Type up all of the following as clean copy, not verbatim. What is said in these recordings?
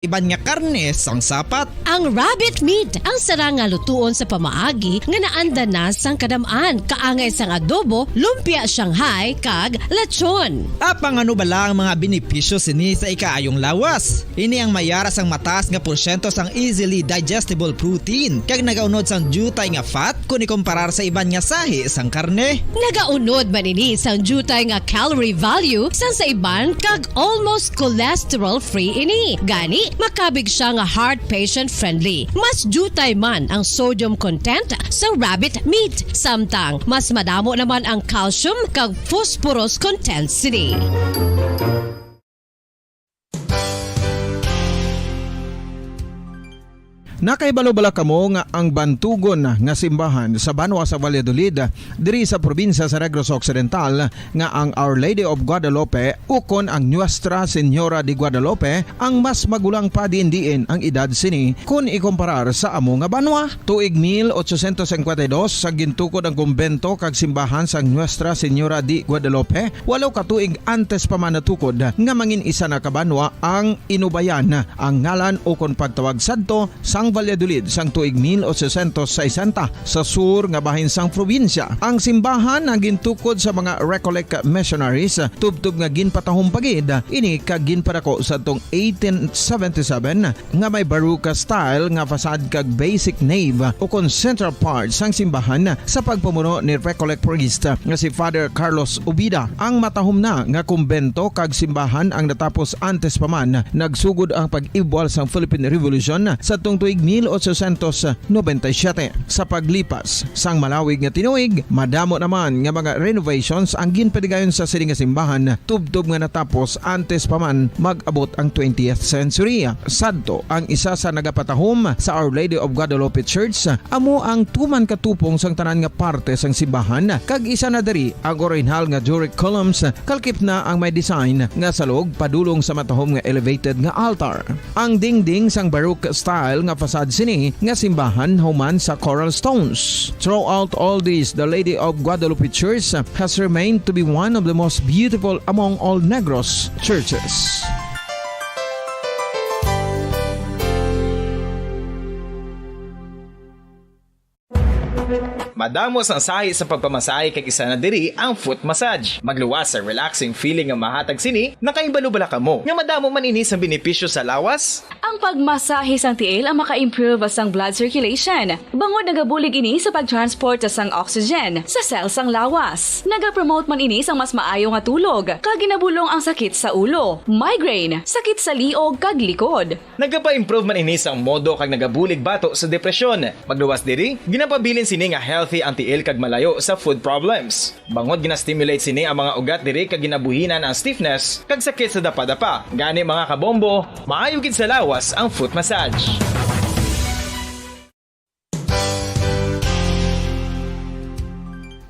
Iban nga karne sang sapat. Ang rabbit meat ang sarang nga lutuon sa pamaagi nga naanda na sang kadamaan kaangay sang adobo, lumpia Shanghai kag lechon. Apang ano bala ang mga benepisyo sini sa ikaayong lawas? Ini ang mayara sang mataas nga porsyento sang easily digestible protein kag nagaunod sang jutay nga fat kung ikumparar sa iban nga sahi sang karne. Nagaunod man ini sang jutay nga calorie value sang sa iban kag almost cholesterol free ini. Gani makabig siya nga heart patient friendly. Mas jutay man ang sodium content sa rabbit meat. Samtang mas madamo naman ang calcium kag phosphorus content sini. Nakaibalo-bala kamo nga ang bantugon nga simbahan sa Banwa sa Valladolid diri sa probinsya sa Negros Occidental nga ang Our Lady of Guadalupe ukon ang Nuestra Señora de Guadalupe ang mas magulang pa diin ang edad sini kung ikumparar sa amo nga banwa. Tuig 1852 sa gintukod ang kumbento kag simbahan sa Nuestra Señora de Guadalupe, walo ka tuig antes pa man natukod nga mangin isa na kabanwa ang inubayan ang ngalan ukon pagtawag sadto sang Valladolid sang tuig 1860 sa sur nga bahin sang probinsya. Ang simbahan ang gintukod sa mga Recollect missionaries tubtub nga ginpatahong pagid ini kag ginpadako sa tong 1877 nga may baroque style nga fasad kag basic nave o kon central part sang simbahan sa pagpamuno ni Recollect priest nga si Father Carlos Ubida. Ang matahom na nga kumbento kag simbahan ang natapos antes pa man nagsugod ang pag-ibwal sang Philippine Revolution sa tong tuig 1897. Sa paglipas sang malawig nga tinuig, madamo naman nga mga renovations ang ginpadigayon sa sining nga simbahan tubtob nga natapos antes pa man mag-abot ang 20th century. Sadto ang isa sa nagapatahom sa Our Lady of Guadalupe Church amo ang tuman katupong sang tanan nga parte sang simbahan kag isa na diri ang original nga Doric columns kalkip na ang may design nga salog padulong sa matahom nga elevated nga altar. Ang dingding sang baroque style nga fasad sini nga simbahan human sa coral stones. Throughout all this, the Lady of Guadalupe Church has remained to be one of the most beautiful among all Negros churches. Madamos ang sahi sa pagpamasahe kay isa na diri ang foot massage. Magluwas sa relaxing feeling nga mahatag sini, nakaibalo-bala ka mo. Nga madamo man ini sa benepisyo sa lawas. Ang pagmasahe sang tiil ang maka-improve sang blood circulation. Bangod nagabulig ini sa pagtransport sang oxygen sa cells sang lawas. Nagapromote man ini sang mas maayo nga tulog, kag ginabulong ang sakit sa ulo, migraine, sakit sa liog kag likod. Nagapa-improve man ini sang modo kag nagabulig bato sa depresyon. Magluwas diri, ginapabilin sini nga healthy ang tiil kag malayo sa food problems. Bangod gina-stimulate sini ang mga ugat diri kag ginabuhinan ang stiffness kag sakit sa dapa-dapa. Gani mga kabombo, maayo gid sa lawas ang foot massage.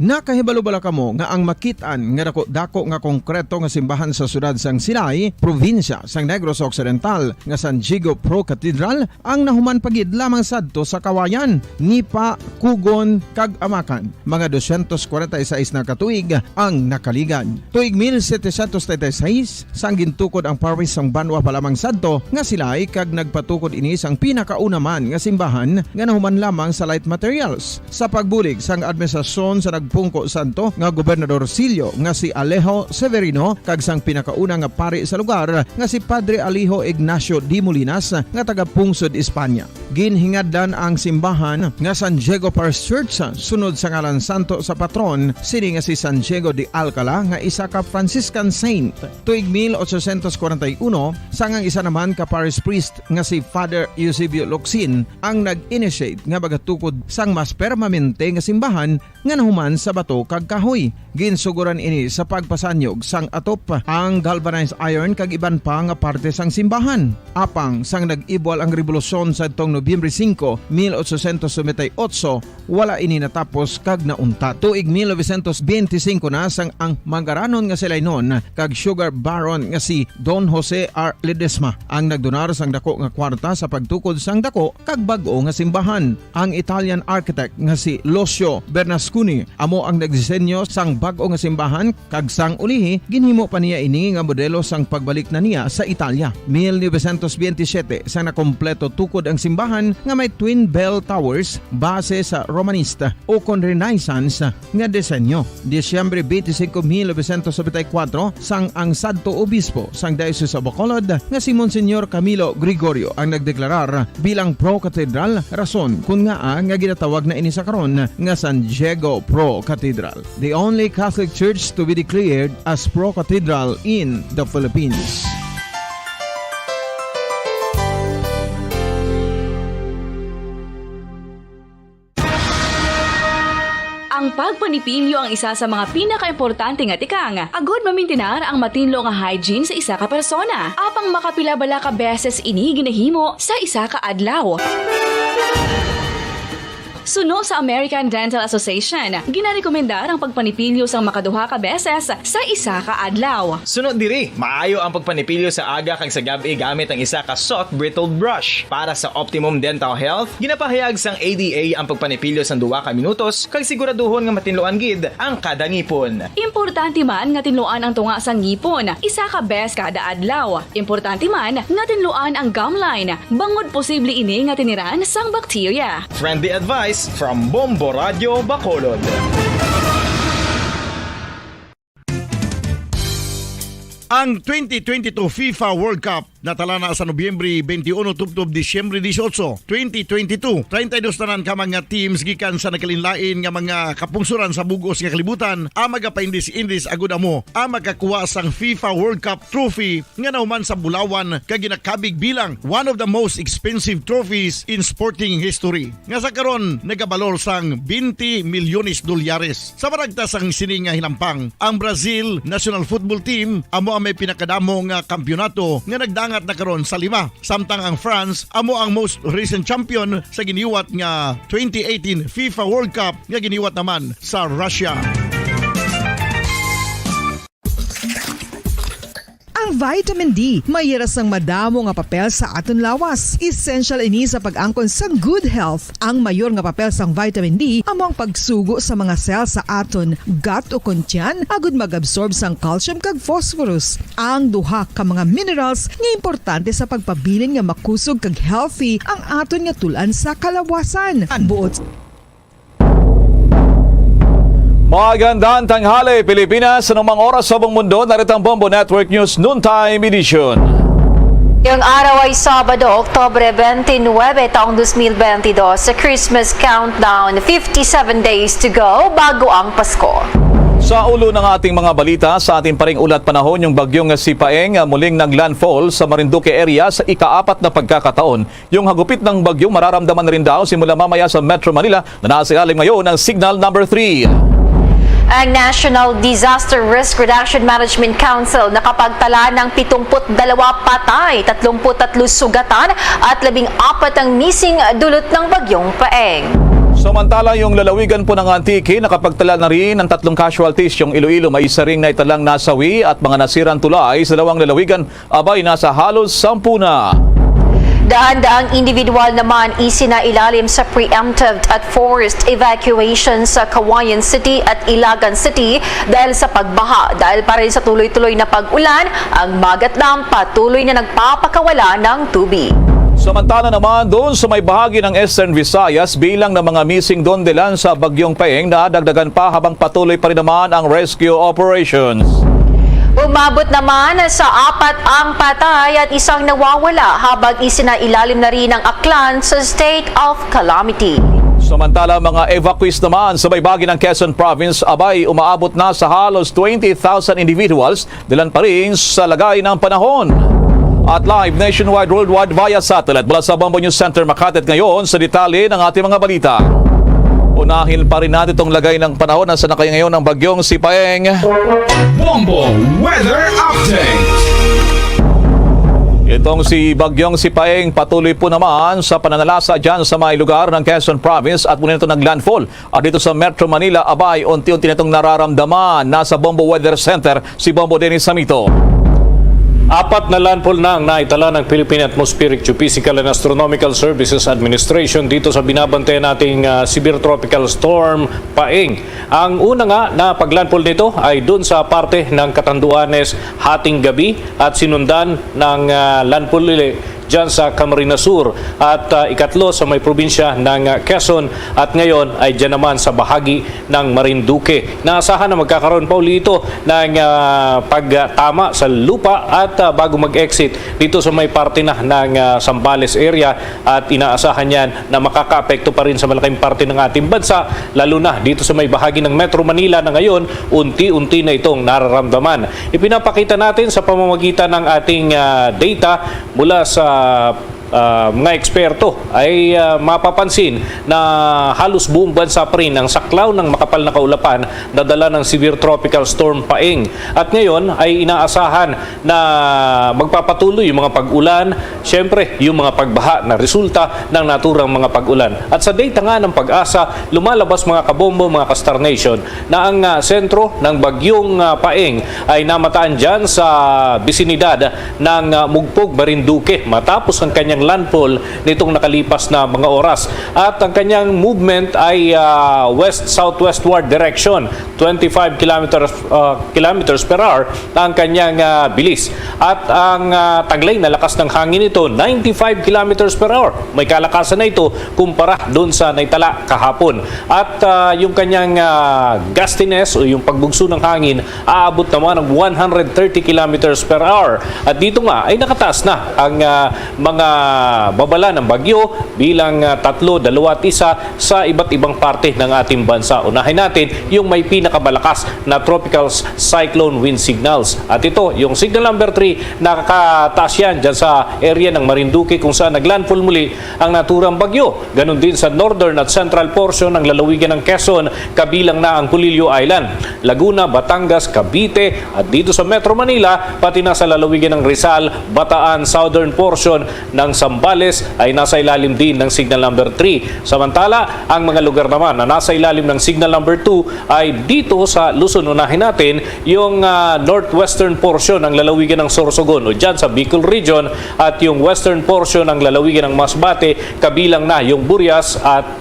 Nakahibalo-bala kamo nga ang makitaan nga dako nga konkreto nga simbahan sa sudad sang Sinay, probinsya sang Negros Occidental nga San Diego Pro Cathedral ang nahuman pagid lamang sadto sa Kawayan, Nipa, Kugon kag Amakan. Mga 246 na katuig ang nakaligan. Tuig 1736 sang gintukod ang parish sang Banwa pa lamang sadto nga silay kag nagpatukod ini sang pinakauna man nga simbahan nga nahuman lamang sa light materials. Sa pagbulig sang administrasyon sa Pungko Santo nga Gobernador Silio nga si Alejo Severino kag sang pinakauna nga pari sa lugar nga si Padre Alijo Ignacio de Molinas nga taga Pungsod, Espanya. Ginhingaddan ang simbahan nga San Diego Parish Church sunod sa ngalan santo sa patron sini nga si San Diego de Alcala nga isa ka Franciscan saint. Tuig 1841 sang ang isa naman ka parish priest nga si Father Eusebio Locsin ang nag-initiate nga bagatukod sang mas permanente nga simbahan nga nahuman sa bato kag kahoy. Ginsuguran ini sa pagpasanyog sang atop ang galvanized iron kag iban pa nga parte sang simbahan. Apang sang nag-ibwal ang revolusyon sa tong Nobyembre 5, 1898, wala ini natapos kag nauntat. Tuig 1925 na sang ang mangaranon nga sila'y noon kag sugar baron nga si Don Jose R. Ledesma ang nagdonar sang dako nga kwarta sa pagtukod sang dako kag bag-o nga simbahan. Ang Italian architect nga si Lucio Bernasconi amo ang nagdisenyo sang bag-o nga simbahan kag sang ulihi ginhimo pa niya ini nga modelo sang pagbalik na niya sa Italia. 1927 sang nakompleto tukod ang simbahan nga may twin bell towers base sa Romanista o kon Renaissance nga disenyo. Disyembre 25, 1974 sang ang sadto obispo sang Diocese of Bacolod nga si Monsignor Camilo Gregorio ang nagdeklarar bilang pro-cathedral, rason kung nga ginatawag na ini sa karon nga San Diego Pro-Cathedral, the only Catholic church to be declared as pro-cathedral in the Philippines. Ang pagpanipilyo ang isa sa mga pinaka-importante nga tikang. Agod mamintinar ang matinlo nga hygiene sa isa ka persona. Apang makapila-bala ka beses ini ginahimo sa isa ka adlaw. Suno sa American Dental Association, ginarekomendar ang pagpanipilyo sang makaduha ka beses sa isa ka adlaw. Sunod diri, maayo ang pagpanipilyo sa aga kag sa gabi gamit ang isa ka soft brittled brush. Para sa optimum dental health, ginapahayag sang ADA ang pagpanipilyo sang 2 ka minutos kag siguraduhon nga matinloan gid ang kada ngipon. Importante man nga tinluan ang tunga sang ngipon, isa ka bes kada adlaw. Importante man nga tinluan ang gum line, bangod posible ini nga tiniran sang bakterya. Friendly advice from Bombo Radio Bacolod. Ang 2022 FIFA World Cup natala na sa Nobyembre 21 tubtob Disyembre 18, 2022. 32 tanan ka mga teams gikan sa nakalinlain nga mga kapungsuran sa bugos nga kalibutan ang magapaindis-indis agud amo ang makakuha sang FIFA World Cup trophy nga nauman sa Bulawan kag ginakabig bilang one of the most expensive trophies in sporting history. Nga sa karon nagabalor sang 20 milyones dolyares. Sa baragta sang sini nga hinampang, ang Brazil National Football Team amo may pinakadamo nga kampyonato nga nagdangat na karon sa 5. Samtang ang France amo ang most recent champion sa giniwat nga 2018 FIFA World Cup nga giniwat naman sa Russia. Ang vitamin D mayiras ang madamo nga papel sa aton lawas. Essential ini sa pag-angkon sang good health. Ang mayor nga papel sang vitamin D amo ang pagsugo sa mga cell sa aton gut o kuntyan agud mag-absorb sang calcium kag phosphorus. Ang duha ka mga minerals nga importante sa pagpabilin nga makusog kag healthy ang aton nga tulan sa kalawasan. Buot Magandang tanghali Pilipinas, sa numang oras sa buong mundo, narito ang Bombo Network News Noontime Edition. Yung araw ay Sabado, Oktubre 29, taong 2022, sa Christmas countdown, 57 days to go bago ang Pasko. Sa ulo ng ating mga balita, sa ating paring ulat panahon, yung bagyong si Paeng muling naglandfall sa Marinduque area sa ika-4 na pagkakataon. Yung hagupit ng bagyong mararamdaman na rin daw simula mamaya sa Metro Manila na nasa ilalim ngayon ng Signal Number 3. Ang National Disaster Risk Reduction Management Council nakapagtala ng 72 patay, 33 sugatan at 14 ang missing dulot ng bagyong Paeng. Samantala, yung lalawigan po ng Antique nakapagtala na rin ng 3 casualties. Yung Iloilo may isa ring naitalang nasawi at mga nasirang tulay sa 2 lalawigan abay nasa halos 10 na. Daan-daang individual naman isinailalim sa preemptive at forced evacuation sa Cauayan City at Ilagan City dahil sa pagbaha. Dahil pa rin sa tuloy-tuloy na pag-ulan, ang Magatlam patuloy na nagpapakawala ng tubig. Samantala naman doon sa may bahagi ng Eastern Visayas, bilang ng mga missing doon dilan sa bagyong Paeng na dagdagan pa habang patuloy pa rin naman ang rescue operations. Umabot naman sa 4 ang patay at 1 nawawala habang isinailalim na rin ang Aklan sa state of calamity. Samantala, mga evacuees naman sa baybagi ng Quezon Province abay umaabot na sa halos 20,000 individuals dilan pa rin sa lagay ng panahon. At live nationwide, worldwide via satellite mula sa Bombo News Center Makati ngayon sa detalye ng ating mga balita. Unahin pa rin natin itong lagay ng panahon. Nasa na kayo ngayon ng bagyong si Paeng. Bombo Weather Update. Itong si Bagyong Sipaeng patuloy po naman sa pananalasa dyan sa mga lugar ng Quezon Province at muna ito naglandfall. At dito sa Metro Manila, abay, unti-unti na itong nararamdaman. Nasa Bombo Weather Center, si Bombo Dennis Samito. 4 na landfall na ang naitala ng Philippine Atmospheric Geophysical and Astronomical Services Administration dito sa binabantayan nating severe tropical storm Paeng. Ang una nga na paglandfall nito ay doon sa parte ng Catanduanes hating gabi at sinundan ng landfall dyan sa Camarines Sur at ikatlo sa may probinsya ng Quezon at ngayon ay dyan naman sa bahagi ng Marinduque. Naasahan na magkakaroon pa uli ito ng pagtama sa lupa at bago mag-exit dito sa may parte na ng Zambales area at inaasahan yan na makakaapekto pa rin sa malaking parte ng ating bansa lalo na dito sa may bahagi ng Metro Manila na ngayon unti-unti na itong nararamdaman. Ipinapakita natin sa pamamagitan ng ating data mula sa mga eksperto ay mapapansin na halos buong bansa pa rin ang saklaw ng makapal na kaulapan na dala ng severe tropical storm Paeng. At ngayon ay inaasahan na magpapatuloy yung mga pag-ulan, syempre yung mga pagbaha na resulta ng naturang mga pag-ulan. At sa data nga ng Pag-asa, lumalabas mga kabombo, mga ka-Star Nation, na ang sentro ng bagyong Paeng ay namataan dyan sa bisinidad ng Mugpog, Marinduque matapos ang kanyang landfall nitong nakalipas na mga oras. At ang kanyang movement ay west-southwestward direction, 25 kilometers per hour ang kanyang bilis. At ang taglay na lakas ng hangin nito, 95 kilometers per hour. May kalakasan na ito kumpara doon sa naitala kahapon. At yung kanyang gustiness o yung pagbugso ng hangin aabot naman ng 130 kilometers per hour. At dito nga ay nakataas na ang mga babala ng bagyo bilang 3, 2 at 1 sa iba't ibang parte ng ating bansa. Unahin natin yung may pinakamalakas na tropical cyclone wind signals. At ito, yung signal number 3, nakakataas yan dyan sa area ng Marinduque kung saan naglandfall muli ang naturang bagyo. Ganon din sa northern at central portion ng lalawigan ng Quezon, kabilang na ang Culillo Island, Laguna, Batangas, Cavite at dito sa Metro Manila, pati na sa lalawigan ng Rizal, Bataan, southern portion ng Zambales ay nasa ilalim din ng signal number 3. Samantala, ang mga lugar naman na nasa ilalim ng signal number 2 ay dito sa Luzon. Unahin natin yung northwestern portion ng lalawigan ng Sorsogon o dyan sa Bicol region at yung western portion ng lalawigan ng Masbate, kabilang na yung Burias at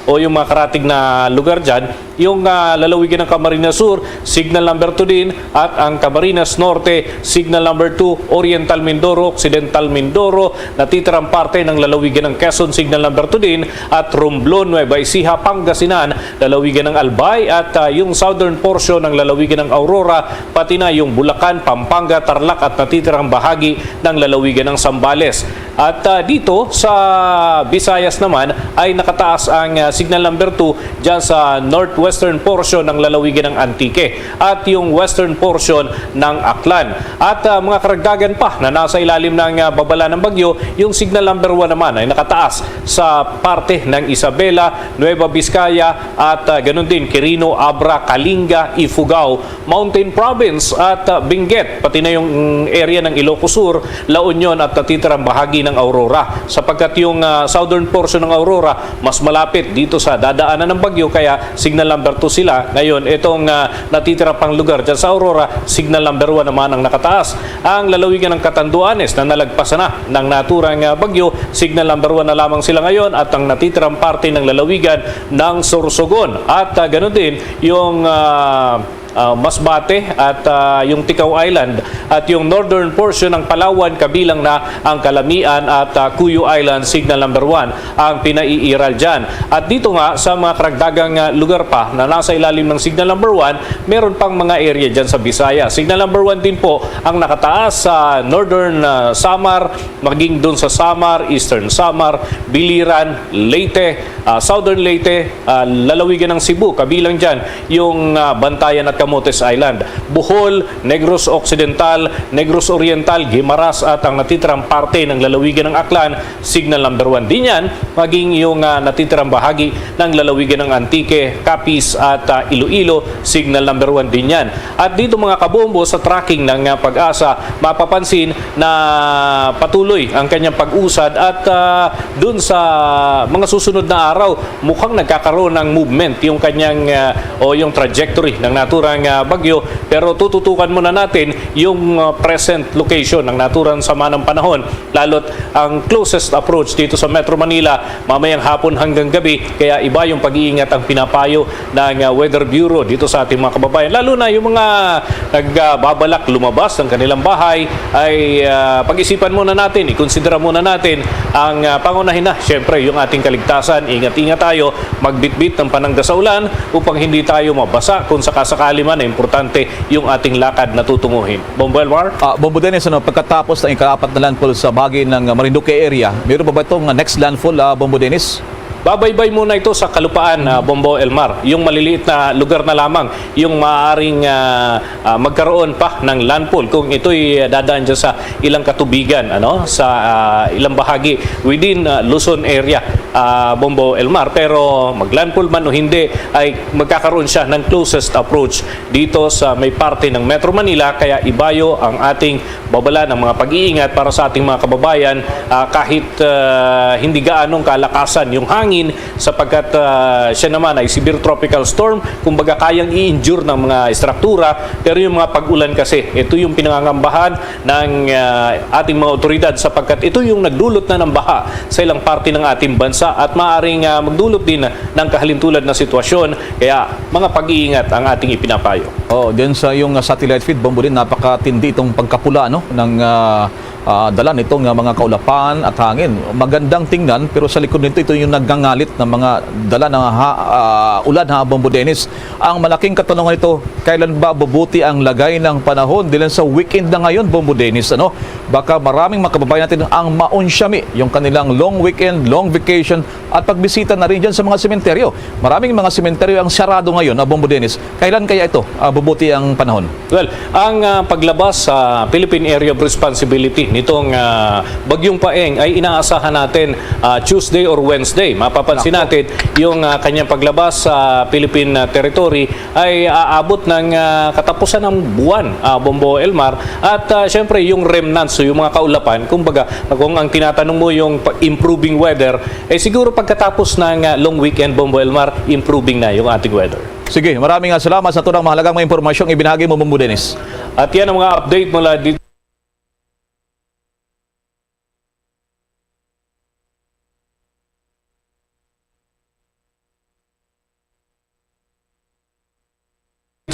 o yung mga karatig na lugar dyan, yung lalawigan ng Camarines Sur, signal number 2 din, at ang Camarines Norte, signal number 2, Oriental Mindoro, Occidental Mindoro, natitirang parte ng lalawigan ng Quezon, signal number 2 din, at Romblon, Nueva Ecija, Pangasinan, lalawigan ng Albay, at yung southern portion ng lalawigan ng Aurora, pati na yung Bulacan, Pampanga, Tarlac at natitirang bahagi ng lalawigan ng Zambales. At dito sa Visayas naman ay nakataas ang signal number 2 dyan sa northwestern portion ng lalawigan ng Antique at yung western portion ng Aklan. At mga karagdagan pa na nasa ilalim ng babala ng bagyo, yung signal number 1 naman ay nakataas sa parte ng Isabela, Nueva Vizcaya at ganun din Quirino, Abra, Kalinga, Ifugao, Mountain Province at Benguet, pati na yung area ng Ilocos Sur, La Union at natitirang bahagi ng Aurora. Sapagkat yung southern portion ng Aurora mas malapit dito sa dadaanan ng bagyo, kaya signal number 2 sila. Ngayon, itong natitira pang lugar dyan sa Aurora, signal number 1 naman ang nakataas. Ang lalawigan ng Catanduanes na nalagpasan na ng naturang bagyo, signal number 1 na lamang sila ngayon, at ang natitirang parte ng lalawigan ng Sorsogon. At ganoon din yung Masbate at yung Ticao Island at yung northern portion ng Palawan, kabilang na ang Calamian at Cuyo Island, signal number 1 ang pinaiiral dyan. At dito nga sa mga karagdagang lugar pa na nasa ilalim ng signal number 1, meron pang mga area dyan sa Visayas. Signal number 1 din po ang nakataas sa northern Samar, maging dun sa Samar, eastern Samar, Biliran, Leyte, southern Leyte, lalawigan ng Cebu, kabilang dyan yung Bantayan at Camotes Island. Bohol, Negros Occidental, Negros Oriental, Guimaras at ang natitirang parte ng lalawigan ng Aklan, signal number 1 din yan, maging yung natitirang bahagi ng lalawigan ng Antique, Capiz at Iloilo, signal number 1 din yan. At dito mga kabombo, sa tracking ng Pag-asa, mapapansin na patuloy ang kanyang pag-usad at dun sa mga susunod na araw, mukhang nagkakaroon ng movement yung kanyang o yung trajectory ng naturang bagyo. Pero tututukan muna natin yung present location ng naturang sama ng panahon, lalo't ang closest approach dito sa Metro Manila mamayang hapon hanggang gabi, kaya iba yung pag-iingat ang pinapayo ng Weather Bureau dito sa ating mga kababayan. Lalo na yung mga nagbabalak lumabas ng kanilang bahay ay pag-isipan muna natin, ikonsidera muna natin ang pangunahin na syempre yung ating kaligtasan. Ingat-ingat tayo, magbitbit ng panangga sa ulan upang hindi tayo mabasa kung sakasakali man na importante yung ating lakad na tutunguhin. Bombo Elmar? Bombo Dennis, pagkatapos ng ika-4 na landfall sa bahagi ng Marinduque area, mayroon ba itong next landfall, Bombo Dennis? Babaybay muna ito sa kalupaan, Bombo Elmar. Yung maliliit na lugar na lamang yung maaaring magkaroon pa ng landfall kung ito'y dadaan dyan sa ilang katubigan, sa ilang bahagi within Luzon area, Bombo Elmar. Pero maglandfall man o hindi, ay magkakaroon siya ng closest approach dito sa may parte ng Metro Manila. Kaya ibayo ang ating babala ng mga pag-iingat para sa ating mga kababayan kahit hindi gaanong kalakasan yung hangin, sapagkat siya naman ay severe tropical storm, kumbaga kayang i-injure ng mga struktura. Pero yung mga pag-ulan kasi, ito yung pinangangambahan ng ating mga otoridad, sapagkat ito yung nagdulot na ng baha sa ilang parte ng ating bansa at maaaring magdulot din ng kahalintulad na sitwasyon. Kaya mga pag-iingat ang ating ipinapayo. Din sa yung satellite feed, Bombo, din napakatindi itong pagkapula ng dala nitong mga kaulapan at hangin. Magandang tingnan, pero sa likod nito, ito yung nagngangalit ng mga dala ng ulan, Bombo Dennis. Ang malaking katanungan ito, kailan ba bubuti ang lagay ng panahon? Dilan sa weekend na ngayon, Bombo Dennis, baka maraming mga kababayan natin ang maunsyami yung kanilang long weekend, long vacation at pagbisita na rin dyan sa mga sementeryo. Maraming mga sementeryo ang sarado ngayon, Bombo Dennis. Kailan kaya ito bubuti ang panahon? Well, ang paglabas sa Philippine Area of Responsibility nitong Bagyong Paeng ay inaasahan natin Tuesday or Wednesday. Mapapansin natin yung kanyang paglabas sa Philippine territory ay aabot ng katapusan ng buwan, Bombo Elmar. At syempre yung remnants, so yung mga kaulapan, kumbaga kung ang tinatanong mo yung improving weather, siguro pagkatapos ng long weekend, Bombo Elmar, improving na yung ating weather. Sige, maraming salamat sa tunang mahalagang mga impormasyong ibinahagi mo, Bombo Dennis. At yan ang mga update mula dito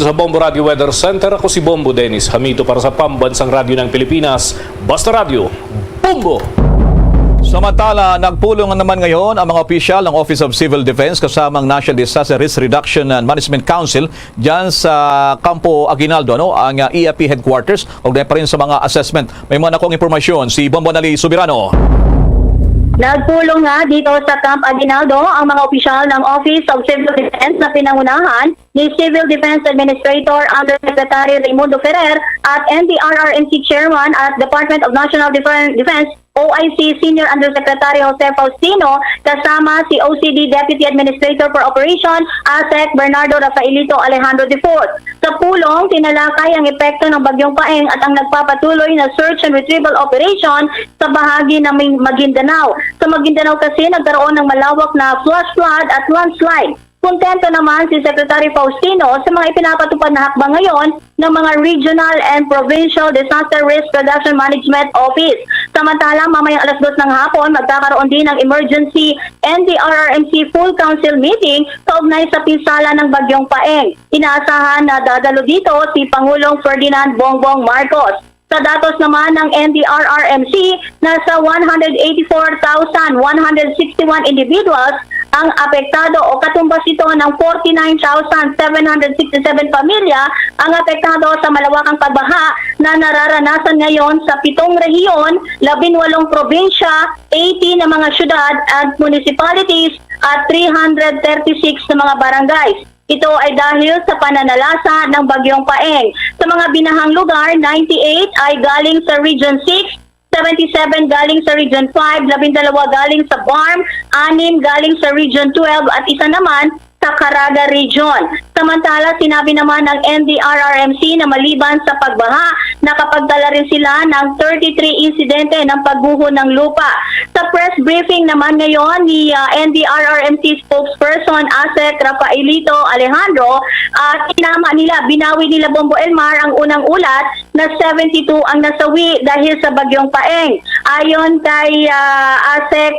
sa Bombo Radio Weather Center. Ako si Bombo Dennis Hamito para sa Pambansang Radyo ng Pilipinas, Basta Radio, Bombo! Samantala, nagpulong naman ngayon ang mga opisyal ng Office of Civil Defense kasama ang National Disaster Risk Reduction and Management Council dyan sa Campo Aguinaldo, ang EAP headquarters, o pa rin sa mga assessment. May mga akong impormasyon, si Bombo Nali Subirano. Nagpulong nga dito sa Camp Aguinaldo ang mga opisyal ng Office of Civil Defense na pinangunahan ni Civil Defense Administrator Undersecretary Raimundo Ferrer at NDRRMC Chairman at Department of National Defense OIC Senior Undersecretary Jose Faustino, kasama si OCD Deputy Administrator for Operation ASEC Bernardo Rafaelito Alejandro IV. Sa pulong, tinalakay ang epekto ng Bagyong Paeng at ang nagpapatuloy na search and retrieval operation sa bahagi ng Maguindanao. Sa Maguindanao kasi nagkaroon ng malawak na flash flood at landslide. Kontento naman si Secretary Faustino sa mga ipinapatupad na hakbang ngayon ng mga Regional and Provincial Disaster Risk Reduction Management Office. Samantalang mamayang 2:00 ng hapon, magkakaroon din ng emergency NDRRMC Full Council meeting kaugnay sa pinsala ng Bagyong Paeng. Inaasahan na dadalo dito si Pangulong Ferdinand Bongbong Marcos. Sa datos naman ng NDRRMC, nasa 184,161 individuals ang apektado o katumbas ito ng 49,767 pamilya ang apektado sa malawakang pagbaha na nararanasan ngayon sa 7 rehiyon, 18 probinsya, 80 na mga syudad at municipalities at 336 na mga barangays. Ito ay dahil sa pananalasa ng Bagyong Paeng. Sa mga binahang lugar, 98 ay galing sa Region 6, 77 galing sa Region 5, 12 galing sa BARM, 6 galing sa Region 12 at isa naman sa Caraga Region. Samantala, sinabi naman ng NDRRMC na maliban sa pagbaha, nakapagdala rin sila ng 33 insidente ng pagguho ng lupa. Sa press briefing naman ngayon ni NDRRMC spokesperson ASEC Rafaelito Alejandro, binawi nila Bombo Elmar ang unang ulat na 72 ang nasawi dahil sa Bagyong Paeng. Ayon kay ASEC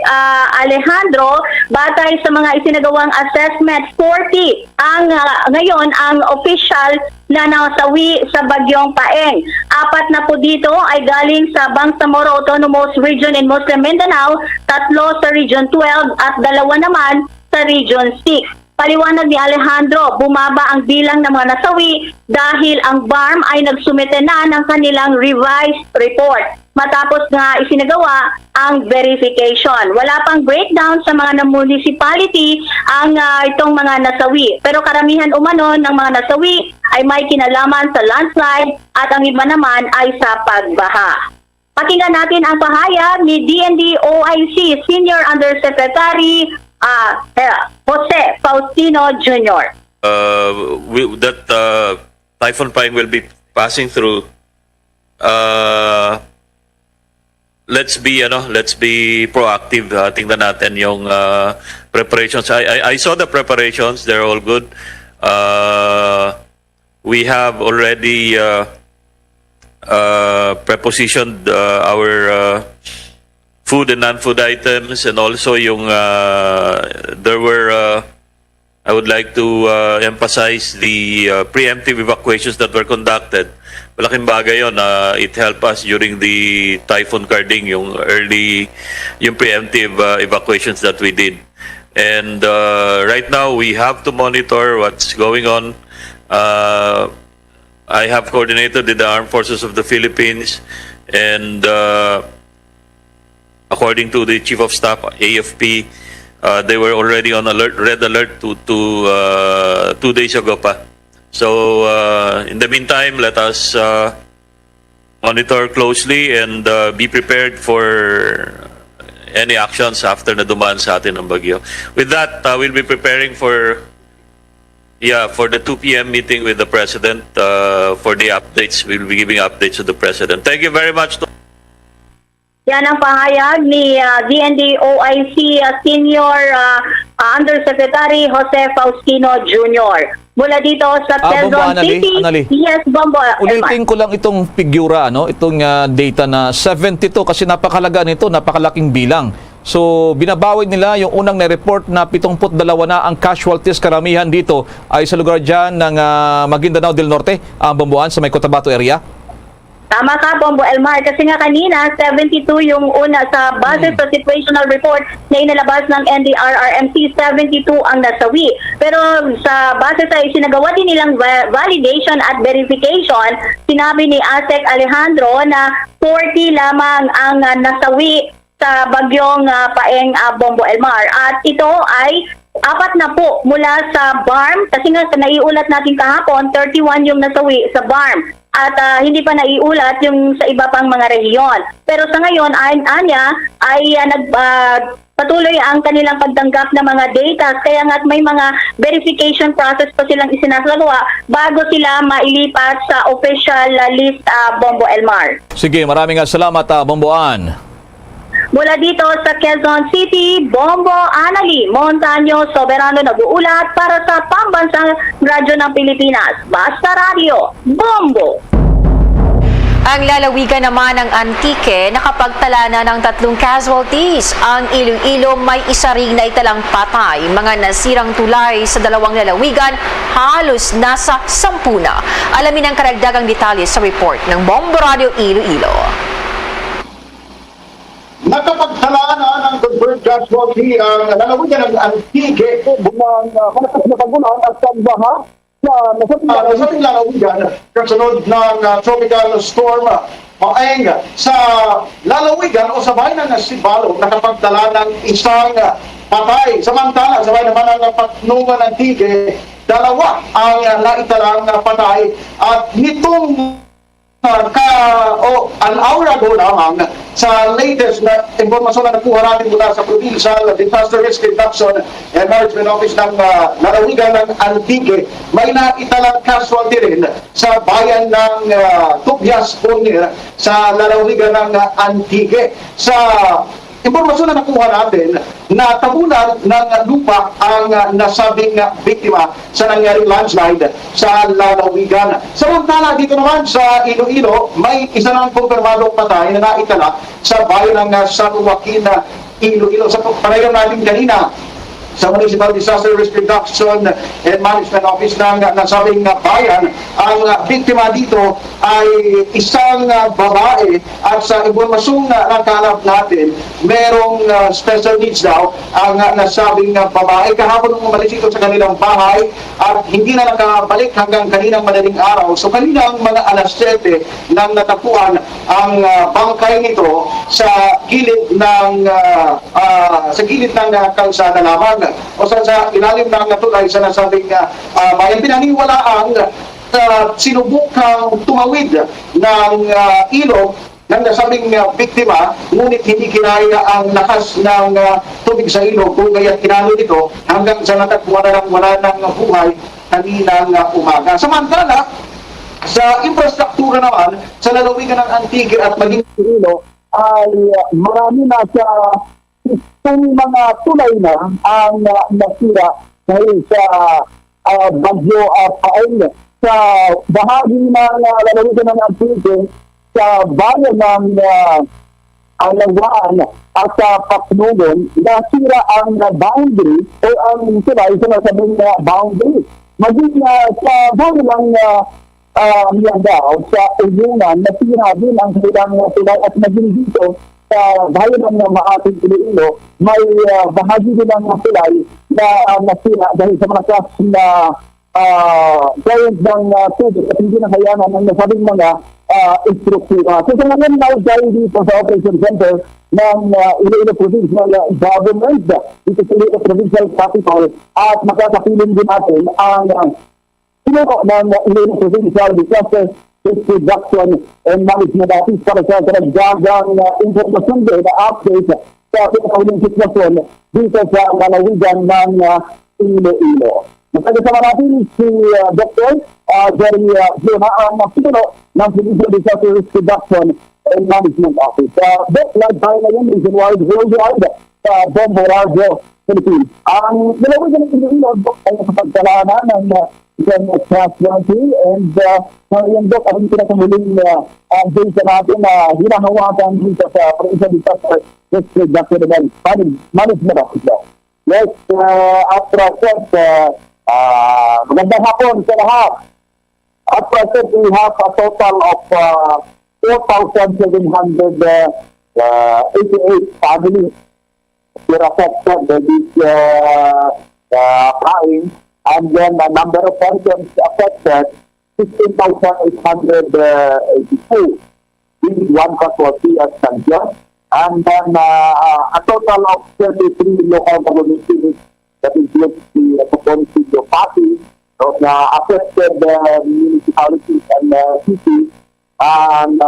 Alejandro, batay sa mga isinagawang assessment, 40 ang ngayon ang official na nasawi sa Bagyong Paeng. 4 na po dito ay galing sa Bangsamoro Autonomous Region in Muslim Mindanao, 3 sa Region 12 at 2 naman sa Region 6. Paliwanag ni Alejandro, bumaba ang bilang ng mga nasawi dahil ang BARM ay nagsumite na ng kanilang revised report matapos nga isinagawa ang verification. Wala pang breakdown sa mga municipality ang itong mga nasawi. Pero karamihan umano ng mga nasawi ay may kinalaman sa landslide at ang iba naman ay sa pagbaha. Pakinggan natin ang pahayag ni DND OIC Senior Undersecretary Jose Faustino Jr. That Typhoon Paeng will be passing through. Let's be proactive. Tingnan natin yung preparations. I saw the preparations. They're all good. We have already prepositioned our food and non-food items, and also yung there were I would like to emphasize the preemptive evacuations that were conducted. Malaking bagay yun. It helped us during the Typhoon Carding, yung preemptive evacuations that we did. And right now, we have to monitor what's going on. I have coordinated with the Armed Forces of the Philippines, and according to the Chief of Staff, AFP, they were already on red alert to 2 days ago pa. So in the meantime, let us monitor closely and be prepared for any actions after na dumaan sa atin ang bagyo. With that, we'll be preparing for the 2 p.m. meeting with the President for the updates. We'll be giving updates to the President. Thank you very much. Yan ang pahayag ni DND OIC Senior Undersecretary Jose Faustino Jr. Mula dito sa Quezon City. Yes, Bombo. Ulitin ko lang itong figura, itong data na 72 kasi napakalaga nito, napakalaking bilang. So, binabawi nila yung unang na-report na 72 na ang casualties. Karamihan dito ay sa lugar dyan ng Maguindanao del Norte, ang Bambuan sa may Cotabato area. Tama ka, Bombo Elmar. Kasi nga kanina, 72 yung una sa base sa situational report na inalabas ng NDRRMC, 72 ang nasawi. Pero sa base sa isinagawa din nilang validation at verification, sinabi ni ASEC Alejandro na 40 lamang ang nasawi sa Bagyong Paeng, Bombo Elmar. At ito ay 4 na po mula sa BARM, kasi nga naiulat natin kahapon, 31 yung nasawi sa BARM. At hindi pa naiulat yung sa iba pang mga rehiyon. Pero sa ngayon, patuloy ang kanilang pagtanggap ng mga data, kaya nga't may mga verification process pa silang isinasagawa bago sila mailipat sa official list, Bombo Elmar. Sige, maraming salamat, Bomboan. Mula dito sa Quezon City, Bombo Anali Montaño Soberano nag-uulat para sa Pambansang Radyo ng Pilipinas. Basta Radio, Bombo! Ang lalawigan naman ng Antique nakapagtala na ng 3 casualties. Ang Iloilo may isa ring naitalang patay. Mga nasirang tulay sa 2 lalawigan halos nasa 10 na. Alamin ang karagdagang detalye sa report ng Bombo Radio Iloilo. Nakapagtala na ng confirmed casualty ang lalawigan ng Antique bunang malakas na pagulan at pagbaha sa nasabing lalawigan kasunod ng tropical storm Paeng. Sa lalawigan o sa bayan ng Sibalo, nakapagtala ng isang patay. Samantala, sa bayan naman ng Patnungan Antique, dalawa ang naitalang patay at nitong an hour ago lamang sa latest na impormasyon na nakuha natin mula sa Provincial Disaster Risk Reduction and Management Office ng lalawigan ng Antique, may naitalang casualty rin sa bayan ng Tubyas, Bonir sa lalawigan ng Antique. Sa impormasyon na nakuha natin, natabunan ng lupa ang nasabing biktima sa nangyaring landslide sa lalawigan. Samantala dito naman sa Iloilo, may isa namang kumpirmadong patay na naitala sa bayan ng San Joaquin, Iloilo. Sa panayam natin kanina sa Municipal Disaster Risk Reduction and Management Office ng nasabing bayan, ang biktima dito ay isang babae at sa impormasyong nakalap natin, merong special needs daw ang nasabing babae. Kahapon nung umalis ito sa kanilang bahay at hindi na nakabalik hanggang kaninang madaling araw. So kaninang mga alas 7 nang natapuan ang bangkay nito sa gilid ng kalsada lamang o sa ilalim ng tulay sa nasabing bayan. Pinaniwalaang sinubukang tumawid ng ilog ng nasabing biktima, ngunit hindi kinaya ang lakas ng tubig sa ilog, kung kaya kinalo ito hanggang sa natagpuan na wala ng buhay kaninang umaga. Samantala, sa infrastruktura naman, sa lalawigan ng Antique at maging Iloilo, ay marami na sa itong mga tulay na ang nasira dahil sa bagyo Paeng. Sa bahagi ng lalawigan ng Antique, sa bayan ng Alawaan at sa Paknugon, nasira ang boundary o ang tulay sa nasabing boundary. Maging sa bayan ng Miagao, sa Uyunan, nasira din ang kanilang tulay at maging dito sa bayan ng Maating Iloilo, may bahagi din ng tulay na nasira dahil sa mga crash na gayad ng tubig at hindi na kayanan ng nasabing mga instruktura. So sa ngayon na dahil dito sa Operation Center ng Iloilo Provincial Government, dito sa Iloilo Provincial Capital, at makakapiling din natin ang pinuno ng Iloilo Provincial Disaster Risk Reduction and Management Office para sa karagdagang informasyon din na update sa pinakauling sitwasyon dito sa lalawigan ng Iloilo. Magkakasama natin si Dr. Jerry Juna, ang pinuno ng Provincial Disaster Risk Reduction and Management Office. Doc, live tayo ngayon nationwide, worldwide, sa Bombo Radio Philippines. Ang lalawigan ng Iloilo, Doc, ay nakapagkalaanan ng isang casualty and ngayon, Doc, ang pinakamuling data natin na hinahawakan dito sa Provincial Disaster Risk Reduction and Management Office. Yes, at present, magandang hapon sa lahat. At present, we have a total of 4,788 families were affected by this fire, and then the number of persons affected, 16,882, with one casualty at San John, and then a total of 33 local government units that includes the Municipal Party of the affected municipalities and cities. And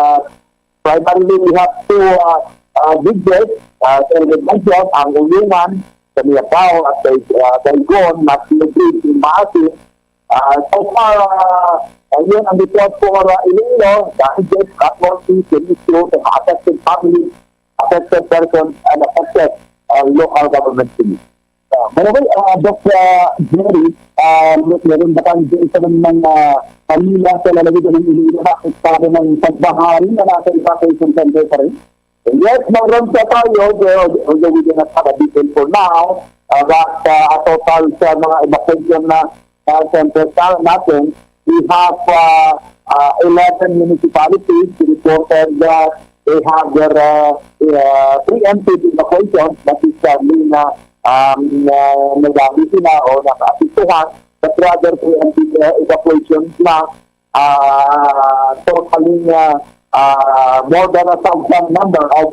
primarily we have two bridges, mentioned, ang Uyungan, sa Miagao at Daigon, na sinubrid in Maasin. So far, yun ang report for Iloilo, dahil just casualties, the affected families, affected persons, and affected local government units. By the way, Dr. Jerry, meron ba kang isa ng mga pamilya sa lalawigan ng Iloilo na para ng pagbahari na nasa evacuation center pa rin? Yes, mayroon sa tayo, although we do not have a detail for now, but a total sa mga evacuation na center natin, we have 11 municipalities reported that they have their preemptive evacuation, that is na nagamit sila o naka-asistuhan, but rather preemptive evacuation na totaling more than 1,000 number of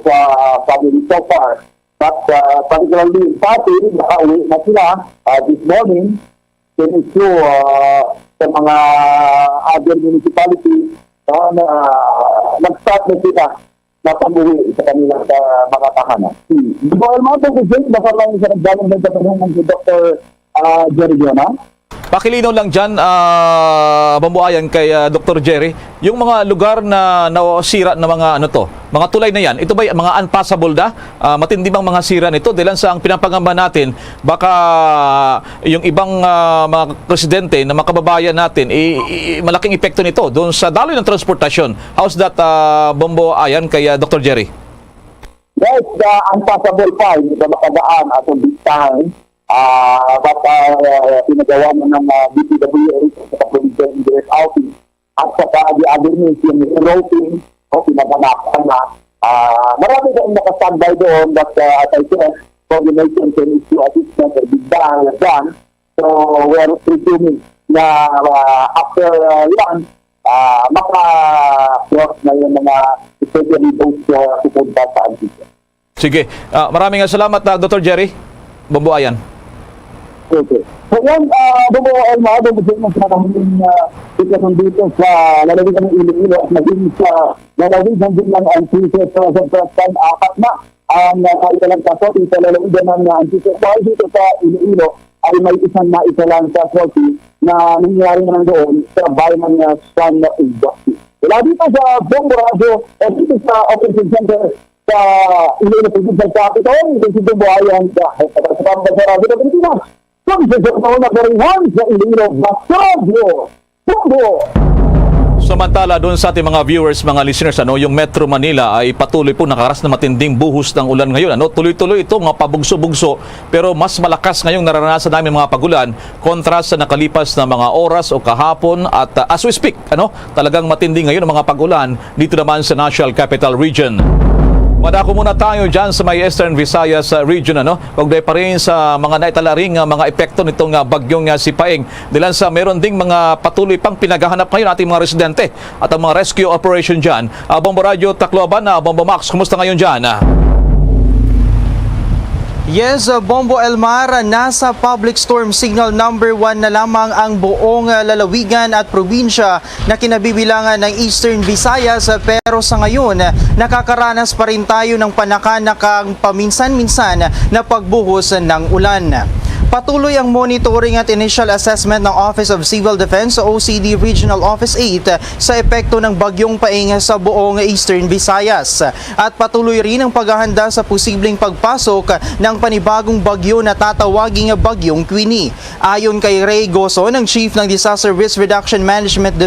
families so far. But particularly in Pasig, nakauwi na sila this morning. issue sa mga other municipality na nag-start na sila na pag-uwi sa kanilang mga tahanan. Dahil mga pag-uwi, baka lang sa nagdalang ng katanungan si Dr. Jerry Diona. Pakilinaw lang dyan, Bambuayan, kay Dr. Jerry, yung mga lugar na nasira na mga mga tulay na yan, ito ba mga unpassable na? Matindi bang mga sira nito? Dahil sa ang pinapangamba natin, baka yung ibang mga residente na makababayan natin, malaking epekto nito doon sa daloy ng transportasyon. How's that, Bambuayan, kay Dr. Jerry? Yes, unpassable pa, hindi ka makadaan at this time. Pinagawa mo ng DPWH sa provincial indirect outing at saka the other means yung routing o pinaganapan na marami kayong nakastandby doon but as I said, coordination can issue assistance or bigdaan dyan. So we're presuming na after yan maka-cross na yung mga especially those pupunta sa Antigua. Sige, maraming salamat Dr. Jerry Bambuayan. Okay. So yan, bumuhay na, bumuhay na sa kamiling sitwasyon dito sa lalawigan ng Iloilo at naging sa lalawigan din ng Antique President apat na ang naitalang kaso sa lalawigan ng Antique. Dahil dito sa Iloilo ay may isang naitalang kaso na nangyari naman doon sa bayan ng San Ignacio. Wala dito sa Bombo Radio at dito sa Operation Center sa Iloilo Provincial Capital, dito si Bumbuhayan sa Pambansa Radio ng Pilipinas. Samantala doon sa ating mga viewers, mga listeners, yung Metro Manila ay patuloy po nakaras na matinding buhos ng ulan ngayon. Tuloy-tuloy ito, mga pabugso-bugso, pero mas malakas ngayong naranasan namin mga pagulan kontra sa nakalipas na mga oras o kahapon at as we speak, talagang matinding ngayon ang mga pagulan dito naman sa National Capital Region. Madako muna tayo dyan sa may Eastern Visayas region, Kaugnay pa rin sa mga naitalaring mga epekto nitong bagyong si Paeng. Dilan sa meron ding mga patuloy pang pinaghahanap ngayon ating mga residente at ang mga rescue operation dyan. Bombo Radio Tacloban, Bombo Max, kumusta ngayon dyan? Yes, Bombo Elmar, nasa public storm signal number 1 na lamang ang buong lalawigan at probinsya na kinabibilangan ng Eastern Visayas, pero sa ngayon nakakaranas pa rin tayo ng panakanakang paminsan-minsan na pagbuhos ng ulan. Patuloy ang monitoring at initial assessment ng Office of Civil Defense o OCD Regional Office 8 sa epekto ng bagyong Paeng sa buong Eastern Visayas. At patuloy rin ang paghahanda sa posibleng pagpasok ng panibagong bagyo na tatawaging bagyong Queenie. Ayon kay Ray Goso, ng Chief ng Disaster Risk Reduction Management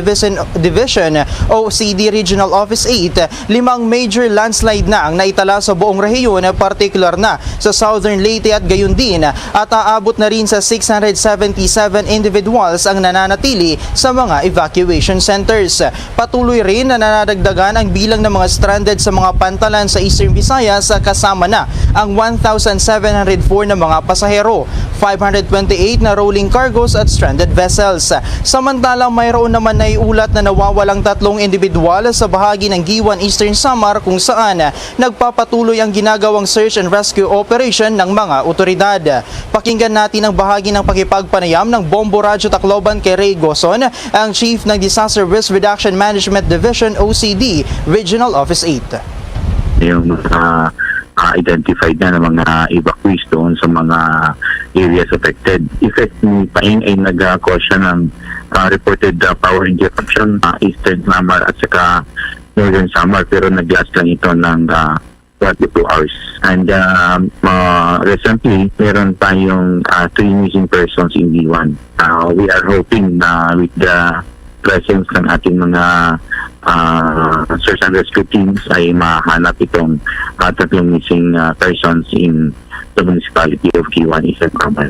Division OCD Regional Office 8, 5 major landslide na ang naitala sa buong rehiyon, particular na sa Southern Leyte at gayon din, at aabot na rin sa 677 individuals ang nananatili sa mga evacuation centers. Patuloy rin na nanadagdagan ang bilang ng mga stranded sa mga pantalan sa Eastern Visayas, kasama na ang 1,704 na mga pasahero, 528 na rolling cargos at stranded vessels. Samantalang mayroon naman na iulat na nawawalang 3 individual sa bahagi ng Giwan, Eastern Samar, kung saan nagpapatuloy ang ginagawang search and rescue operation ng mga otoridad. Pakinggan natin ang bahagi ng pakipagpanayam ng Bombo Radio Tacloban kay Ray Goson, ang Chief ng Disaster Risk Reduction Management Division OCD Regional Office 8. Yung identified na ng mga evacuees doon sa mga areas affected. Effect ni Paeng ay nag-cause siya ng reported power interruption Eastern Samar at saka Northern Samar, pero nag-last lang ito ng 22 hours. And recently, meron tayong 3 missing persons in D1. We are hoping na with the presence ng ating mga search and rescue teams ay mahanap itong 3 missing persons in the municipality of Giwan, Eastern Samar.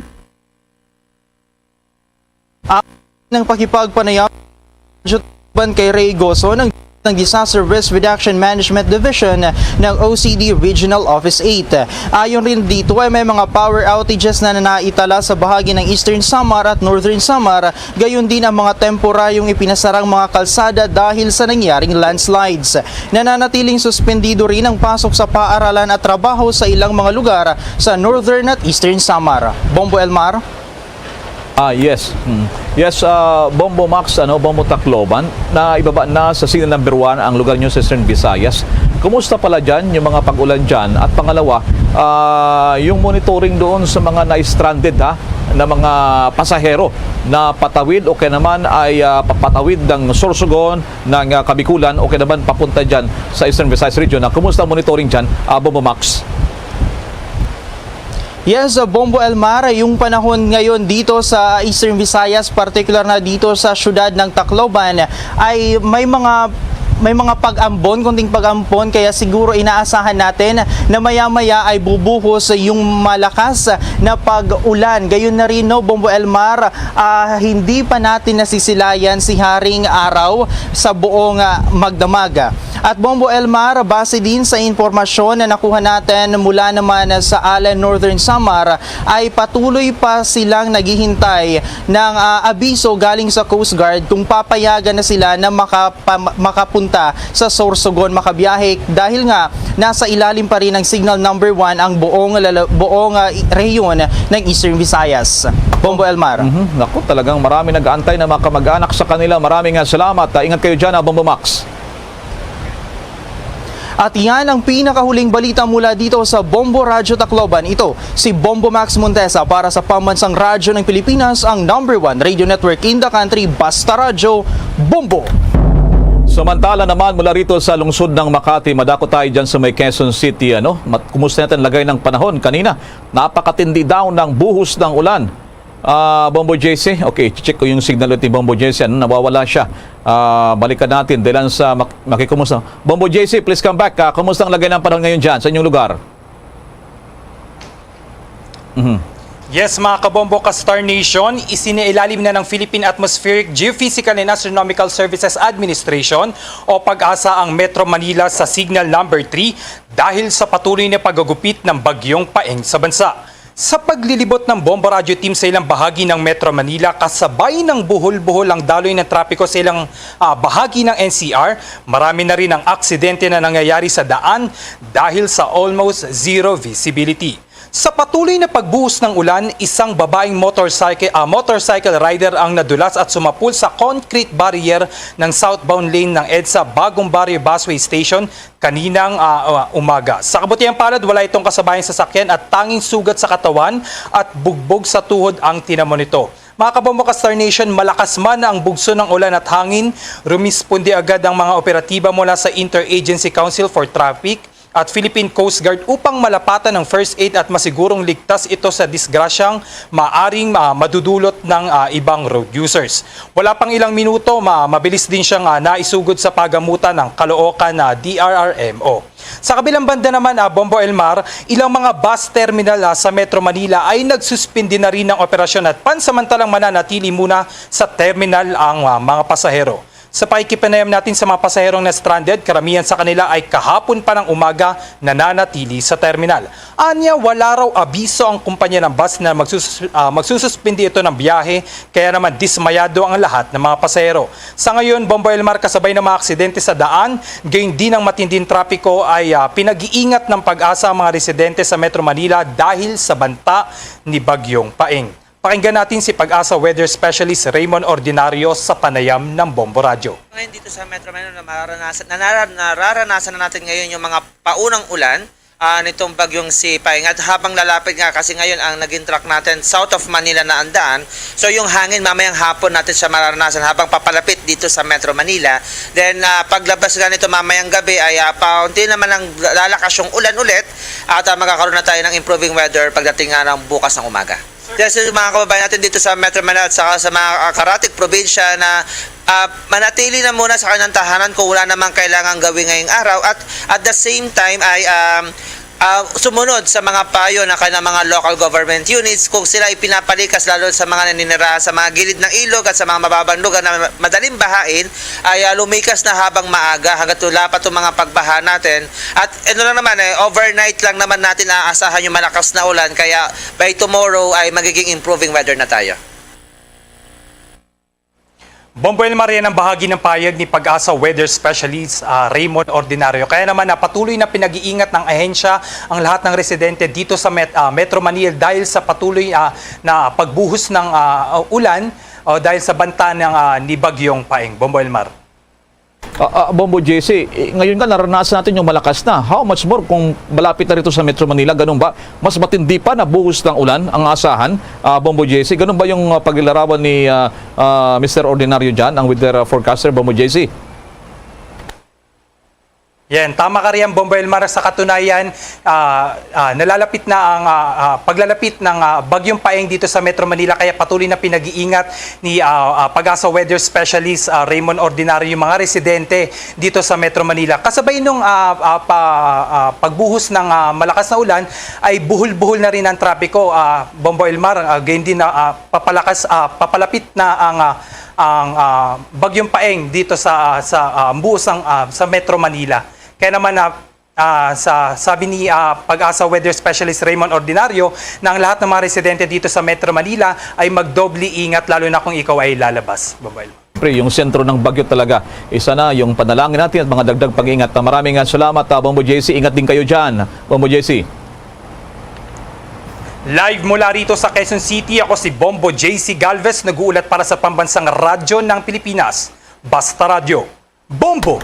Ng pakipagpanayam kay Ray Goso ng Disaster Risk Reduction Management Division ng OCD Regional Office 8. Ayon rin dito ay may mga power outages na naitala sa bahagi ng Eastern Samar at Northern Samar, gayon din ang mga temporaryong ipinasarang mga kalsada dahil sa nangyaring landslides. Nananatiling suspendido rin ang pasok sa paaralan at trabaho sa ilang mga lugar sa Northern at Eastern Samar. Bombo Elmar. Yes. Yes, Bombo Max, Bombo Tacloban, na ibaba na sa signal number 1 ang lugar nyo sa Eastern Visayas. Kumusta pala dyan yung mga pag-ulan dyan? At pangalawa, yung monitoring doon sa mga na-stranded na mga pasahero na patawid o kaya naman ay papatawid ng Sorsogon, ng Kabikulan o kaya naman papunta dyan sa Eastern Visayas region. Kumusta ang monitoring dyan, Bombo Max? Yes, Bombo Elmar, yung panahon ngayon dito sa Eastern Visayas, particular na dito sa syudad ng Tacloban, ay may mga pag-ambon, kunting pag-ambon, kaya siguro inaasahan natin na maya-maya ay bubuhos yung malakas na pag-ulan. Gayon na rin, Bombo Elmar, hindi pa natin nasisilayan si Haring Araw sa buong magdamag. At Bombo Elmar, base din sa impormasyon na nakuha natin mula naman sa Allen, Northern Samar, ay patuloy pa silang naghihintay ng abiso galing sa Coast Guard kung papayagan na sila na makapunta sa Sorsogon, makabiyahe, dahil nga nasa ilalim pa rin ng signal number 1 ang buong rehiyon ng Eastern Visayas. Bombo Elmar. Naku, talagang marami nag-aantay na makamag-anak sa kanila. Maraming salamat. Ingat kayo dyan, Bombo Max. At yan ang pinakahuling balita mula dito sa Bombo Radyo Tacloban. Ito si Bombo Max Montesa para sa Pambansang Radyo ng Pilipinas, ang number 1 radio network in the country, Basta Radyo, Bombo. Samantala naman mula rito sa lungsod ng Makati, madako tayo dyan sa may Quezon City. Kumusta natin lagay ng panahon kanina? Napakatindi daw ng buhos ng ulan. Bombo JC, okay, check ko yung signal ulit ni Bombo JC. Nawawala siya. Balikan natin dahil sa makikumusta. Bombo JC, please come back. Kumusta ang lagay ng panahon ngayon dyan sa inyong lugar? Yes, mga kabombo ka Star Nation, isinailalim na ng Philippine Atmospheric, Geophysical and Astronomical Services Administration o PAG-ASA ang Metro Manila sa signal number 3 dahil sa patuloy na paggugupit ng bagyong Paeng sa bansa. Sa paglilibot ng Bombo Radio Team sa ilang bahagi ng Metro Manila, kasabay ng buhol-buhol ang daloy ng trapiko sa ilang bahagi ng NCR, marami na rin ang aksidente na nangyayari sa daan dahil sa almost zero visibility. Sa patuloy na pagbuhos ng ulan, isang babaeng motorcycle rider ang nadulas at sumapul sa concrete barrier ng southbound lane ng EDSA Bagong Barrio Busway Station kaninang umaga. Sa kabutihang palad, wala itong kasabayang sasakyan at tanging sugat sa katawan at bugbog sa tuhod ang tinamo nito. Mga kabombo ka Star Nation, malakas man ang bugso ng ulan at hangin, rumisponde agad ang mga operatiba mula sa Interagency Council for Traffic at Philippine Coast Guard upang malapatan ng first aid at masigurong ligtas ito sa disgrasyang maaring madudulot ng ibang road users. Wala pang ilang minuto, mabilis din siyang naisugod sa pagamutan ng Caloocan na DRRMO. Sa kabilang banda naman, Bombo Elmar, ilang mga bus terminal sa Metro Manila ay nagsuspindi na rin ng operasyon at pansamantalang mananatili muna sa terminal ang mga pasahero. Sa pakikipanayam natin sa mga pasaherong na stranded, karamihan sa kanila ay kahapon pa ng umaga nananatili sa terminal. Anya, wala raw abiso ang kumpanya ng bus na magsususpindi ito ng biyahe, kaya naman dismayado ang lahat ng mga pasahero. Sa ngayon, Bombo Elmar, kasabay ng mga aksidente sa daan, gayon din ang matinding trapiko ay pinag-iingat ng PAG-ASA ang mga residente sa Metro Manila dahil sa banta ni Bagyong Paeng. Pakinggan natin si PAG-ASA Weather Specialist Raymond Ordinario sa panayam ng Bombo Radio. Ngayon dito sa Metro Manila, nararanasan na natin ngayon yung mga paunang ulan nitong bagyong si Paeng. At habang lalapit nga, kasi ngayon ang naging track natin south of Manila na ang daan, so yung hangin mamayang hapon natin siya mararanasan habang papalapit dito sa Metro Manila. Then paglabas nga nito mamayang gabi ay paunti naman ang lalakas yung ulan ulit at magkakaroon na tayo ng improving weather pagdating nga ng bukas ng umaga. Dahil mga kababayan natin dito sa Metro Manila at saka sa mga karatig probinsya na manatili na muna sa kanilang tahanan kung wala namang kailangan gawin ngayong araw at the same time ay sumunod sa mga payo ng kanilang mga local government units kung sila ipinapalikas lalo sa mga naninira sa mga gilid ng ilog at sa mga mababang lugar na madaling bahain ay lumikas na habang maaga hanggat wala pa itong mga pagbaha natin. At ito lang naman overnight lang naman natin aasahan yung malakas na ulan kaya by tomorrow ay magiging improving weather na tayo. Bombo Elmar, yan ang bahagi ng payag ni Pag-asa Weather Specialist Raymond Ordinario. Kaya naman patuloy na pinag-iingat ng ahensya ang lahat ng residente dito sa Metro Manila dahil sa patuloy na pagbuhos ng ulan dahil sa banta ni Bagyong Paeng. Bombo Elmar. Bombo JC, ngayon nga naranasan natin yung malakas na. How much more kung malapit na rito sa Metro Manila? Ganun ba? Mas matindi pa na buhos ng ulan ang asahan, Bombo JC? Ganun ba yung paglalarawan ni Mr. Ordinario dyan, ang weather forecaster, Bombo JC? Yan, tama ka riyan, Bombo Elmar. Sa katunayan, nalalapit na ang paglalapit ng Bagyong Paeng dito sa Metro Manila, kaya patuloy na pinag-iingat ni Pag-asa Weather Specialist Raymond Ordinario yung mga residente dito sa Metro Manila. Kasabay nung pagbuhos ng malakas na ulan, ay buhol-buhol na rin ang trapiko, Bombo Elmar. Ganyan din na papalapit na ang Bagyong Paeng dito sa buhos sa Metro Manila. Kaya naman sabi ni Pag-asa Weather Specialist Raymond Ordinario na ang lahat ng mga residente dito sa Metro Manila ay magdoble ingat lalo na kung ikaw ay lalabas. Bye-bye. Yung sentro ng bagyo talaga, isa na yung panalangin natin at mga dagdag pag-ingat. Maraming salamat, Bombo JC. Ingat din kayo dyan, Bombo JC. Live mula rito sa Quezon City, ako si Bombo JC Galvez, nag-uulat para sa pambansang radyo ng Pilipinas. Basta Radio. Bombo!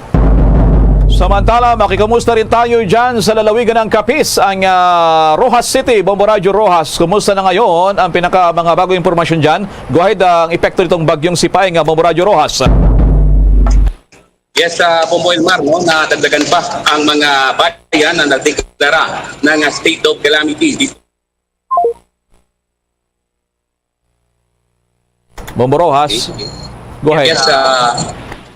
Samantala, makikamusta rin tayo dyan sa lalawigan ng Capiz, ang Rojas City, Bombo Radio Rojas. Kumusta na ngayon ang mga bagong impormasyon dyan? Go ahead, ang epekto nitong bagyong si Paeng, Bombo Radio Rojas. Yes, Bombo Elmar, nadagdagan pa ang mga bayan na nagdeklara ng state of calamity. Bombo Rojas, go ahead. Yes,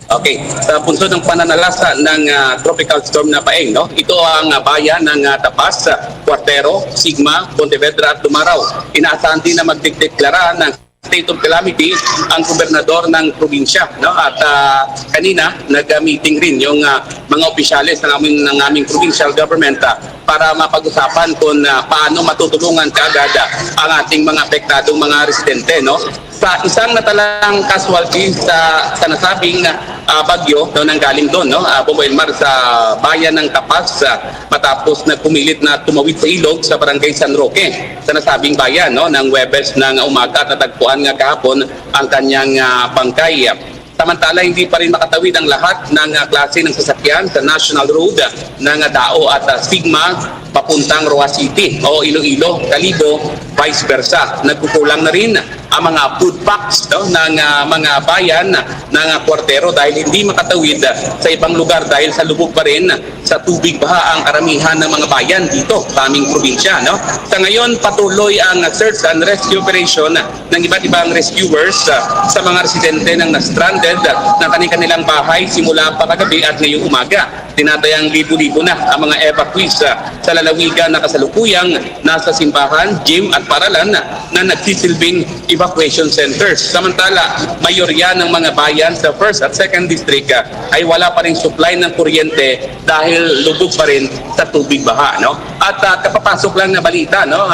okay, sa punso ng pananalasa ng tropical storm na Paeng, no? Ito ang bayan ng Tapas, Cuartero, Sigma, Pontevedra at Tumaraw. Inaasahan din na magdeklara ng state of calamity ang gobernador ng probinsya, no? At kanina nag-meeting rin yung mga opisyalis ng aming provincial government para mapag-usapan kung paano matutulungan kaagad ang ating mga apektadong mga residente, no? Sa isang natalang casualty sa nasabing bagyo nang galing doon, no? Bombo Elmar, sa bayan ng Tapas, matapos na pumilit na tumawid sa ilog sa barangay San Roque sa nasabing bayan, no? Ng Huwebes ng umaga at natagpuan nga kahapon ang kanyang bangkay. Samantala, hindi pa rin makatawid ang lahat ng klase ng sasakyan sa National Road ng Dao at Sigma papuntang Rojas City o Iloilo, Calibo, vice versa. Nagkukulang na rin ang mga food packs, no, ng mga bayan ng Cuartero dahil hindi makatawid sa ibang lugar dahil sa lubog pa rin sa tubig baha ang karamihan ng mga bayan dito sa aming probinsya, no? Sa ngayon, patuloy ang search and rescue operation ng iba't ibang rescuers sa mga residente ng na-stranded ng kanilang bahay simula pa kagabi at ngayong umaga. Tinatayang libo-libo na ang mga evacuees sa lalawigan na kasalukuyang nasa simbahan, gym at paralan na nagsisilbing evacuation centers. Samantala, mayorya ng mga bayan sa 1st at 2nd district ay wala pa rin supply ng kuryente dahil lubog pa rin sa tubig baha, no? At kapapasok lang na balita, no,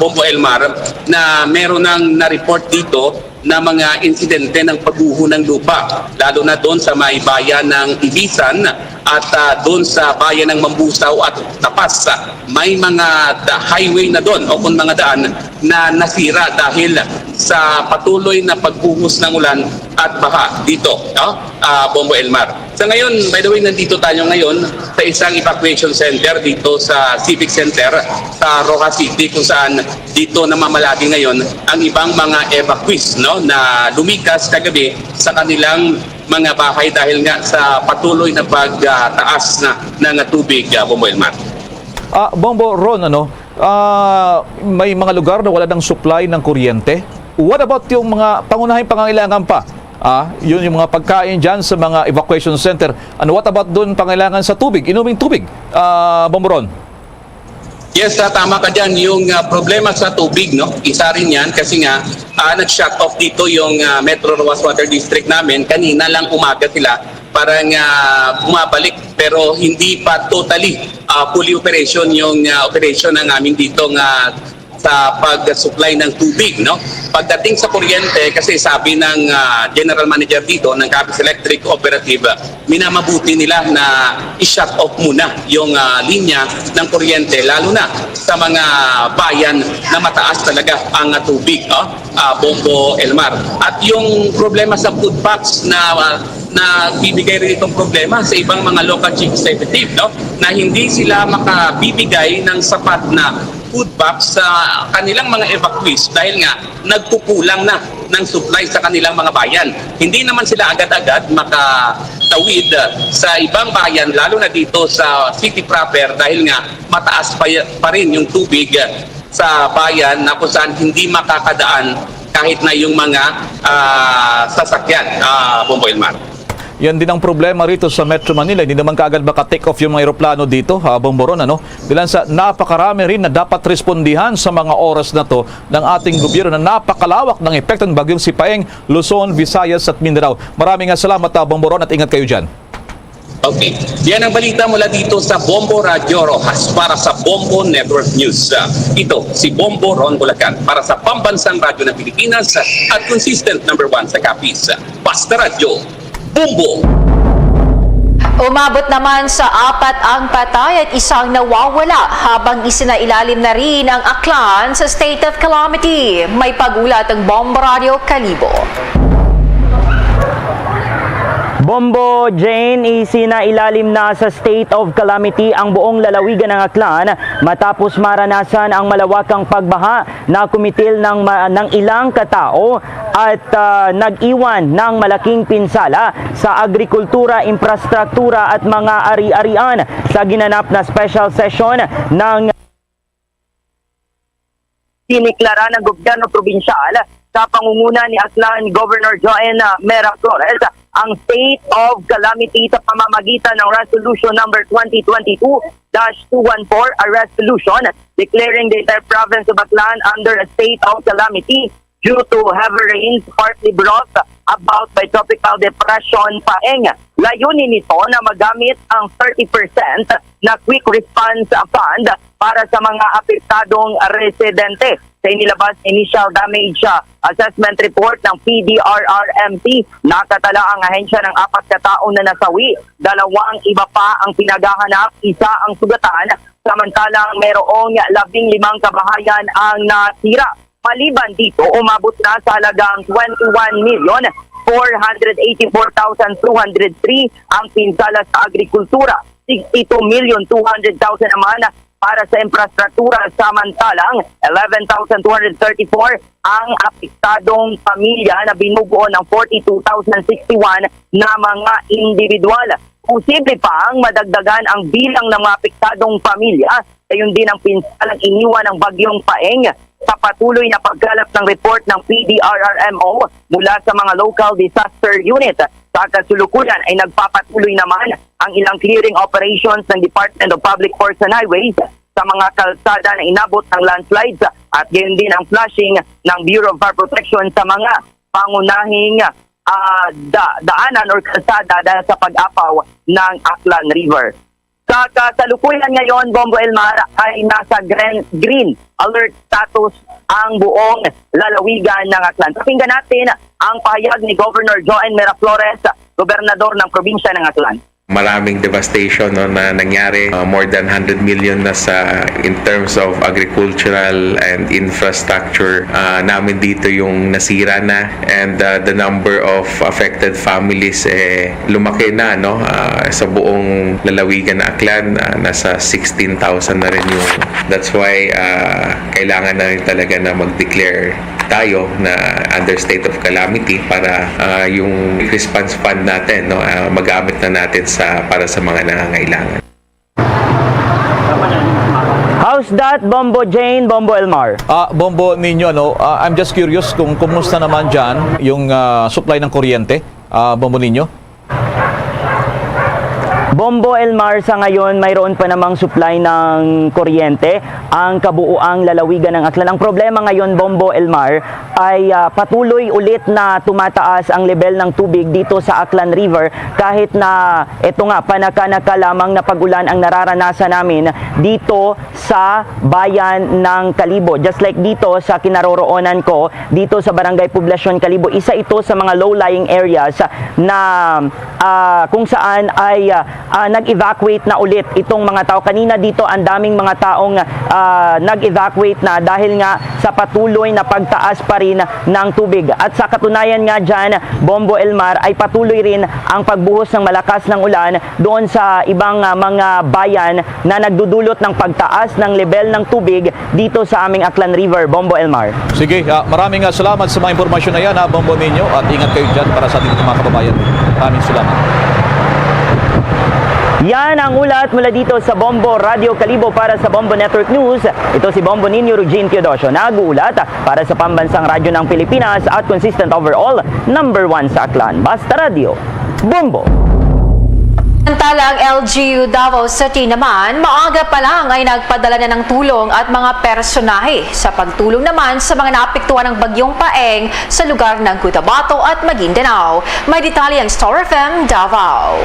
Bombo Elmar, na meron nang na-report dito na mga insidente ng pagguho ng lupa, lalo na doon sa may bayan ng Ibisan at doon sa bayan ng Mambusaw at Tapas. May mga highway na doon o kung mga daan na nasira dahil sa patuloy na pagbuhos ng ulan at baha dito, no? Bombo Elmar. Sa ngayon, by the way, nandito tayo ngayon sa isang evacuation center dito sa Civic Center sa Rojas City kung saan dito namamalagi ngayon ang ibang mga evacuees, no, na lumikas kagabi sa kanilang mga bahay dahil nga sa patuloy na pagtaas ng tubig, Bombo Elmar. Bombo Ron, may mga lugar na wala ng supply ng kuryente. What about yung mga pangunahing pangangailangan pa? Yun yung mga pagkain dyan sa mga evacuation center. What about doon pangailangan sa tubig, inuming tubig, Bombo Ron? Yes, tama ka dyan. Yung problema sa tubig, no? Isa rin yan kasi nga nag-shut off dito yung Metro Rojas Water District namin. Kanina lang umaga sila parang bumabalik pero hindi pa totally fully operation yung operation ng amin dito sa pag-supply ng tubig, no? Pagdating sa kuryente, kasi sabi ng general manager dito ng Capiz Electric Cooperative, minamabuti nila na i-shut off muna yung linya ng kuryente, lalo na sa mga bayan na mataas talaga ang tubig, Bombo Elmar. At yung problema sa food packs na bibigay rin itong problema sa ibang mga local chief executive, no? Na hindi sila makabibigay ng sapat na food packs sa kanilang mga evacuees dahil nga nagkukulang na ng supply sa kanilang mga bayan. Hindi naman sila agad-agad makatawid sa ibang bayan, lalo na dito sa city proper dahil nga mataas pa rin yung tubig sa bayan na kung saan hindi makakadaan kahit na yung mga sasakyan, Bombo Elmar. Yan din ang problema rito sa Metro Manila. Hindi naman kaagad maka-take off yung mga aeroplano dito, Bomboron, ano? Bilang sa napakarami rin na dapat respondihan sa mga oras na to ng ating gobyerno na napakalawak ng epekto ng bagyong Sipaeng, Luzon, Visayas at Mindanao. Maraming salamat, Bomboron, at ingat kayo dyan. Okay. Yan ang balita mula dito sa Bombo Radio Rojas para sa Bombo Network News. Ito, si Bombo Ron Bulacan para sa Pambansang Radyo ng Pilipinas at consistent number 1 sa Capiz. Basta Radio, Bombo! Umabot naman sa 4 ang patay at 1 nawawala habang isinailalim na rin ang Aklan sa state of calamity. May pagulat ang Bombo Radio Kalibo. Bombo Jane, isinailalim na sa state of calamity ang buong lalawigan ng Aklan matapos maranasan ang malawakang pagbaha na kumitil ng ilang katao at nag-iwan ng malaking pinsala sa agrikultura, infrastruktura at mga ari-arian sa ginanap na special session ng siniklara ng gobyerno probinsyal sa pangunguna ni Aklan Governor Joan Mera Flores ang state of calamity sa pamamagitan ng Resolution number 2022-214, a resolution declaring the entire province of Aklan under a state of calamity due to heavy rains partly brought about by tropical depression Paeng. Layunin nito na magamit ang 30% na quick response fund para sa mga apektadong residente. Sa inilabas initial damage assessment report ng PDRRMC, nakatala ang ahensya ng 4 katao na nasawi, 2 ang iba pa ang pinaghahanap, 1 ang sugatan, samantalang merong 15 kabahayan ang nasira. Maliban dito, umabot na sa halagang 21,484,203 ang pinsala sa agrikultura, 62,200,000 naman para sa infrastruktura, samantalang 11,234 ang apektadong pamilya na binubuo ng 42,061 na mga individual. Posible pang madagdagan ang bilang ng mga apektadong pamilya, gayon din ang pinsalang iniwan ng bagyong Paeng sa patuloy na paggalap ng report ng PDRRMO mula sa mga local disaster unit. Sa kasulukuyan ay nagpapatuloy naman ang ilang clearing operations ng Department of Public Works and Highways sa mga kalsada na inabot ng landslides at gayon din ang flushing ng Bureau of Fire Protection sa mga pangunahing daanan or kalsada dahil sa pag-apaw ng Aklan River. Sa kasalukuyan ngayon, Bombo Elmar, ay nasa green alert status ang buong lalawigan ng Aklan. Pakinggan natin ang pahayag ni Governor Joan Mera Flores, gobernador ng probinsya ng Aklan. Maraming devastation na nangyari, more than 100 million na sa in terms of agricultural and infrastructure namin dito yung nasira na, and the number of affected families lumaki na sa buong lalawigan na Aklan, nasa 16,000 na rin yung, that's why kailangan na rin talaga na mag-declare tayo na under state of calamity para yung response fund natin magamit na natin para sa mga nangangailangan. How's that, Bombo Jane, Bombo Elmar? Bombo ninyo, I'm just curious kung kumusta naman dyan yung supply ng kuryente, Bombo ninyo? Bombo Elmar, sa ngayon mayroon pa namang supply ng kuryente ang kabuuang lalawigan ng Aklan. Ang problema ngayon, Bombo Elmar, ay patuloy ulit na tumataas ang level ng tubig dito sa Aklan River kahit na ito nga panaka-naka lamang na pag-ulan ang nararanasan namin dito sa bayan ng Kalibo. Just like dito sa kinaroroonan ko, dito sa Barangay Poblasyon Kalibo, isa ito sa mga low-lying areas na kung saan ay nag-evacuate na ulit itong mga tao. Kanina dito ang daming mga taong nag-evacuate na dahil nga sa patuloy na pagtaas pa rin ng tubig. At sa katunayan nga dyan, Bombo Elmar, ay patuloy rin ang pagbuhos ng malakas ng ulan doon sa ibang mga bayan na nagdudulot ng pagtaas ng level ng tubig dito sa aming Aklan River. Bombo Elmar. Sige, maraming salamat sa mga impormasyon na yan, Bombo ninyo, at ingat kayo dyan para sa ating mga kababayan. Maraming salamat. Yan ang ulat mula dito sa Bombo Radio Kalibo para sa Bombo Network News. Ito si Bombo Ninyo Rugin Teodosio, nag-uulat para sa Pambansang Radyo ng Pilipinas at consistent overall, number 1 sa Aklan. Basta Radio, Bombo. Samantala, ang LGU Davao City naman, maaga pa lang ay nagpadala na ng tulong at mga personahe sa pagtulong naman sa mga naapektuhan ng bagyong Paeng sa lugar ng Cotabato at Maguindanao. May detalye ang Star FM Davao.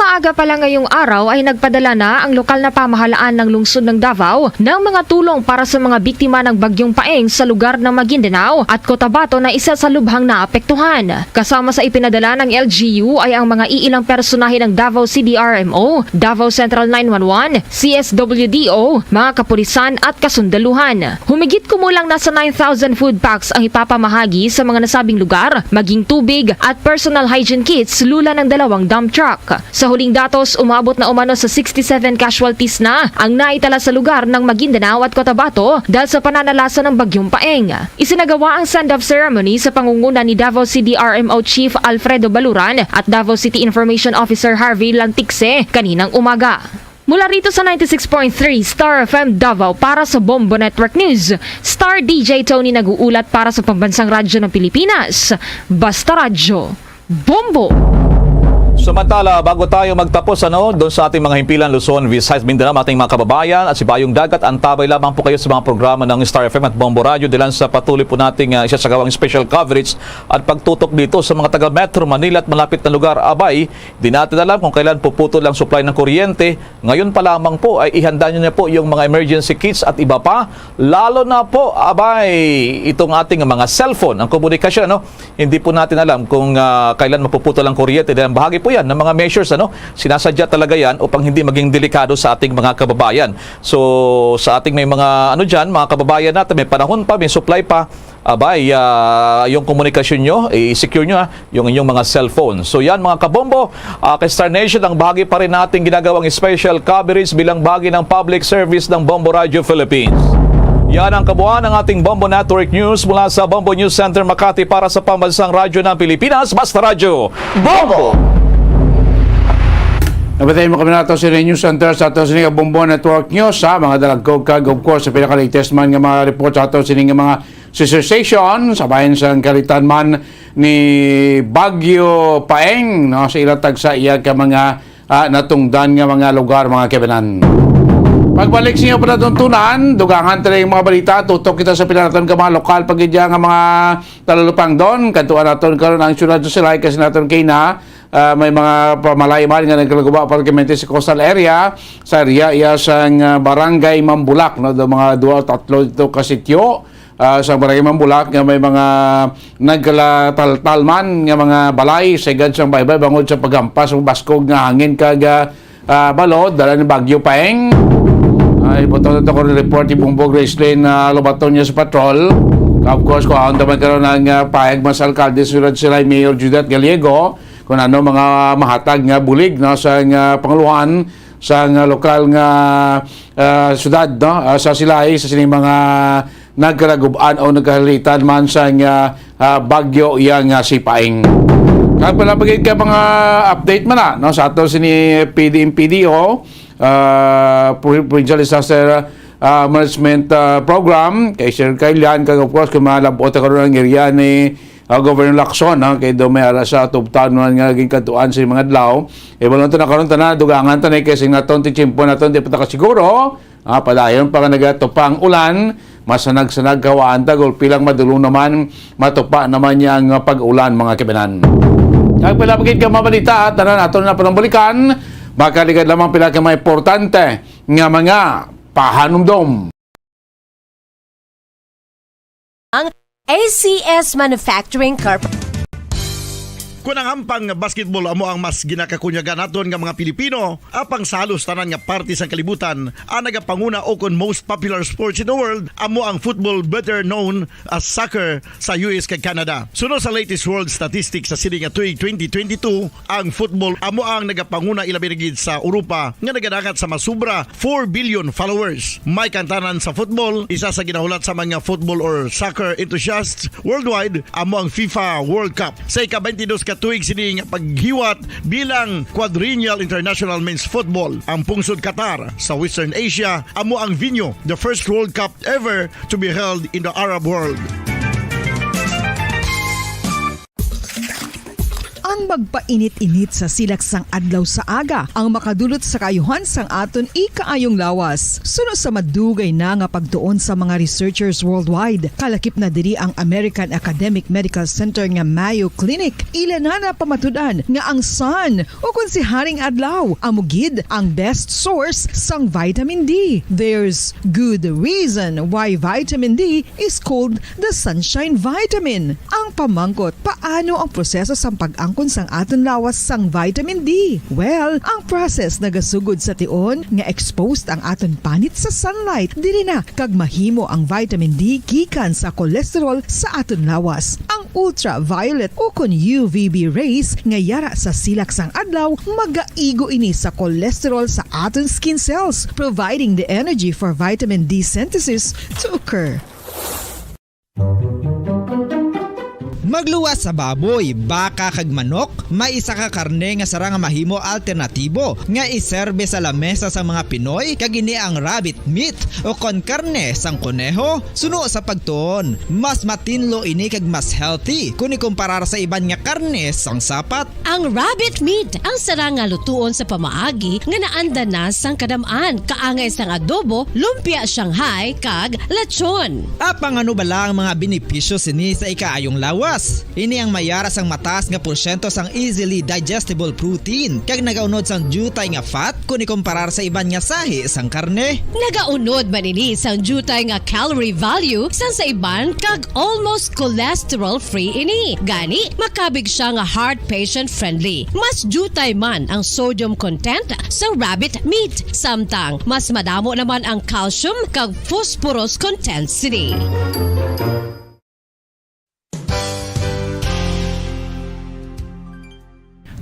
Maaga pa lang ngayong araw ay nagpadala na ang lokal na pamahalaan ng lungsod ng Davao ng mga tulong para sa mga biktima ng bagyong Paeng sa lugar ng Maguindanao at Cotabato na isa sa lubhang naapektuhan. Kasama sa ipinadala ng LGU ay ang mga iilang personahe ng Davao CDRMO, Davao Central 911, CSWDO, mga kapulisan at kasundaluhan. Humigit kumulang nasa 9,000 food packs ang ipapamahagi sa mga nasabing lugar, maging tubig at personal hygiene kits lula ng 2 dump truck. Sa huling datos, umabot na umano sa 67 casualties na ang naitala sa lugar ng Maguindanao at Cotabato dahil sa pananalasa ng bagyong Paeng. Isinagawa ang send-off ceremony sa pangunguna ni Davao CDRMO Chief Alfredo Baluran at Davao City Information Officer Harvey Lantikse kaninang umaga. Mula rito sa 96.3 Star FM Davao para sa Bombo Network News, Star DJ Tony nag-uulat para sa Pambansang Radyo ng Pilipinas. Basta Radyo, Bombo! Samantala, bago tayo magtapos doon sa ating mga himpilan, Luzon, Visayas, Mindanao, ating mga kababayan at si Bayong Dagat, antabay lamang po kayo sa mga programa ng Star FM at Bombo Radio dahil sa patuloy po nating isasagawang special coverage at pagtutok dito sa mga taga Metro Manila at malapit na lugar. Abay, di natin alam kung kailan puputol ang supply ng kuryente. Ngayon pa lamang po ay ihanda nyo na po yung mga emergency kits at iba pa. Lalo na po, abay, itong ating mga cellphone, ang komunikasyon. Hindi po natin alam kung kailan mapuputol ang kuryente dahil bahagi po yan ng mga measures sinasadya talaga yan upang hindi maging delikado sa ating mga kababayan. So sa ating may mga mga kababayan natin, may panahon pa, may supply pa, abay, yung komunikasyon nyo, i-secure nyo yung inyong mga cellphone. So yan mga kabombo, kay Star Nation, ang bahagi pa rin natin ginagawang special coverage bilang bahagi ng public service ng Bombo Radio Philippines. Yan ang kabuuan ng ating Bombo Network News mula sa Bombo News Center Makati para sa Pambansang Radyo ng Pilipinas. Basta Radyo, Bombo! Napatayin mo kami nato sa News Center sa ato sining Bombo Network News sa mga dalagkog kag of course sa pinaka-latest man nga mga report sa ato sining mga sister station sa bayan sa kalitan man ni Bagyo Paeng sa ilatag sa iya ka mga natungdan nga mga lugar mga kebenan. Pagbalik sa inyo pa natuntunan, dugangan tayo yung mga balita, tutok kita sa pinanaton ka mga lokal pagidya nga mga talalupang doon, kantuan natin karon ang syudad sa silay kasi natin kay na may mga pamalayman nga nagkalaguba parkamente sa coastal area sa area sang barangay Mambulak do mga 2-3 dito ka sityo sa barangay Mambulak nga may mga nagkalataltalman nga mga balay sagad sang baybay bangod sa pagampas ug baskog nga hangin kag balod dala ni Bagyo Paeng. Ay ipoto ko report ibong Grace Lane lubaton niya sa patrol. Of course ko ang daman karon ng pahayag mas alkalde sulod sila Mayor Judith Gallego kung ano mga mahatag nga bulig sa panguluhan sa lokal nga syudad sa Silay sa sining mga nagkaraguban o nagkahalitan man sa bagyo yang si Paeng. Kaya pala pagiging ka mga update man sa ato sini PDO Provincial Disaster Management Program kay Sir Kailan kag of course kung malabot karon ang area ni Governor Lacson kay do may ara sa tubtan nga naging katuan sa mga adlaw balon ta nakaron tanan dugangan tanay kasi naton ti tiyempo naton di pa siguro padayon pa nagatupang ulan masanag-sanag kawaan tagol pilang madulong naman matupa naman yang pag-ulan mga kabanan. Kag pala pagid ka mabalita tanan aton na panambalikan makaligad lamang pila ka mga importante nga mga pahanumdom. Ang ACS Manufacturing Corporation. Kung ang hampang basketball amo ang mas ginakakunyagan naton nga mga Pilipino, apang salos tanan nga parte sa kalibutan, ang nagapanguna o kon most popular sports in the world, amo ang football better known as soccer sa US kag Canada. Sunod sa latest world statistics sa sining nga tuig 2022, ang football amo ang nagapanguna ilabi gid sa Europa nga nagadagat sa masubra 4 billion followers. May kantanan sa football, isa sa ginahulat sa mga football or soccer enthusiasts worldwide, amo ang FIFA World Cup. Sa ika-22 tuig sining paghiwat bilang quadrennial international men's football. Ang pungsod Qatar sa Western Asia amo ang venue, the first World Cup ever to be held in the Arab world. Ang magpainit-init sa silaksang adlaw sa aga ang makadulot sa kayuhan sang aton ikaayong lawas. Sunod sa madugay na nga pagtuon sa mga researchers worldwide, kalakip na diri ang American Academic Medical Center nga Mayo Clinic. Ilan na pamatudan nga ang sun o kung si Haring Adlaw amugid ang best source sang vitamin D. There's good reason why vitamin D is called the sunshine vitamin. Ang pamangkot, paano ang proseso sang pag-angkon sang aton lawas sang vitamin D? Well, ang process nagasugod sa tion nga exposed ang aton panit sa sunlight. Dili na kag mahimo ang vitamin D gikan sa cholesterol sa aton lawas. Ang ultraviolet o kon UVB rays nga yara sa silak sang adlaw magaigo ini sa cholesterol sa aton skin cells, providing the energy for vitamin D synthesis to occur. Magluwas sa baboy, baka kag manok, may isa ka karne nga sara nga mahimo alternatibo nga iserbe sa lamesa sa mga Pinoy kag ini ang rabbit meat o kon karne sang kuneho. Suno sa pagtuon, mas matinlo ini kag mas healthy kung ikumparar sa iban nga karne sang sapat. Ang rabbit meat ang sara nga lutuon sa pamaagi nga naanda na sang kadamaan, kaangay sang adobo, lumpia Shanghai kag lechon. Apang ano bala ang mga benepisyo sini sa ikaayong lawas? Ini ang mayara sang mataas nga porsyento sang easily digestible protein kag nagaunod sang jutay nga fat kung ikumparar sa iban nga sahi sang karne. Nagaunod man ini sang jutay nga calorie value sang sa iban kag almost cholesterol free ini. Gani makabig siya nga heart patient friendly. Mas jutay man ang sodium content sa rabbit meat, samtang mas madamo naman ang calcium kag phosphorus content sini.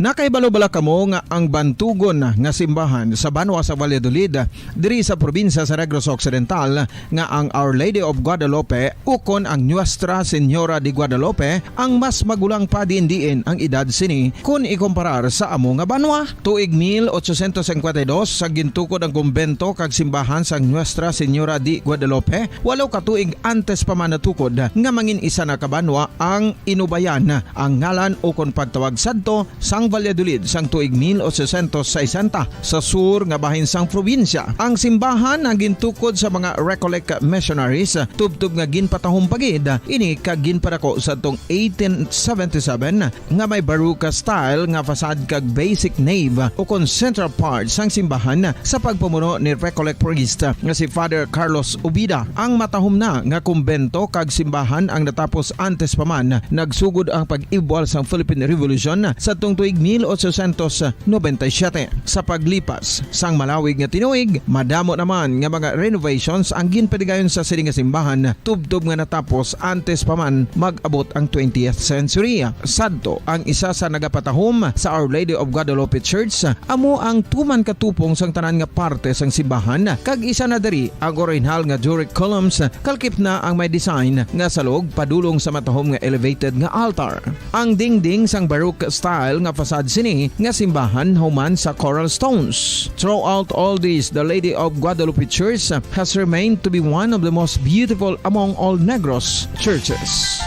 Nakaibalo-bala kamo nga ang bantugon nga simbahan sa Banwa sa Valladolid diri sa probinsya sa Negros Occidental nga ang Our Lady of Guadalupe ukon ang Nuestra Señora de Guadalupe ang mas magulang pa diin ang edad sini kung ikumparar sa amo nga banwa. Tuig 1852 sa gintukod ang kumbento kag simbahan sang Nuestra Señora de Guadalupe, walo ka tuig antes pa man natukod nga mangin isa na kabanwa ang inubayan ang ngalan ukon pagtawag sadto sang Valladolid sang tuig 1860 sa sur nga bahin sang probinsya. Ang simbahan ang gintukod sa mga Recollect missionaries tubtub nga ginpatahong pagid ini kag ginpadako sa tong 1877 nga may baroque style nga fasad kag basic nave o kon central part sang simbahan sa pagpamuno ni Recollect priest nga si Father Carlos Ubida. Ang matahom na nga kumbento kag simbahan ang natapos antes pa man nagsugod ang pag-ibwal sang Philippine Revolution sa tong tuig 1897. Sa paglipas sang malawig nga tinuig, madamo naman nga mga renovations ang ginpadigayon sa sining nga simbahan tubtob nga natapos antes pa man mag-abot ang 20th century. Sadto ang isa sa nagapatahom sa Our Lady of Guadalupe Church amo ang tuman katupong sang tanan nga parte sang simbahan kag isa na diri ang original nga Doric columns kalkip na ang may design nga salog padulong sa matahom nga elevated nga altar. Ang dingding sang baroque style nga fasad sini nga simbahan human sa coral stones. Throughout all this, the Lady of Guadalupe Church has remained to be one of the most beautiful among all Negros churches.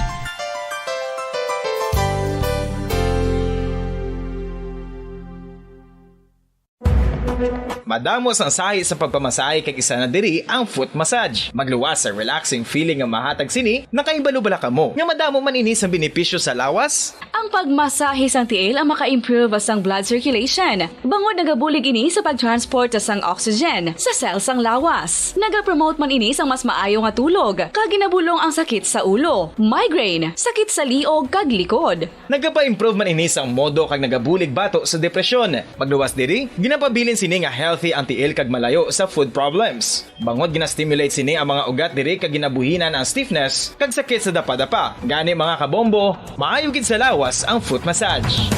Madamos ang sahi sa pagpamasahe kag isa na diri ang foot massage. Magluwas sa relaxing feeling nga mahatag sini, nakaibalo-bala ka mo. Nga madamo man ini sa benepisyo sa lawas. Ang pagmasahe sang tiil ang maka-improve sang blood circulation. Bangod nagabulig ini sa pag-transport sang oxygen sa cells sang lawas. Nagapromote man ini sang mas maayo nga tulog, kag ginabulong ang sakit sa ulo, migraine, sakit sa liog kag likod. Nagapa-improve man ini sang modo kag nagabulig bato sa depresyon. Magluwas diri, ginapabilin sini nga healthy ang tiil kag malayo sa food problems. Bangod ginastimulate sini ang mga ugat diri kag ginabuhinan ang stiffness kag sakit sa dapa-dapa. Gani mga kabombo, maayo gid sa lawas ang foot massage.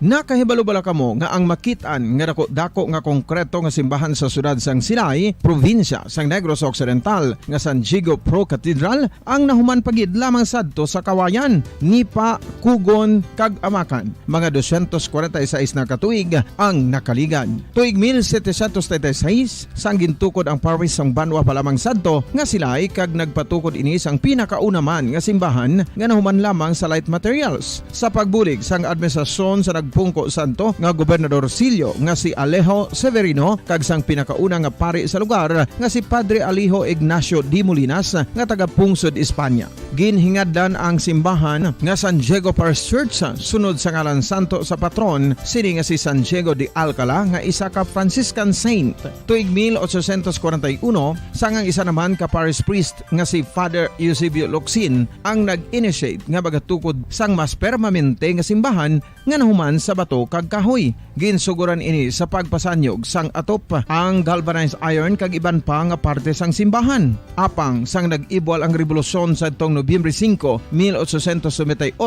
Nakahibalo-bala kamo nga ang makitaan nga dako nga konkreto nga simbahan sa sudad sang Sinay, probinsya sang Negros Occidental nga San Diego Pro Cathedral ang nahuman pagid lamang sadto sa kawayan, Nipa, Kugon kag Amakan. Mga 246 na katuig ang nakaligan. Tuig 1736 sang gintukod ang parish sang Banwa pa lamang sadto nga Silay kag nagpatukod ini sang pinakauna man nga simbahan nga nahuman lamang sa light materials. Sa pagbulig sang administrasyon sa Pungko Santo nga Gobernador Silio nga si Alejo Severino kag sang pinakauna nga pari sa lugar nga si Padre Alijo Ignacio Di Molinas nga taga Pungsod, Espanya. Ginhingadlan ang simbahan nga San Diego Parish Church sunod sa ngalan santo sa patron sini nga si San Diego de Alcala nga isa ka Franciscan saint. Tuig 1841 sangang isa naman ka parish priest nga si Father Eusebio Locsin ang nag-initiate nga bagatukod sang mas permanente nga simbahan nga nahuman sa bato kag kahoy. Ginsuguran ini sa pagpasanyog sang atop ang galvanized iron kag iban pa nga parte sang simbahan. Apang sang nag-ibwal ang revolusyon sa tong Nobyembre 5, 1898,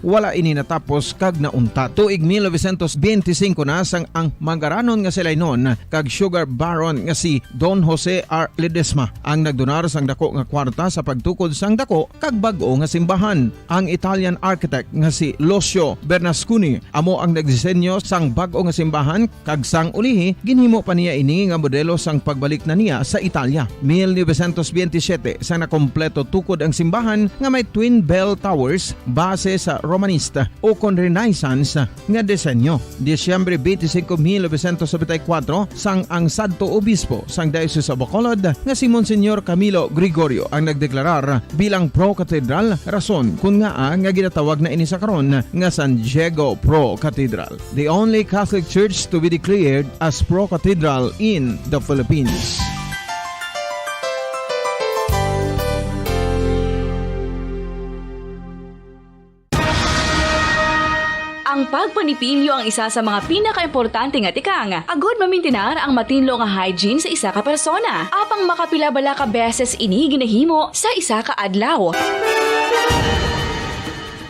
wala ini natapos kag naunta. Tuig 1925 na sang ang mangaranon nga sila noon kag sugar baron nga si Don Jose R. Ledesma ang nagdonar sang dako nga kwarta sa pagtukod sang dako kag bag-o nga simbahan. Ang Italian architect nga si Lucio Bernasconi amo ang nagdisenyo sang bag-o nga simbahan kag sang ulihi ginhimo pa niya ini nga modelo sang pagbalik na niya sa Italia. 1927 sang nakompleto tukod ang simbahan nga may twin bell towers base sa Romanista o kon Renaissance nga disenyo. Disyembre 25, 1974 sang ang sadto obispo sang Diocese of Bacolod nga si Monsignor Camilo Gregorio ang nagdeklarar bilang pro cathedral, rason kun nga ginatawag na ini sa karon nga San Diego Pro Cathedral, the only Catholic church to be declared as pro cathedral in the Philippines. Ang pagpanipilyo ang isa sa mga pinaka-importante nga tikang. Agod mamintinar ang matinlo nga hygiene sa isa ka persona. Apang makapilabala ka beses ini ginahimo sa isa ka adlaw.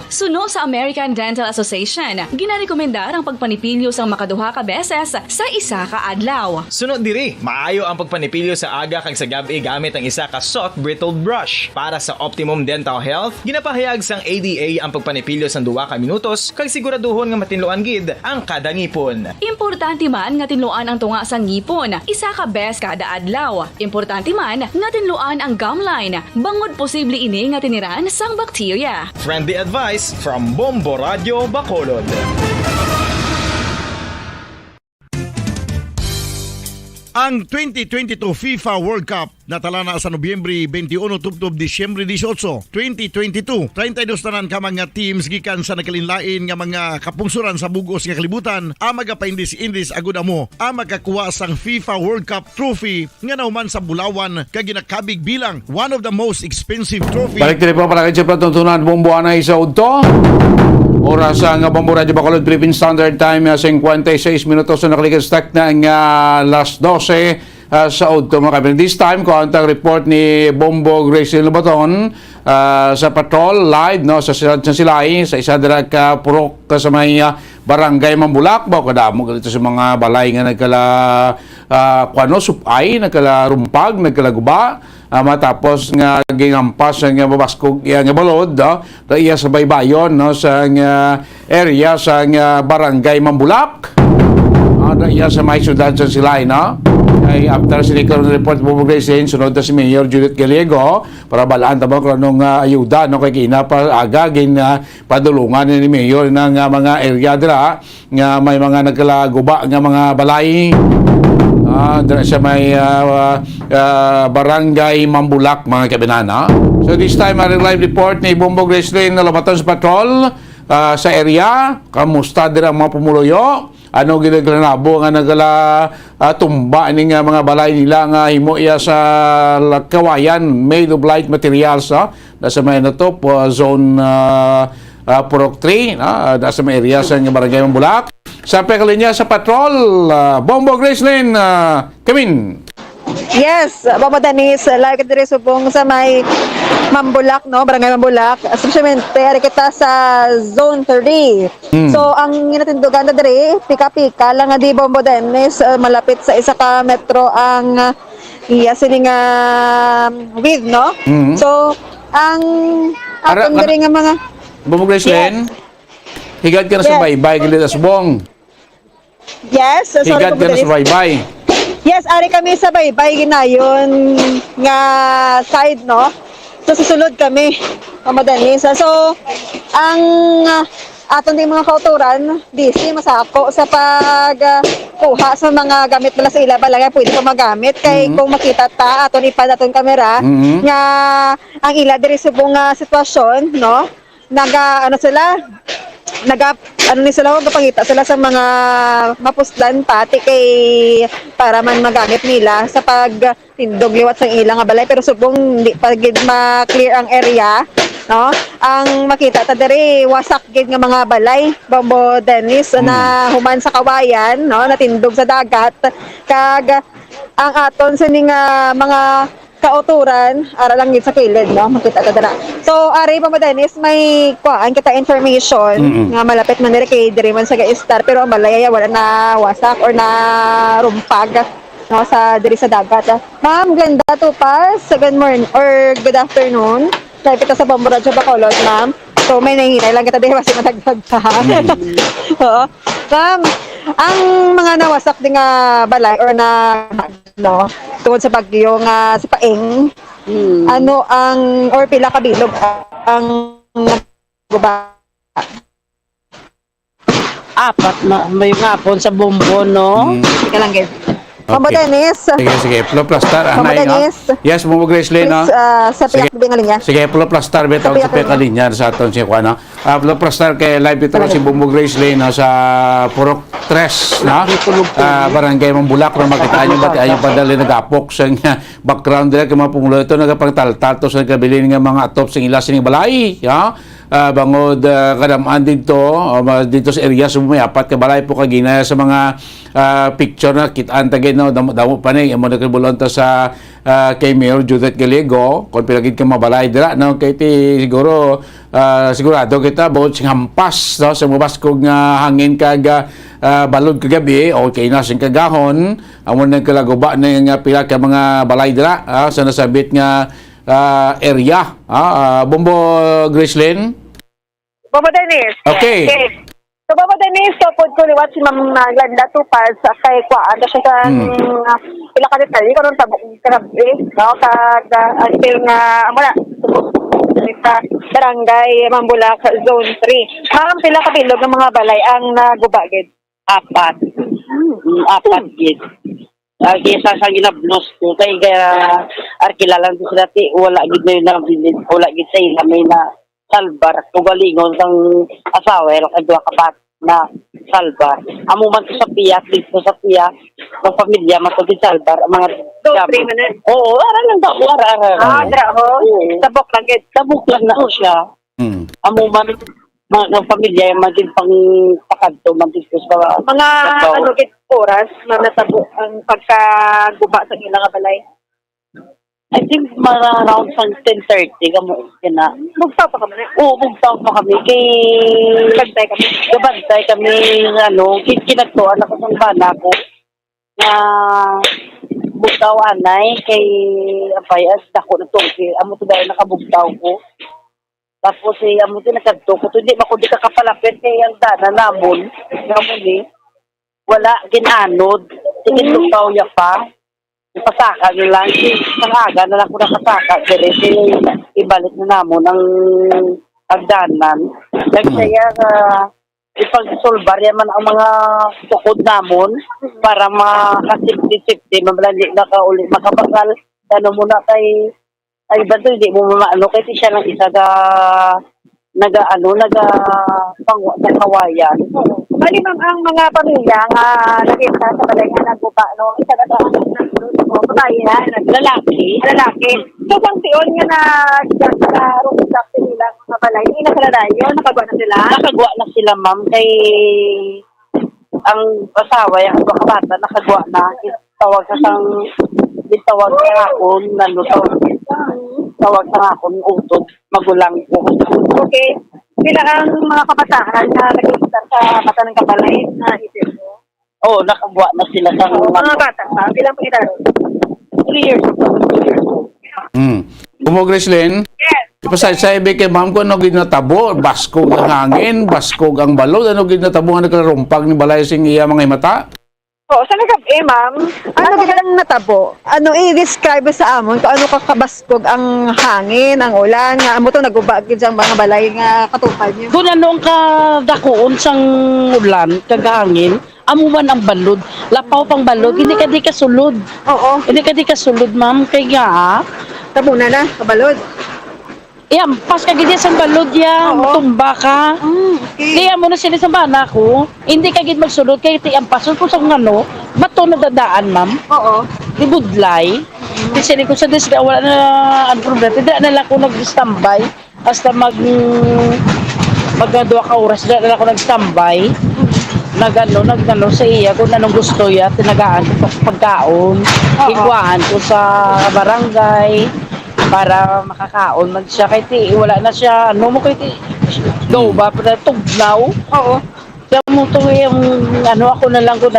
Suno sa American Dental Association, ginarekomendar ang pagpanipilyo sang makaduha ka beses sa isa ka adlaw. Sunod diri, maayo ang pagpanipilyo sa aga kag sa gabi gamit ang isa ka soft brittled brush. Para sa optimum dental health, ginapahayag sang ADA ang pagpanipilyo sang 2 ka minutos kag siguraduhon nga matinluan gid ang kada ngipon. Importante man nga tinluan ang tunga sang ngipon, isa ka bes kada adlaw. Importante man nga tinluan ang gum line, bangod posible ini nga tiniran sang bakterya. Friendly advice from Bombo Radio Bacolod. Ang 2022 FIFA World Cup natala na sa Nobyembre 21 tubtob Disyembre 18, 2022. 32 tanan ka mga teams gikan sa nakalinlain nga mga kapungsuran sa bugos nga kalibutan ang magapaindis-indis agud amo ang magakuha sang FIFA World Cup trophy nga nahuman sa Bulawan kag ginakabig bilang one of the most expensive trophy. Balik diri po para kay patuntunan Bombo anay sa udto. Oras ang Bombo Radio Bacolod Philippine Standard Time 56 minutos na nakalikas na ang last 12 sa udto mga kaibigan. This time ko ang report ni Bombo Gracie Lubaton sa patrol live no sa Silay sa isa dira ka purok sa may barangay Mambulak ba kadamo dito sa mga balay nga nagkala kuano supay nagkala rumpag nagkala guba matapos nga gingampas nga babaskog nga balod da iya sa baybayon no sa area sa barangay Mambulak da iya sa may syudad sa Silay no ay after sinikar ng report Bobo Grace Lane, sunod na si Mayor Judith Gallego para balaan tabang kung ayuda no kay kina pa agagin padulungan ni Mayor ng mga area dira nga may mga nagkalaguba nga mga balay. Dira sa may Barangay Mambulak, mga kabinana. So this time, ang live report ni Bombo Grace Lane na Labaton sa Patrol sa area. Kamusta dira ang mga pumuluyo? Ano ginaglanabo nga nagala tumba ning mga balay nila nga himo iya sa kawayan made of light materials nasa may na to zone Purok 3 nasa may area sa Barangay Mambulak. Sa pekalinya sa patrol, Bombo Grace Lane, Kamin. Yes, Bombo Dennis, like diri subong sa may Mambulak, no, Barangay Mambulak. Especialmente, ari kita sa Zone 3. So, ang ginatindugan na diri, pika-pika lang nga di Bombo Dennis, malapit sa isa ka metro ang sining with, no? So, ang atong diri nga mga... Bombo Grace Lane, higad ka na sa baybay, gilid sa subong. Yes, sorry higad ka na sa baybay. Yes, ari kami sa baybay ginayon nga side, no? So susulod kami, Madanis. So ang aton ding mga kauturan, busy masako sa pagkuha sa mga gamit nila sa ila balay pwede ko magamit kay kung makita ta aton ipad aton kamera nga ang ila diri subong sitwasyon, no? Nagapangita sila sa mga mapuslan pati kay para man magamit nila sa pagtindog liwat sa ilang balay pero subong di pa gid ma-clear ang area, no? Ang makita ta diri wasak gid nga mga balay, Bombo Dennis, na human sa kawayan, no, natindog sa dagat kag ang aton sining mga kauturan ara lang gid sa kilid, no, makita ta dira. So ari Bombo Dennis may kuan kita information nga malapit man diri kay diri man sa Gaistar pero ang balay wala na wasak or na rumpag, no, sa diri sa dagat. Ma'am Glenda Tupas, good morning or good afternoon. Live kita sa Bombo Radio Bacolod, ma'am. So may nahinay lang kita diri kasi matagtag pa. Oo. Ma'am, ang mga nawasak ding balay or na no tungod sa bagyo nga si Paeng, ano ang or pila ka bilog ang guba? Apat na may ngapon sa Bombo, no? Sige lang gid. Bombo Dennis. Sige, Pulo Plastar. Bombo Dennis. Yes, Bombo Grace Lane, no? Sa piyak bing linya. Sige, Pulo Plastar beto sa piyak linya sa aton si Juana. Pulo Plastar kay live ito si Bombo Grace Lane sa Purok 3, na? Barangay Mambulak na makita nyo ba't ayaw padali nagapok sa background nila kay mga pumulo ito nagapangtal-tal to sa nagkabili nga mga atop sa ilas ng balay, bangod kadamaan dito sa area sa may apat ka balay po kagina sa mga picture na kitaan tagin, no, damo pa ni amo nagkabulon to sa kay Mayor Judith Gallego kung pilagid ka mabalay dira, no, kay ti siguro sigurado kita bawod sing hampas, no, sa mabaskog nga hangin kag balod kagabi okay na sing kagahon amo nagkalaguba na nga pila ka mga balay dira sa nasabit nga area. Bombo Grace Lane. Bombo Dennis. Okay. So Bombo Dennis, so pod ko liwat si Ma'am Glenda Tupas sa kay kuan siya kan pila ka detalye karon tabok kagabi, no, kag until nga amo na sa Barangay Mambulak Zone 3. Ma'am, pila ka bilog ng mga balay ang nagubagid? Apat. Apat gid. Lagi sa ginablos ko kay arkilalan ko sa dati wala gid na wala gid sa ila may na salbar tugalingon sang asawa kag duha ka bat na salbar. Amo man sa piyak dito sa piyak ng pamilya matugid salbar ang mga oo, ara lang daw ara. Dra ho. Tabok lang gid. Tabok lang na siya. Amo man ng pamilya maging pang pakadto man dito sa mga ano gid oras na natabo ang pagkaguba sa ilang balay. I think around 10:30 kamo kina. Bugtaw pa kami. Oo, bugtaw pa kami kay bantay kami ano kinagtuan ako sa bana ko na bugtaw anay kay apayas dako na to amo to dahil nakabugtaw ko. Tapos amo to nakadto ko to di makudi ka kapalapit kay ang dana namon. Namo ni wala ginanod. Tingin bugtaw ya pa. Pasaka nyo lang. Ang aga na lang ko nakasaka. Diretso ibalik na namo ng agdanan. Nagsaya ipagsulbar yaman ang mga tukod namon para makasipti-sipti. Mabalandi na ka ulit makapagal. Ano muna kay ay ba ito, hindi mo maano kasi siya lang isa nag-kawayan. Bali ma'am, ang mga pamilya nga nakita sa balay nga nagbuka, no? Isa na ba? Babae na? Lalaki. So, pang tiyon nga na rumsak nila mga balay, hindi na sila dayo, nakagwa na sila? Nakagwa na sila, ma'am, kay ang asawa, yung bata, nakagwa na. Tawag sa akon, tawag sa akon, utod, magulang ko. Okay. Sila ang mga kabataan na nag-istar sa mata ng kabalay na isip mo? Oo, nakagwa na sila sa Mga bata pa, bilang pangitaro? 3 years old. Kumogreslin? Yes. Ipasay-sabi kay ma'am ko ano gid natabo, baskog ang hangin, baskog ang balod, ano gid natabo nga nagkarumpag ni balay sing iya mga mata? Oo, sa nagabi, ma'am, ano bilang natabo? Ano i-describe sa amon kung ano kakabaskog ang hangin, ang ulan, nga amo to nagubagid sa mga balay nga katupad niyo? Kung anong kadakuon sang ulan, kagahangin, amo man ang balod. Lapaw pang balod, hindi ka di kasulod. Oo. Hindi ka di kasulod, ma'am. Kaya nga, Tabuna na, kabalod. pas ka gid sa balod ya, matumba ka. Okay. Kaya mo na sila sa bana ko, hindi ka gid magsulod kay ti ampason ko sa ngano, bato na dadaan, ma'am. Oo. Di budlay. Di sila ko sa disga wala na ang problema. Hindi na lang ko nag-standby hasta magdua ka oras na lang ako nag-standby. Nagano sa iya kung anong gusto ya, tinagaan ko pagkaon. Ikuhaan ko sa barangay para makakaon man siya kay ti wala na siya mo kay ti go ba para tugnaw. Oo. Kaya mo to yung ako na lang ko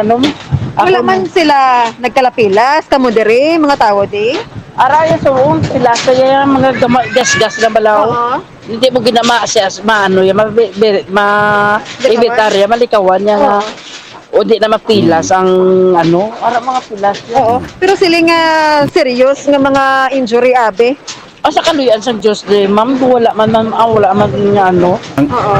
Wala man sila nagkalapilas, kamo diri, mga tao di? Araya sa uon sila kaya mga gas-gas na balaw. Oo. Hindi mo ginama siya maano ya ibitarya malikawan niya nga. O di na mapilas ang ara mga pilas. Oo. Pero sila nga serious nga mga injury abe. Sa kaluyan sa Diyos di ma'am wala man wala man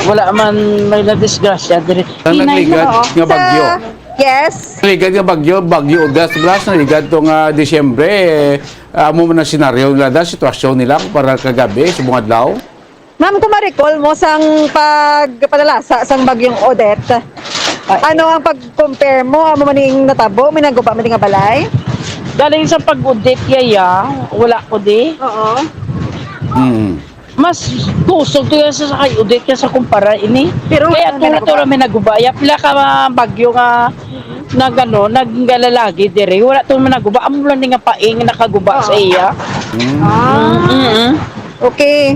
wala man may na disgrasya diri. Ang nagligad nga bagyo. Yes. Nagligad nga bagyo ugas glass nagligad tong Disyembre. Amo man ang senaryo nila sitwasyon nila para kagabi sa buong adlaw. Ma'am, kung ma-recall mo sang pagpadalasa sang bagyong Odette, ano ang pag-compare mo? Amo maning natabo, may naguba maning nga balay? Galing sa pag-audit yaya, wala ko di. Oo. Mas kusog to yan sa kay audit kaya sa kumpara ini. Pero kaya tura may nagubaya. Pila ka bagyo nga naggalalagi dire. Wala to man naguba. Amo lang nga paing nakaguba sa iya. Okay.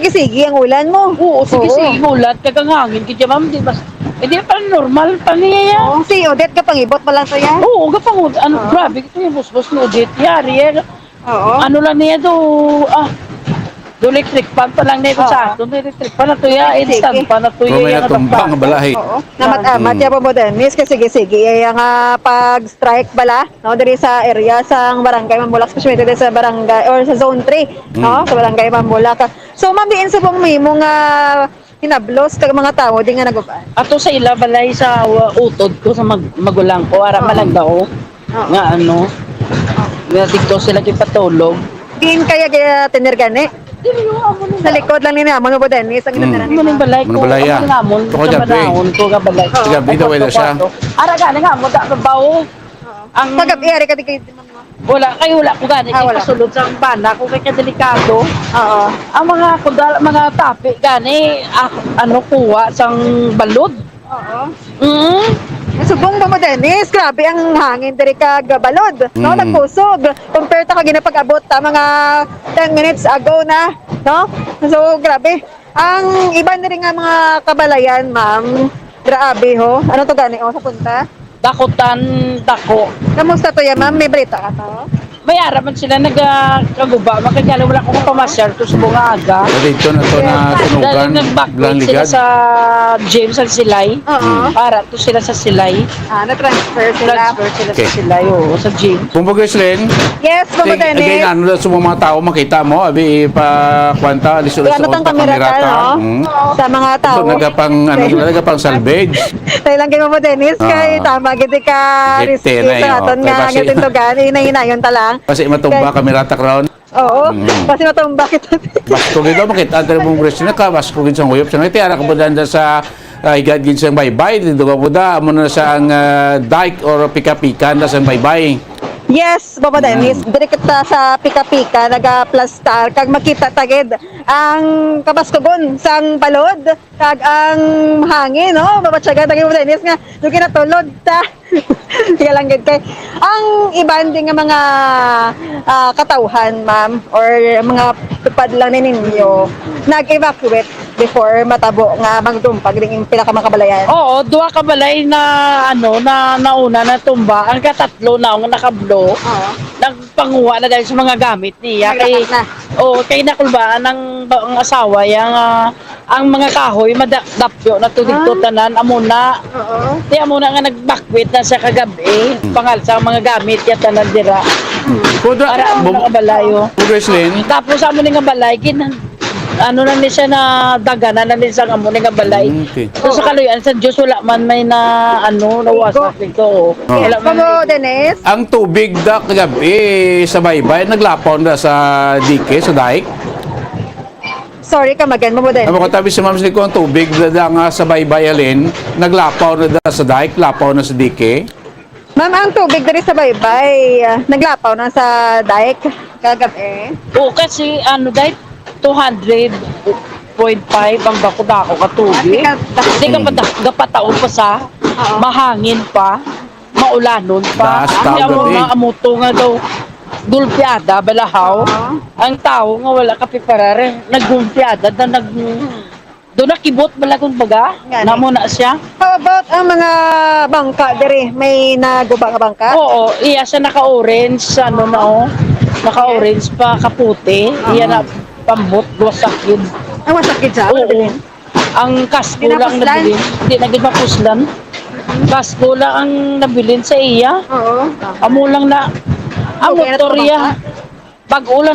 Sige ang ulan mo. Oo, sige ulan. Kagang hangin. Kaya ma'am, di ba? Hindi pa normal pa niya. Oo, si Odette kapangibot pa lang to yan? Oo, kapangibot. Grabe, ito yung bus-bus ni Odette. Yari, Oo. Ano lang niya do electric pan pa lang nito sa atin. Electric pan na to ya, instant pan na to ya. May natumbang nga balahi. Oo. Namat-amat ya po mo Dennis kasi sige nga pag-strike bala no diri sa area sa barangay Mamulak especially diri sa barangay or sa zone 3 no sa barangay Mamulak. So ma'am diin sa pong mimo nga hinablos kag mga tao di nga naguban. Ato sa ila balay sa utod ko sa magulang ko ara malagdao. Nga nga dito sila patulog. Din kaya tener gani. Sa likod lang nila, mga po Dennis, ang ginagawa nila. Balay ko, amon ko sa manahon ko ka balay. Gabi daw ito siya. Ara gani nga mo da bawo. Ang pag-gabi ari ka di kay wala ko gani kay pasulod sa bana ko kay delikado. Oo. Ang mga tapi gani kuha sang balod. Oo. Subong mo Dennis, grabe ang hangin diri kag balod, no? Nagkusog. Compare ta kag ginapag-abot ta mga 10 minutes ago na, no? So grabe. Ang iba na rin nga mga kabalayan, ma'am. Grabe ho. Ano to gani sa punta? Dakotan dako. Kamusta to ya, ma'am? May balita ka to? may araman sila nagkaguba. Makikala wala akong pamasyal to sa bunga aga. Dito na to na tunugan. Dahil nag-backwards sila Ligad. sa James at Silay. Para to sila sa Silay. Na-transfer sila. Transfer sila Okay. sa Silay, sa James. Kumbaga Ghislaine, Yes, Mama again, Dennis. ano sa mga tao makita mo, abi ipakwanta, lisulat Ano tang kamerata, no? Sa mga tao. Nagapang salvage. Tayo lang kay Mama Dennis, kay tama, giti ka Giti risky na sa yun, aton kay nga, basi. gitin tugan, hinayon talang. Kasi matumba kamerata crown. Oo, kasi matumba kita. Basko gito makita ang mong Ghislaine ka, basko gito sa nguyop. Sa ngiti, ara ka ba danda sa higad gito sa baybay, dito ka po da, amo na sa ang dike or pika-pika na sa baybay. Yes, Mama Dennis, diri kita sa pika-pika, naga-plastar, kag makita tagid ang kabaskugon sang balod, kag ang hangin, no? Babatsaga tagid Mama Dennis nga, yung kinatulod ta. Kaya lang gid kay ang ibanding nga mga katawhan, ma'am, or mga tupad lang ninyo, nag-evacuate before matabo nga magdumpag ding pinakamakabalayan. Oo, duha ka balay na nauna na tumba. Ang katatlo na ang nakablo. Nagpanguha na dahil sa mga gamit niya. Kay nakulbaan ng asawa yang ang mga kahoy madapyo na dito tanan amuna. Di amuna nga nagbakwit na sa kagabi. Pangal sa mga gamit ya tanan dira. Para ang mga balayo. Tapos amo ni nga balay na ni siya na daganan na ni sa amo ni nga balay. So sa kaluyan sa Dios wala man may nawasak dito. Wala man. Dennis. Ang tubig da kagabi sa baybay, naglapaw na sa dike, sa dike. Sorry ka magan mo Dennis. Amo katabi sa Ma'am Sliko, ang tubig da nga sa baybay alin, naglapaw na da sa dike, lapaw na sa dike. Ma'am, ang tubig diri sa baybay, naglapaw na sa dike kagabi. Oo, kasi dahil 200.5 ang dako-dako ka tubig. Hindi ka gapataon pa sa mahangin pa, maulanon pa. Kaya mo nga amuto nga daw gulpiada, balahaw. Ang tao nga wala kapiparare, naggulpiada na doon nakibot balakon baga, namo na siya. How about ang mga bangka diri? May naguba nga bangka? Oo, iya siya naka-orange, naka-orange pa, kaputi. Iya na pambot, wasakid. Ang wasakid siya? Oo. Ang kasko lang nabilin. Hindi naging mapuslan. Kasko lang ang nabilin sa iya. Oo. Amo lang na, ang motorya. Bag-ulan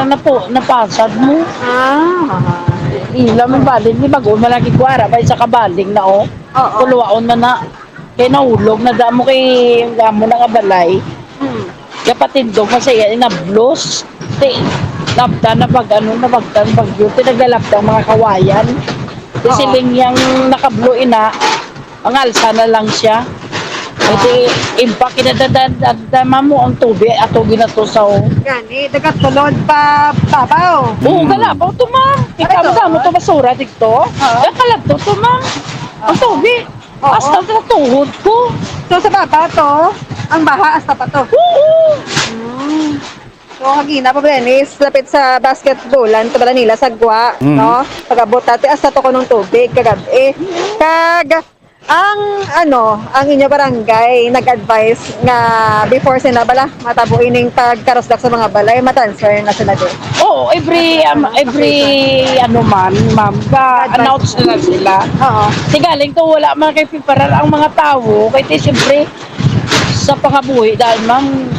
na po, napasad mo. Ila man baling ni bago malagi ko ara bay sa kabaling na Kuluwaon man na kay nahulog na damo kay damo na kabalay. Kapatindog man sa iya inablos. Labda na pag bagyo naglalapda ang mga kawayan. Kasi siling yang nakablo ina ang alsa na lang siya. Kasi impact kinadadama mo ang tubig ato ginato sa Gani, dagatulod pa babaw. Oo, galabaw to ma'am. Ikaw mo to basura dito. Kakalab to ma'am. Ang tubig. Hasta sa tuhod ko. So sa baba to, ang baha hasta pa to. So hagina pa Dennis, lapit sa basketballan, tabala nila sagwa, no? Pagabot ati hasta to ko ng tubig kagabi. Ang inyo barangay nag-advise nga before sila bala matabo ining pagkarosdak sa mga balay matransfer na sila din. Oo, every ma'am, announce na sila. Galing to wala man kay piparal ang mga tao kay siyempre sa pangabuhi dahil ma'am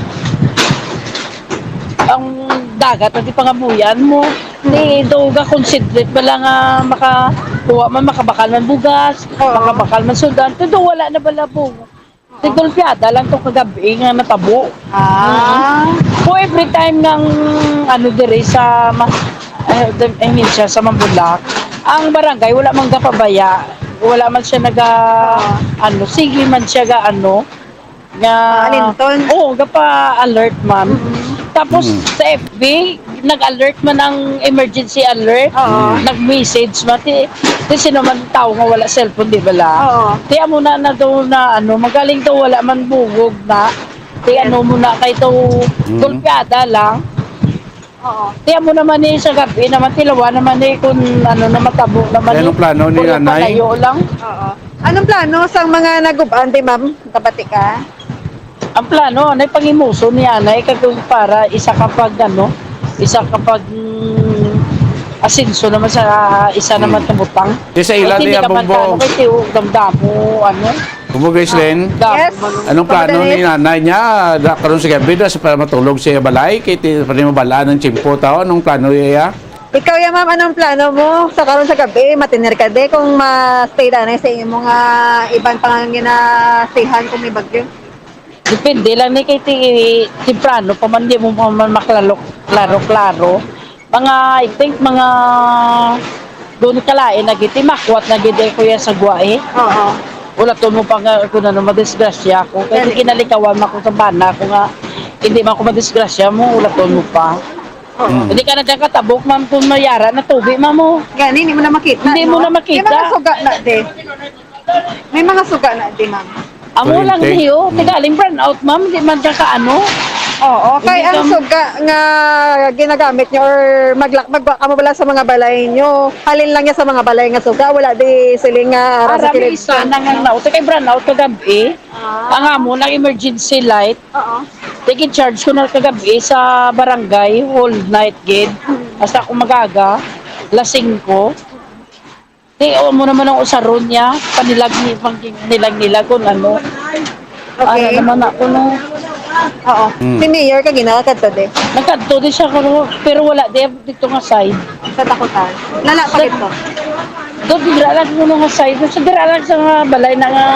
ang dagat at pangabuyan mo ni doga considerate bala nga makakuha man makabakal man bugas, makabakal man sudan, pero wala na bala po. Tigulpiada lang to kagabi nga natabo. So every time ng dire sa siya sa Mambulak, ang barangay wala man gapabaya, wala man siya sige man siya nga alinton. Oo, gapa-alert ma'am. Tapos sa FB, nag-alert man ang emergency alert, nag-message man. Sino man tao nga wala cellphone, di ba la? Tiya mo na daw na magaling daw wala man bugog na. Tiya mo na kay daw gulpiada lang. Tiya mo naman sa gabi naman tilawa naman kung na matabo naman. Anong plano ni nanay? Lang. Anong plano sa mga nagubaan, di ma'am? Kabati ka? Ang plano, ano, pangimuso niya, na para isa kapag, asinso naman sa isa naman tumutang. Di sa ilan niya, Bumbo. Kasi damdamo, Bumbo Gracelyn, Yes. anong plano ni nanay niya? Karoon sa gabi na para matulog siya balay? Kaya pa rin mabala ng chimpo tao. Anong plano niya? Ikaw ya ma'am, anong plano mo? Sa karon sa gabi, matinir ka de kung ma-stay na sa imong ibang pangangina-stayhan kung may bagyo. Depende lang ni kay temprano pa man di mo pa man maklaro. Mga, I think, mga doon kalain na giti, makwat na giti kuya sa guwae. Oo. Wala to mo pa nga kung ano, madisgrasya ko. Kasi kinalikawan ako sa bana ko nga, hindi man ako madisgrasya mo, wala to mo pa. Hindi ka nagkakatabok, ma'am, kung mayara na tubig, ma'am mo. Gani, hindi mo na makita. Hindi mo na makita. May mga suga na de. May mga suga na de, ma'am. Amo lang niyo, tigaling burn out, ma'am, hindi man ka ano. Oo, kay ang suga nga ginagamit nyo or magkamabala sa mga balay nyo. Halin lang niya sa mga balay nga suga, wala di siling nga Ara may isa na nga naut, kay burn out kagabi. Ang amo ng emergency light. Oo. Take charge ko na kagabi sa barangay, whole night gid. Hasta ako magaga, lasing ko. Di mo naman ang usaron niya, nilag kung ano. Okay. Ano naman ako no. Oo. Si Mayor ka ginakadto de. Nagkadto din siya pero wala dito nga side. Sa takutan. Lala pa dito. Doon dira lang ko nga side. Sa dira lang sa nga balay na nga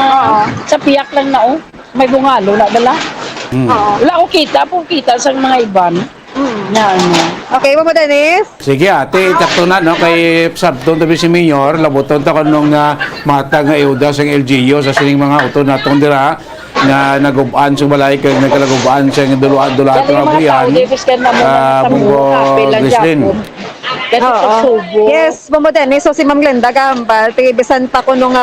sa piyak lang na oh. May bungalo na dala. Wala ko kita sa mga iban. Okay, Mama Dennis? Sige ate, takto na no kay sabton tabi si Mayor, labuton ta kanong mata nga iuda sa LGU sa sining mga uto natong dira nga naguban sa balay kay nagkalaguban sa duluan-duluan nga buyan. Bumbo Gracelyn. Yes, Mama Dennis. So si Ma'am Glenda Gambal, bisan pa ko nung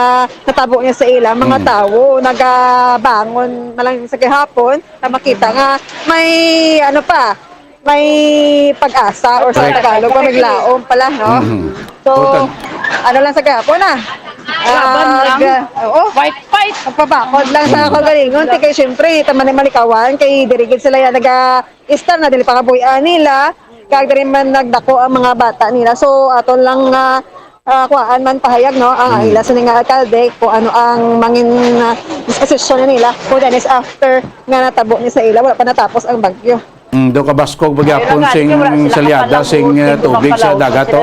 natabo niya sa ila, mga tao, nagabangon na lang sa gihapon, na makita nga may may pag-asa or sa Tagalog pa may laom pala, no? So, ano lang sa gihapon Laban lang. Oo. Fight. Pagpabakod lang sa kagalingon. Kaya syempre, taman ni malikawan. Kay dirigid sila yan nag-star na dili pangabuyan nila. Kaya rin man nagdako ang mga bata nila. So, aton lang kuhaan man pahayag, no? Ang ila sa nga alkalde kung ano ang mangin disposisyon nila. Kung then is after nga natabo ni sa ila, wala pa natapos ang bagyo. Do ka baskog bagyapon sing salyada sing tubig sa dagat to.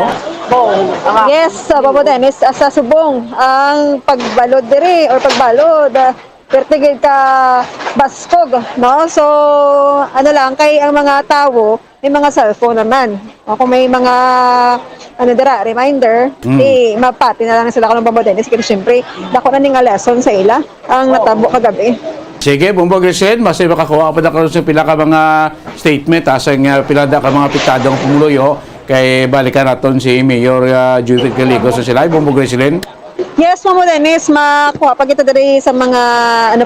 Yes, Papa Dennis, sa subong ang pagbalod diri or pagbalod pertigil ka baskog, no? So ano lang kay ang mga tao may mga cellphone naman. O kung may mga reminder, mapati na lang sila kanang Papa Dennis kasi syempre dako na ning lesson sa ila ang natabo kagabi. Sige, Bumbo Gracelyn, masay makakuha pa na karon sa pila ka mga statement sa pila ka mga pitadong pumuluyo kay balikan naton si Mayor Judith Galigos sa sila. Bumbo Gracelyn. Yes, Mamo Dennis, makuha pa kita diri sa mga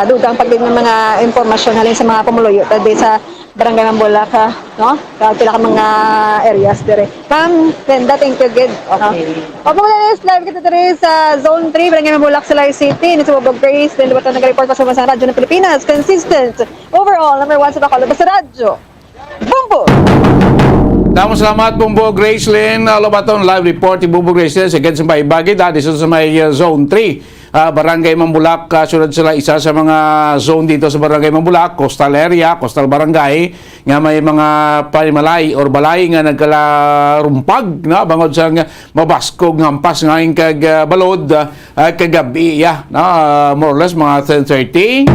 dugang pagdig ng mga impormasyon halin sa mga pumuluyo tadi sa Barangay Mambulaca, no? Pila ka mga areas diri. Ma'am, Glenda, thank you good. Okay. Mamo Dennis, live kita diri sa Zone 3, Barangay Mambulaca, Salay City. Nito Bob Grace, then luwatan nag-report pa sa mga radyo ng Pilipinas. Consistent. Overall, number 1 sa Bacolod sa radyo. Bumbo! Damo salamat Bumbo Gracelyn. Lobaton live report ni Bumbo Gracelyn sa Gedson Paibagi dati sa may Zone 3. Barangay Mambulak, sunod sila isa sa mga zone dito sa Barangay Mambulak, coastal area, coastal barangay, nga may mga panimalay or balay nga nagkalarumpag, na bangod sa mabaskog nga ampas nga kag balod kagabi, more or less mga 10:30.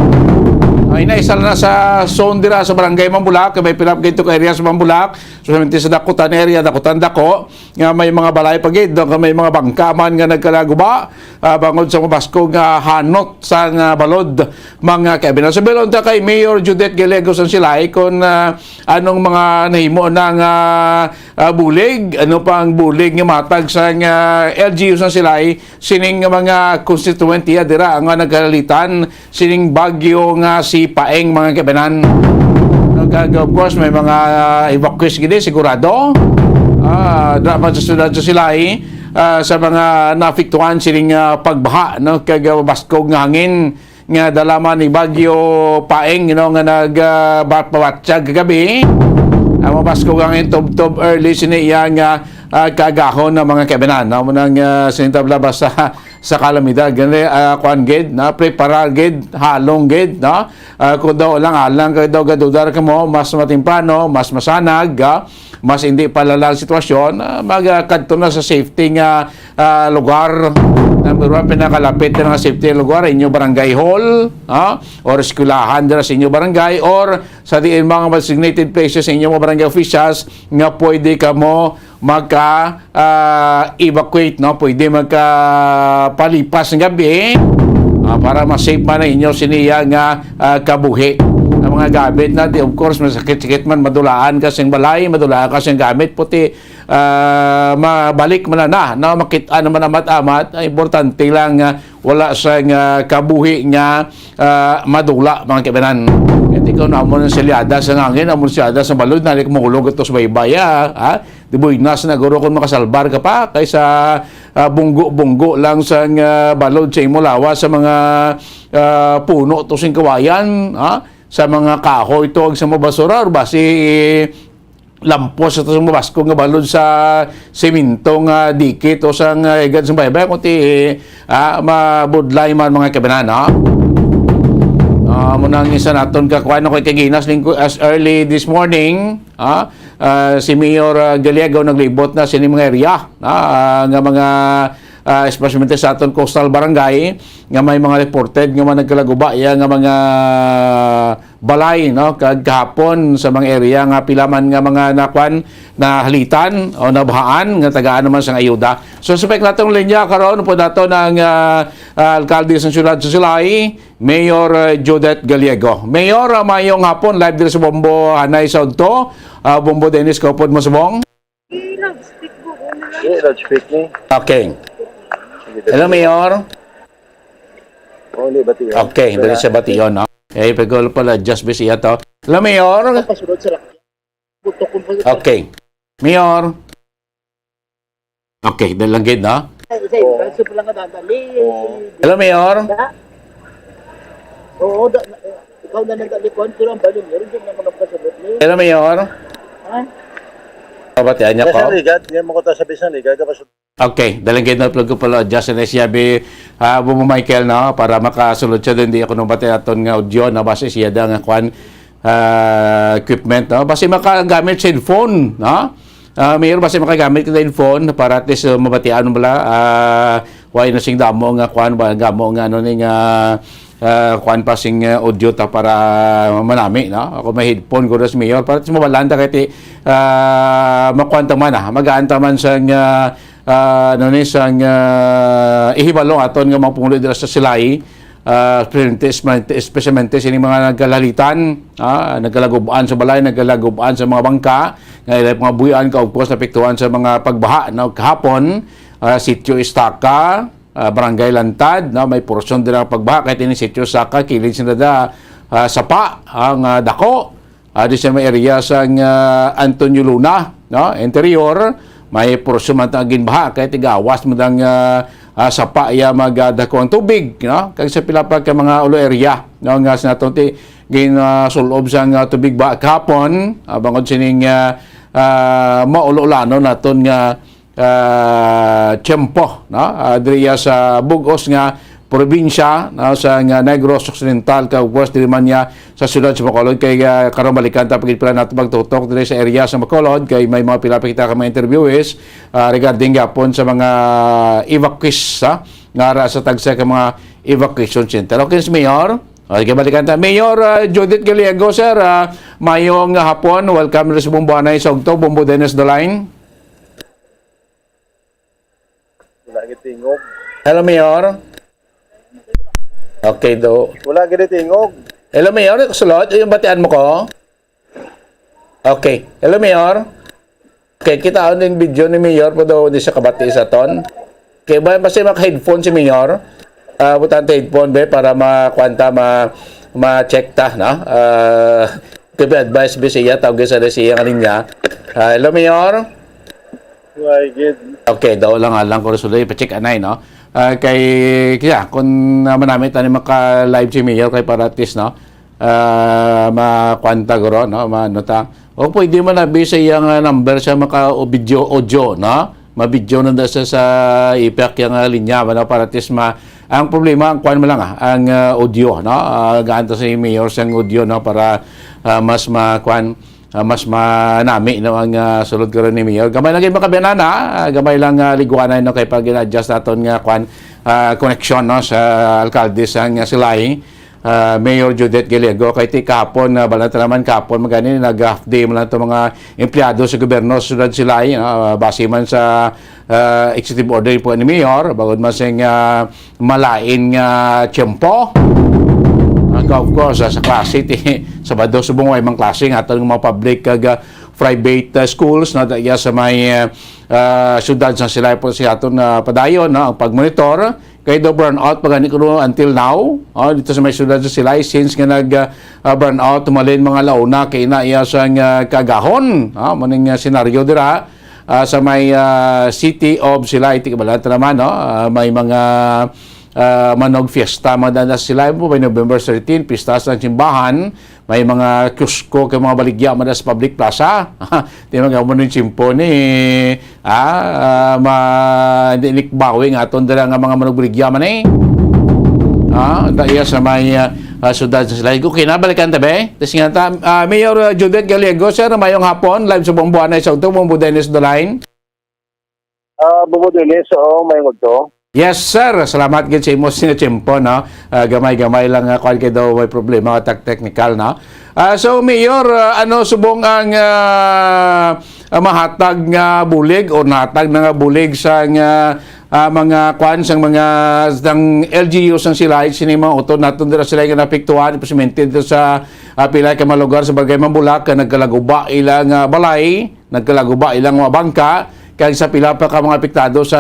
Ay naisal na sa zone dira sa Barangay Mambulak, may pilap gito ka area sa Mambulak, so sa Dakutan area, Dakutan Dako, nga may mga balay pagid, may mga bangkaman nga nagkalaguba, bangod sa mabaskog nga hanot sa balod mga kabinet. So belon ta kay Mayor Judith Galigos ang silay kung anong mga nahimo ng bulig, ano pang bulig nga matag sa LGU sa silay, sining mga constituent dira nga nagkalitan, sining bagyo nga si Paeng mga kabinan. Of course may mga evacuees gidi sigurado. Dapat sa sunod sa silay sa mga naapektuhan sining pagbaha, no, kag baskog nga hangin nga dalaman ni Bagyo Paeng nga nagbapawatsag kagabi. Mapasko kang tub-tub early siniya nga kagahon ng mga kabinan. Munang sinitabla ba sa kalamidad. Gani kuan gid na prepare gid halong gid no. Kung daw lang alang kay daw gadudar ka mo mas matimprano, mas masanag, mas hindi palala ang sitwasyon, magkadto na sa safety nga lugar. Number one, pinakalapit na nga safety lugar, inyo barangay hall, or eskulahan dira sa inyo barangay, or sa diin mga designated places sa inyo mga barangay officials nga pwede ka mo magka-evacuate, no? Pwede magka-palipas ng gabi para ma-safe man na inyo siniya nga kabuhi. Ang mga gamit natin, of course, masakit-sakit man, madulaan kasing balay, madulaan kasing gamit, puti mabalik man na makita naman amat-amat. Importante lang wala sa kabuhi nga madula, mga kabanan. Hindi ko na mo ng silyada sa ngangin, amon silyada sa balod, nalik mahulog ito sa baybaya, di ba inas na guro kung makasalbar ka pa, kaysa bunggo-bunggo lang sa balod sa imulawa sa mga puno to sing kawayan, sa mga kahoy ito sa mga basura, or basi lampos ito sa mga basko nga balod sa semintong dikit o sa igad sa baybay, kundi mabudlay man mga kabanan, munang isa naton kakuan ako kay Ginas as early this morning, si Mayor Galiego naglibot na sa mga area nga mga especially sa aton coastal barangay nga may mga reported nga mga nagkalaguba nga mga balay, no, kahapon sa mga area nga pilaman nga mga nakwan na halitan o nabahaan nga tagaan naman sa ayuda. So suspect natong linya karon po dato ng alkalde sa siyudad sa Silay, Mayor Judith Galiego. Mayor, mayong hapon live dito sa Bombo Hanay Saudto. Bombo Dennis Kopod mo subong. Okay. Hello, Mayor. Okay, dali sa Bation, no? Okay, pagkolo pala, just busy ito. Hello, Mayor. Okay. Mayor. Okay, dali lang gid, no? Hello, Mayor. Oo, ikaw na nagdalikon, pero ang bali meron din naman nagpasagot ni. Hello, Mayor. Kabatian niya ko. Okay, dalang gid na plug ko pala adjust na siya bi Bumo Michael, no, para makasulod siya din di ako nung bati aton nga audio na base siya da nga kwan equipment, no, base makagamit cellphone, no. Mayor base makagamit ka cellphone para at least mabatian mo bala why na sing damo nga kwan ba gamo nga ano ni nga kwan pa sing audio ta para manami, no. Ako may headphone ko ras Mayor para mo balanda kay makwanta man magaanta man sa ano ni sang ihibalo aton nga mga pungulo dira sa Silay, especialmente sini mga nagkalalitan, nagkalagubaan sa balay, nagkalagubaan sa mga bangka, mga buyan ka upos napektuhan sa mga pagbaha, no, kahapon sitio Estaca, Barangay Lantad, no, may porsyon din ang pagbaha kahit ini sitio Estaca kilid sinada sapa ang dako di sa may area sang Antonio Luna, no, interior may porsyon man ang ginbaha kahit igawas mo dang sapa ya magdako ang tubig, no, kag sa pila pa ka mga ulo area, no, nga sa naton ti ginasulob sang tubig ba kahapon bangod sining maulolano naton nga tiyempo, no, diriya sa Bugos nga probinsya, no, sa Negros Occidental kag West Dilimanya sa siyudad sa Bacolod kay karon balikan ta pagit pila nato magtutok diri sa area sa Bacolod kay may mga pila pa kita ka mga interviewees regarding gapon sa mga evacuees nga ara sa tagsa ka mga evacuation center. Okay, Mayor. Okay, balikan ta. Mayor Judith Galiego, sir, mayong hapon, welcome sa Bombo Hanay Saudto, Bombo Dennis the line. Hello, Mayor. Okay, do. Wala gid tingog. Hello, Mayor. Sulod, yung batian mo ko. Okay. Hello, Mayor. Okay, kita on din video ni Mayor po daw di sa kabati sa ton. Okay, ba kasi maka-headphone si Mayor? Butante headphone be para makwanta ma-check ta, no? Give advice be siya tawag sa siya nga niya. Hello, Mayor. Why gid. Okay, daw lang ko sulod pa-check anay, no? kay kaya kung manamit ani maka-live si Mayor kay paratis no. Makwanta guro no, manota. O pwede man nabi sa iyang number sa maka video audio no. Mabidyo na sa ipek yung linya no, paratis ang problema ang kuan mo lang ang audio no. Gaanto sa Mayor sang audio no para mas makuan mas manami no ang sulod karon ni Mayor. Gamay lang kay makabenana, gamay lang liguanay no kay pag adjust aton nga kuan connection no sa alkalde sang Silay. Mayor Judith Gallego kay ti kapon balanta naman kapon magani nag-half day man to mga empleyado sa gobyerno sudad Silay base man sa executive order po ni Mayor bagod man sing malain nga tiyempo. Of course sa klase ti Sabado subong way mang klase nga atong mga public kag private schools na daya sa may syudad sa Silay po si aton padayon no ang pagmonitor kay do burnout pagani kuno until now dito sa may syudad sa Silay since nga nag burnout tumalin mga launa kay na iya sang kagahon maning senaryo dira sa may city of Silay ti kabalata naman no may mga manog fiesta madalas sila po by November 13 pistas ng simbahan may mga kusko kay mga baligya madalas public plaza di mga mo ng simpo ni dinikbawi nga aton dala nga mga manog baligya man daya sa may syudad sa sila ko kinabalikan tabi tas nga ta Mayor Judith Gallego sir mayong hapon live sa Bomboana sa Bombo Dennis the line Bombo Dennis mayong to. Yes sir, salamat gid sa imo sinatiyempo no. Gamay-gamay lang kuan kay daw may problema technical no. So Mayor, ano subong ang mahatag nga bulig o nahatag na nga bulig sa mga kuan sang mga sang LGU sang Silay sini mga utod naton dira sila nga napiktuhan implemented dito sa pila ka mga lugar sa Barangay Mambulak nagkalaguba ilang balay, nagkalaguba ilang mga bangka kaya sa pila pa ka mga apektado sa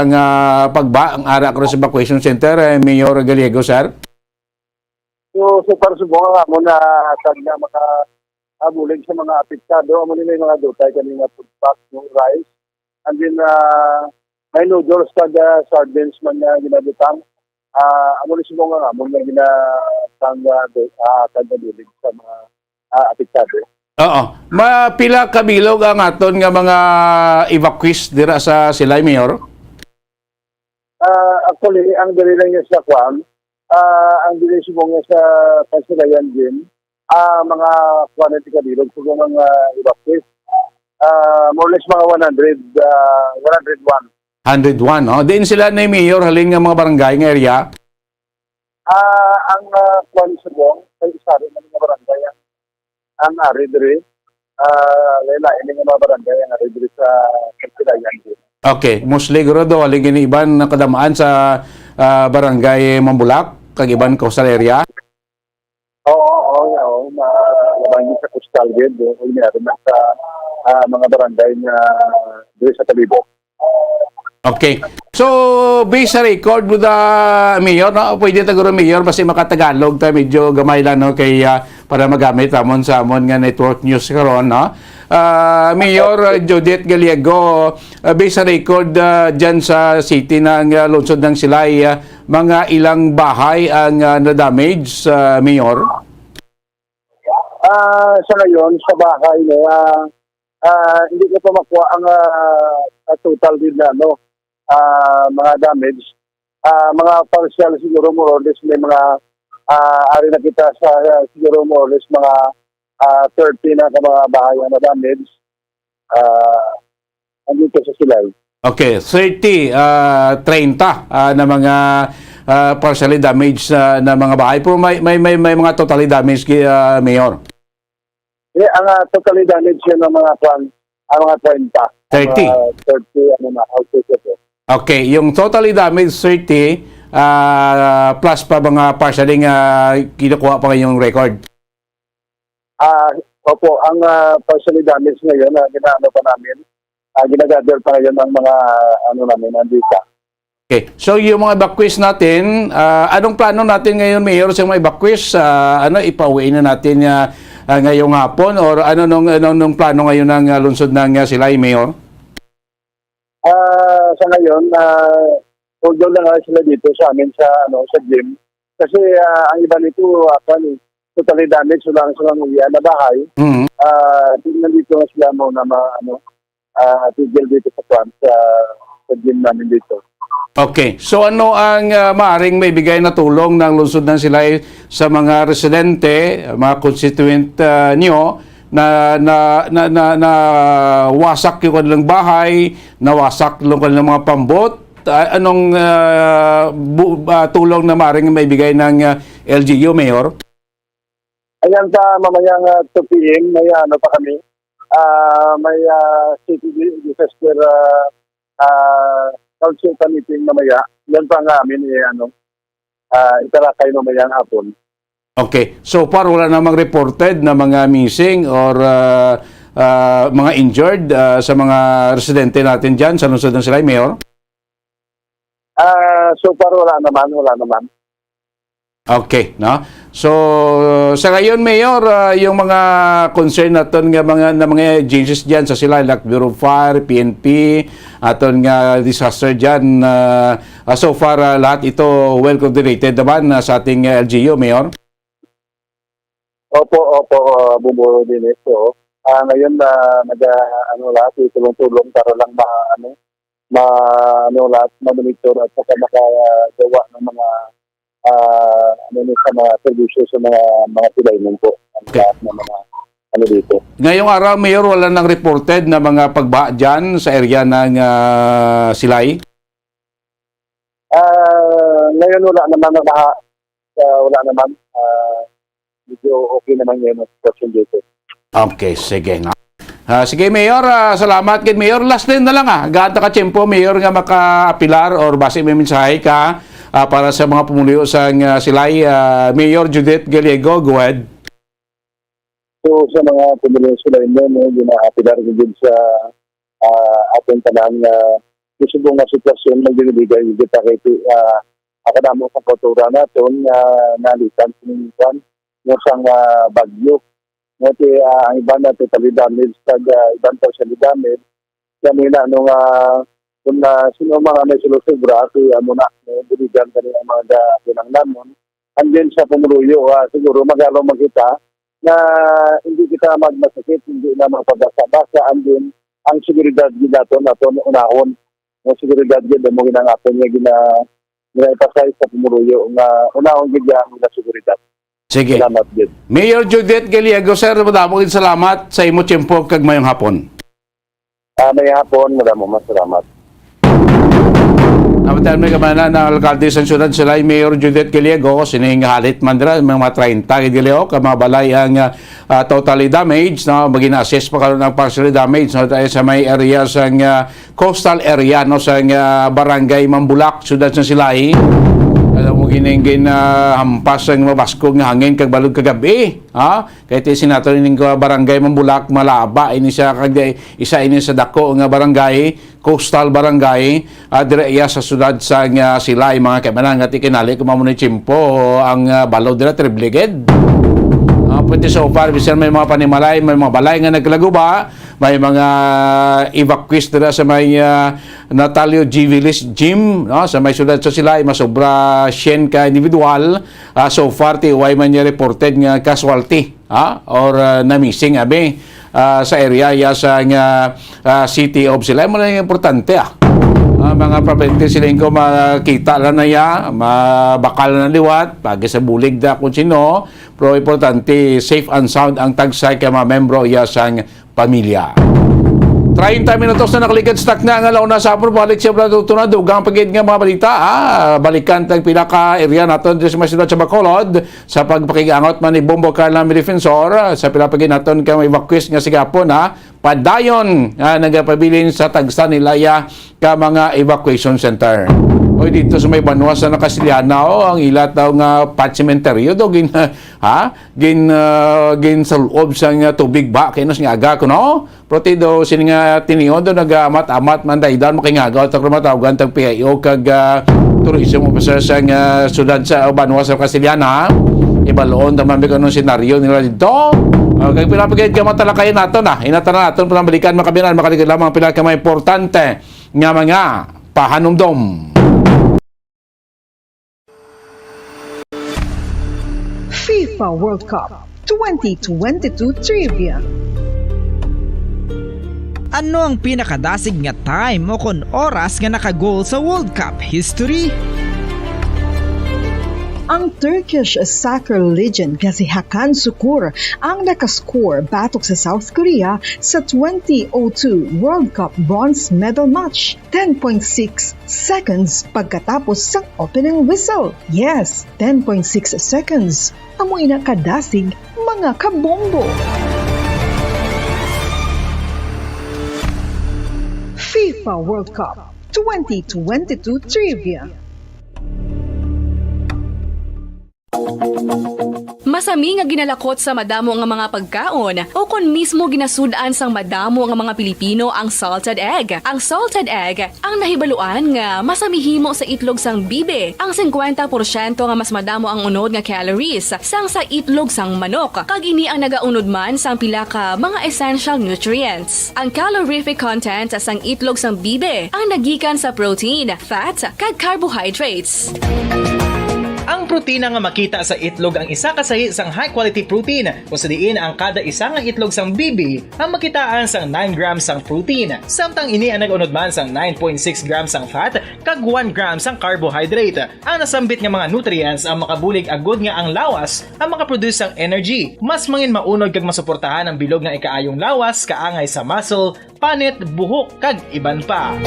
pagba ang ara cross evacuation center Mayor Gallego sir. So para subong nga mo na tag na makabulig sa mga apektado amo nila yung mga dutay kanina food pack ng rice and then may noodles kag sardines man nga ginabutang amo ni subong nga mo nga ginatang kagabulig sa mga apektado. Oo. Mapila kabilog ang aton nga mga evacuees dira sa Silay, Mayor? Actually, ang dali lang niya sa Kwam, ang dali subong niya sa Pasilayan din, mga 20 kabilog, subong mga evacuees. More or less mga 101. 101, oh. Diin sila na Mayor, halin nga mga barangay nga area? Ang Kwam subong, ay isa rin ng mga barangay ang ari-diri, lela, ini nga mga barangay ang ari-diri sa Pasilayan din. Okay, mostly guro do halin iban nakadamaan sa barangay Mambulak, kag iban coastal area. Oo, labangin sa coastal gid, ini ari na sa mga barangay na diri sa Talibok. Okay. So, based sa record mo Mayor, no? Pwede taguro Mayor, basta makatagalog ta medyo gamay lang no kay para magamit amon sa amon nga network news karon no. Mayor Judith Gallego, based sa record dyan sa city ng lungsod ng Silay, mga ilang bahay ang na-damage, Mayor? Sa ngayon, sa bahay hindi ko pa makuha ang total din na mga damage. Mga partial siguro more or less may mga ari na kita sa siguro more or less mga 30 na mga bahay na damage andito sa Silay. Okay, 30, 30 na mga partially damaged na mga bahay. Pero may mga totally damaged, Mayor? Ang totally damaged yun ng mga mga 30. 30 houses ito. Okay, yung totally damaged 30 plus pa mga partially kinukuha pa ngayong record? Opo, ang partially damaged ngayon ginaano pa namin, ginagather pa ngayon ng mga namin andito. Okay, so yung mga evacuees natin, anong plano natin ngayon, Mayor, sa mga evacuees? Ipauwi na natin ngayong hapon or anong plano ngayon ng lungsod ng Silay, Mayor? Sa ngayon, hold down lang sila dito sa amin sa gym. Kasi ang iba nito, totally damage, wala silang uwian na bahay. Nandito na sila muna tigil dito sa gym namin dito. Okay. So ano ang maaring may bigay na tulong ng lungsod ng Silay sa mga residente, mga constituent niyo na wasak yung kanilang bahay, nawasak yung kanilang mga pambot? Anong tulong na maaring may bigay ng LGU, Mayor? Ayan mamayang 2 p.m. may pa kami. May city disaster council meeting mamaya. Yan pa nga amin itarakay mamayang hapon. Okay. So far, wala namang reported na mga missing or mga injured sa mga residente natin dyan sa lungsod ng Silay, Mayor? So far, wala naman. Okay, no? So sa ngayon, Mayor, yung mga concern naton nga mga agencies diyan sa Silay, like Bureau of Fire, PNP, aton nga disaster diyan, so far lahat ito well coordinated naman sa ating LGU, Mayor. Opo, bumuro din ito. Ngayon lahat tulong-tulong para lang lahat monitor at saka makagawa ng mga sa mga servisyo sa mga Silaynon po. Lahat ng mga dito. Ngayong araw, Mayor, wala nang reported na mga pagbaha dyan sa area ng Silay? Ngayon wala naman na baha. Wala naman. Medyo okay naman yun ang situation dito. Okay, sige nga. Sige, Mayor, salamat kay Mayor. Last din na lang gaanta ka tiyempo, Mayor, nga maka-apilar or base may mensahe ka para sa mga pumuliw sa Silay. Mayor Judith Gallego, go ahead. So sa mga pumuliw sa Silay gina-apilar din sa ating tanang susubong na sitwasyon na binibigay kita kay akadamo sa kultura natin nalitan sinunukan ng bagyo. Ngati ang iba na totally damage ibang partially damage. Kanina kung sino mga may sulusubra muna binigyan ka ang mga ginang namun. And then sa pumuluyo, siguro magalaw magkita na hindi kita magmasakit, hindi na mapabasa-basa. And then ang seguridad natin unahon. Ang seguridad din mo ginangapon niya gina-emphasize sa pumuluyo unahon gigyan ng seguridad. Sige. Salamat din. Mayor Judith Gallego, sir, madamong salamat sa imo tiyempo kag mayong hapon. May hapon, madamong salamat. Namatay may kamana ng alkalde sa siyudad Silay, Mayor Judith Gallego, sining halit mandra, mga 30 Gallego, kamabalay ang totally damage, no, magina-assess pa karon ng partially damage no, sa may area sa coastal area no, sa barangay Mambulak, siyudad sa Silay. Alam mo gining hampas ang mabaskog nga hangin kag balod kagabi, kahit sinato ning barangay Mambulak malaba ini siya kag isa ini sa dako nga barangay, coastal barangay, dire iya sa sudad sa Silay, mga kaibanan nga tikinali kumamunay chimpo ang balod dira tribliged. Pwede so far bisan may mga panimalay, may mga balay nga naglaguba, may mga evacuees dira sa may Natalio G. Villis Gym, no? Sa may sudad sa Silay, masobra 100 ka individual. So far, way man niya reported nga casualty or na missing sa area sa city of Silay. Mo na yung importante mga property siling ko makita lang na mabakal na liwat, pag sa bulig da kung sino, pero importante, safe and sound ang tagsay ka mga membro iya sang pamilya. 30 minutos na nakalikad stock na ang alaw na sa hapon, balik siya tunad, dugang pagid nga mga balita, balikan tayong pinaka-area natin sa mga sa Bacolod, sa pagpakigangot man ni Bombo Carlami Defensor, sa pinapagid natin ka evacuees nga sigapon, padayon nagapabilin sa tagsa nilaya ka mga evacuation center. O dito sa may banwa sa Nakasiliana, ang ilat daw nga pat cementerio do gin sa loob sa tubig ba kinos nga aga kuno. Proti do sini nga tiniod do nagamat-amat man daydan makingagaw ta matawgan tag PIO kag tourism officer sa sudad sa banwa sa Nakasiliana. Ibaloon naman bigyan ng senaryo nila dito. Kaya pinapagayad ka matalakayin natin Hinatan na natin panambalikan makabinan makaligid lamang pila ka mga importante nga mga pahanumdom. FIFA World Cup 2022 Trivia. Ano ang pinakadasig nga time o kon oras nga nakagol sa World Cup history? Ang Turkish soccer legend nga si Hakan Şükür ang nakascore batok sa South Korea sa 2002 World Cup bronze medal match. 10.6 seconds pagkatapos sa opening whistle. Yes, 10.6 seconds. Amoy na kadasig mga kabombo. FIFA World Cup 2022 Trivia. Masami nga ginalakot sa madamo nga mga pagkaon o kon mismo ginasudaan sang madamo nga mga Pilipino ang salted egg. Ang salted egg ang nahibaluan nga masamihimo sa itlog sang bibe. Ang 50% nga mas madamo ang unod nga calories sang sa itlog sang manok. Kag ini ang nagaunod man sang pila ka mga essential nutrients. Ang calorific content sang itlog sang bibe ang nagikan sa protein, fat, kag carbohydrates. Ang protina nga makita sa itlog ang isa kasahi sang high quality protein kung sa diin ang kada isa nga itlog sang bibi ang makitaan sang 9 grams sang protein. Samtang ini ang nag-unod man sang 9.6 grams sang fat kag 1 grams sang carbohydrate. Ang nasambit nga mga nutrients ang makabulig agud nga ang lawas ang makaproduce sang energy. Mas mangin maunod kag masuportahan ang bilog nga ikaayong lawas kaangay sa muscle, panit, buhok kag iban pa.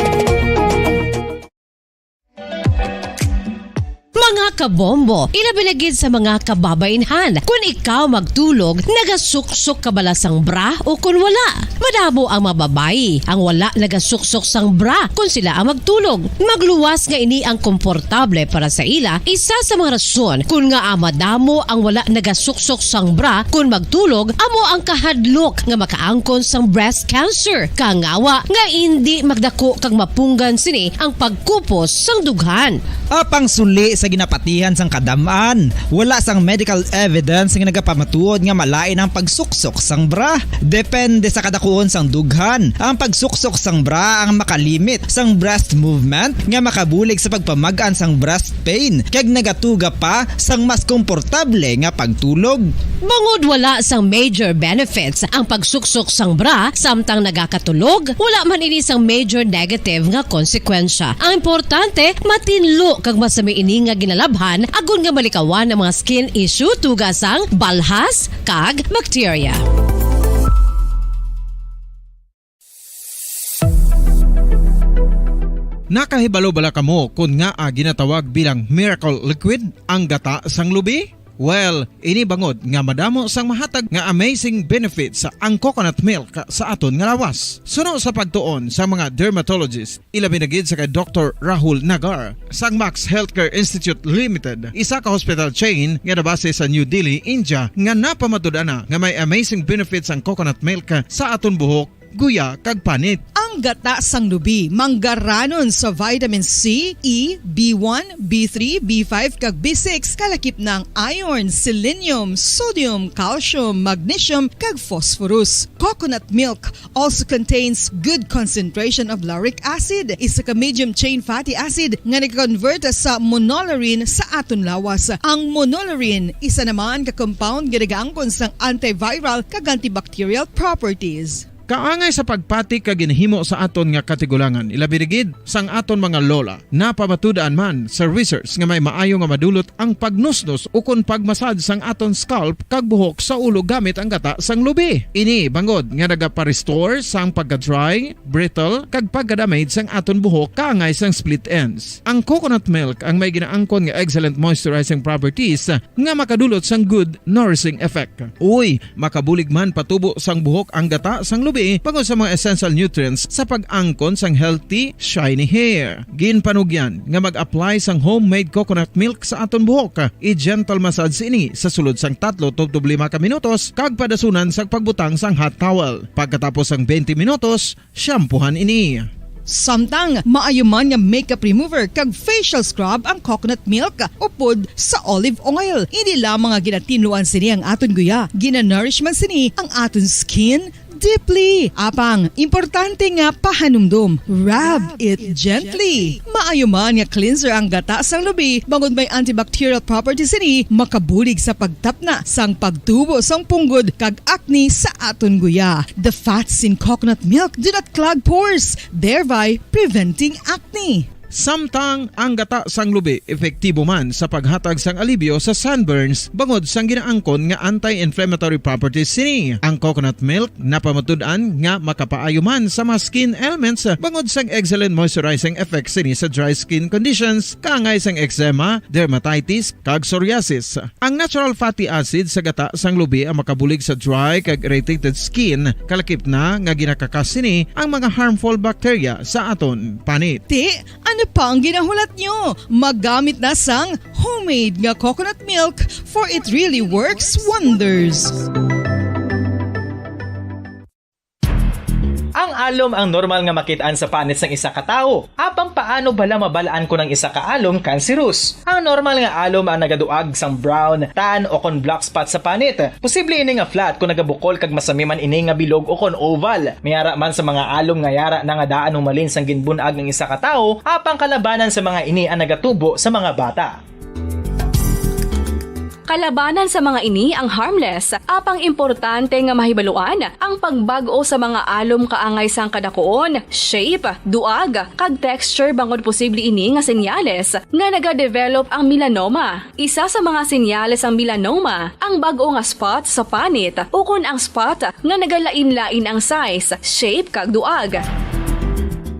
Mga kabombo, ilabinagid sa mga kababainhan. Kung ikaw magtulog, nagasuksok ka bala sang bra o kung wala. Madamo ang mababayi, ang wala nagasuksok sang bra kung sila ang magtulog. Magluwas nga ini ang komportable para sa ila, isa sa mga rason kung nga madamo ang wala nagasuksok sang bra kung magtulog, amo ang kahadlok nga makaangkon sang breast cancer. Kangawa nga hindi magdako kag mapunggan sini ang pagkupos sang dughan. Apang suli sa ginapatihan sang kadamaan, wala sang medical evidence nga nagapamatuod nga malain ang pagsuksok sang bra. Depende sa kadakuon sang dughan. Ang pagsuksok sang bra ang makalimit sang breast movement nga makabulig sa pagpamagaan sang breast pain kag nagatuga pa sang mas komportable nga pagtulog. Bangod wala sang major benefits ang pagsuksok sang bra samtang nagakatulog, wala man ini sang major negative nga konsekwensya. Ang importante, matinlo kag masami ini nga ginalabhan agon nga malikawan ang mga skin issue tugas ang balhas kag bacteria. Nakahibalo bala kamo kung nga ginatawag bilang miracle liquid ang gata sang lubi? Well, ini bangod nga madamo sang mahatag nga amazing benefits sa ang coconut milk sa aton nga lawas. Suno sa pagtuon sa mga dermatologist, ilabinagid sa kay Dr. Rahul Nagar sang Max Healthcare Institute Limited, isa ka hospital chain nga nabase sa New Delhi, India, nga napamatud-ana nga may amazing benefits ang coconut milk sa aton buhok, guya kag panit. Ang gata sang lubi manggaranon sa vitamin C, E, B1, B3, B5 kag B6 kalakip ng iron, selenium, sodium, calcium, magnesium kag phosphorus. Coconut milk also contains good concentration of lauric acid, isa ka medium chain fatty acid nga nag-convert sa monolarin sa aton lawas. Ang monolarin isa naman ka compound nga nagaangkon sang antiviral kag antibacterial properties. Kaangay sa pagpati ka ginhimo sa aton nga katigulangan, ilabirigid sang aton mga lola. Napamatudan man sa research nga may maayo nga madulot ang pagnusnos o kon pagmasad sang aton scalp kag buhok sa ulo gamit ang gata sang lubi. Ini bangod nga nagapa-restore sang pagka-dry, brittle kag pagka-damage sang aton buhok kaangay sang split ends. Ang coconut milk ang may ginaangkon nga excellent moisturizing properties nga makadulot sang good nourishing effect. Uy, makabulig man patubo sang buhok ang gata sang lubi pagod sa mga essential nutrients sa pag-angkon sang healthy, shiny hair. Ginpanugyan nga mag-apply sang homemade coconut milk sa aton buhok. I-gentle massage ini sa sulod sang 3-5 ka minutos kag padasunan sang pagbutang sang hot towel. Pagkatapos sang 20 minutos, shampoohan ini. Samtang maayo man nga makeup remover kag facial scrub ang coconut milk upod sa olive oil. Hindi lamang nga ginatinluan sini ang aton guya, ginanourish man sini ang aton skin, deeply. Apang, importante nga pahanumdum. Rub it gently. Maayo man nga cleanser ang gata sang lubi, bangod may antibacterial properties ini, makabulig sa pagtapna sang pagtubo sang punggod kag acne sa aton guya. The fats in coconut milk do not clog pores, thereby preventing acne. Samtang ang gata sang lubi epektibo man sa paghatag sang alibyo sa sunburns bangod sang ginaangkon nga anti-inflammatory properties sini. Ang coconut milk napamatud-an nga makapaayo man sa mga skin ailments bangod sang excellent moisturizing effect sini sa dry skin conditions kaangay sang eczema, dermatitis kag psoriasis. Ang natural fatty acid sa gata sang lubi ang makabulig sa dry kag irritated skin, kalakip na nga ginakakas sini ang mga harmful bacteria sa aton panit. Ano pa ang ginahulat nyo? Magamit na sang homemade nga coconut milk for it really works wonders. Ang alom ang normal nga makitaan sa panit sang isa ka tawo. Apang paano bala mabalaan ko ng isa ka alom cancerous? Ang normal nga alom ang nagaduag sang brown, tan o kon black spot sa panit. Posible ini nga flat kung nagabukol kag masami man ini nga bilog o kon oval. Mayara man sa mga alom nga yara na nga daan humalin sang ginbunag ng isa ka tawo, apang kalabanan sa mga ini ang nagatubo sa mga bata. Kalabanan sa mga ini ang harmless, apang importante nga mahibaluan ang pagbago sa mga alom kaangay sang kadakuon, shape, duag, kag texture bangod posible ini nga senyales nga nagadevelop ang melanoma. Isa sa mga senyales ang melanoma, ang bago nga spot sa panit o kun ang spot nga nagalain-lain ang size, shape kag duag.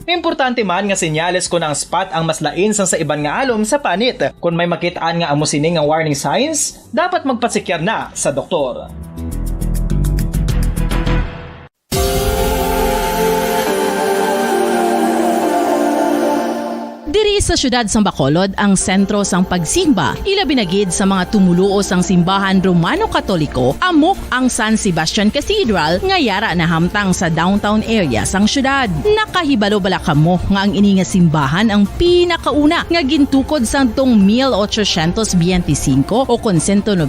Importante man nga senyales kung ang spot ang mas lain sang sa iban nga alom sa panit. Kung may makitaan nga amo sini nga warning signs, dapat magpasikyar na sa doktor. Diri sa syudad sang Bacolod ang sentro sang pagsimba, ilabi na gid sa mga tumuluo sang simbahan Romano-Katoliko, amo ang San Sebastian Cathedral nga yara na hamtang sa downtown area sang syudad. Nakahibalo bala kamo nga ang ini nga simbahan ang pinakauna nga gintukod sang tong 1825 o kon 197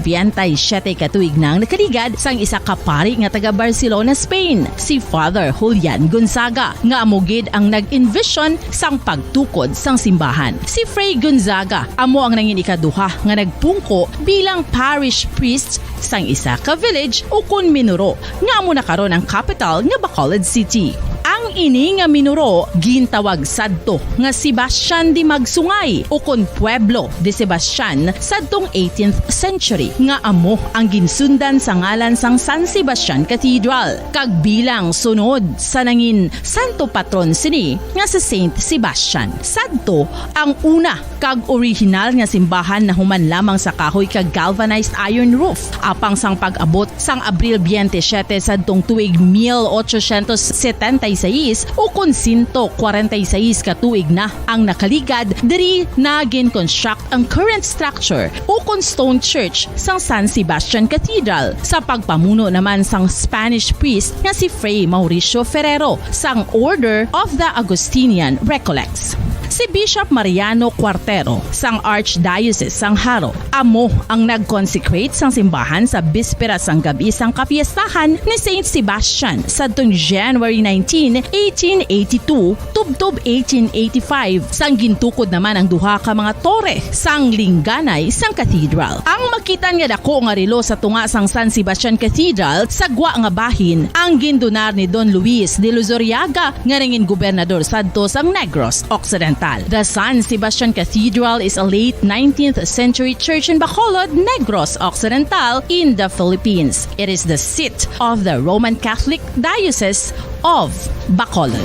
katuig nang nakaligad sang isa ka pari nga taga Barcelona, Spain, si Father Julian Gonzaga, nga amo gid ang nag-envision sang pagtukod sang simbahan. Si Fray Gonzaga amo ang nangin ikaduha nga nagpungko bilang parish priest sang isa ka village o kun Minuro nga amo na karon ang capital nga Bacolod City. Ang ini nga Minuro gintawag sadto nga Sebastian de Magsungay o kon Pueblo de Sebastian sadtong 18th century nga amo ang ginsundan sa ngalan sang San Sebastian Cathedral kag bilang sunod sa nangin santo patron sini nga si Saint Sebastian. Sadto ang una kag original nga simbahan na human lamang sa kahoy kag galvanized iron roof apang sang pag-abot sang Abril 27 sadtong tuig 1876 o kun 146 katuig na ang nakaligad diri na gin-construct ang current structure o kun stone church sang San Sebastian Cathedral sa pagpamuno naman sang Spanish priest nga si Fray Mauricio Ferrero sang Order of the Augustinian Recollects. Si Bishop Mariano Cuartero sang Archdiocese sang Haro amo ang nag-consecrate sang simbahan sa bispera sang gabi sang kapiestahan ni Saint Sebastian sadtong January 19, 1882 tubtob 1885 sang gintukod naman ang duha ka mga tore sang lingganay sang cathedral. Ang makitan nga dako nga relo sa tunga sang San Sebastian Cathedral sa gwa nga bahin ang gindonar ni Don Luis de Luzuriaga nga nangin gobernador sadto sang Negros Occidental. The San Sebastian Cathedral is a late 19th century church in Bacolod, Negros Occidental in the Philippines. It is the seat of the Roman Catholic Diocese of Bacolod.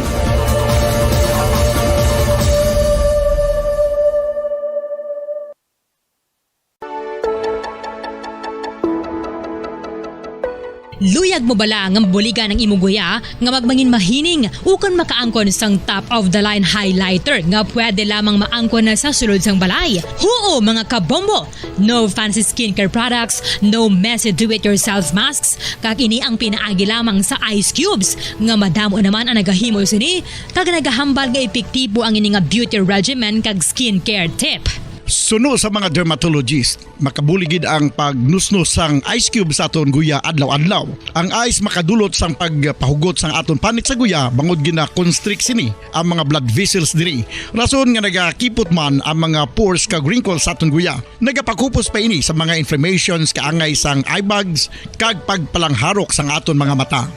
Luyag mo bala nga mabuligan ang imong guya nga magmangin mahining ukon makaangkon sang top of the line highlighter nga pwede lamang maangkon na sa sulod sang balay. Huo mga kabombo! No fancy skincare products, no messy do-it-yourself masks, kag ini ang pinaagi lamang sa ice cubes nga madamo naman ang nagahimo sini kag nagahambal nga epektibo ang ini nga beauty regimen kag skincare tip. Suno sa mga dermatologist, makabuligid ang pagnusnos sang ice cube sa aton guya adlaw-adlaw. Ang ice makadulot sang pagpahugot sang aton panit sa guya bangod gina constrict sini ang mga blood vessels diri. Rason nga nagakipot man ang mga pores kag wrinkles sa aton guya. Nagapakupos pa ini sa mga inflammations kaangay sang eye bags kag pagpalangharok sang aton mga mata.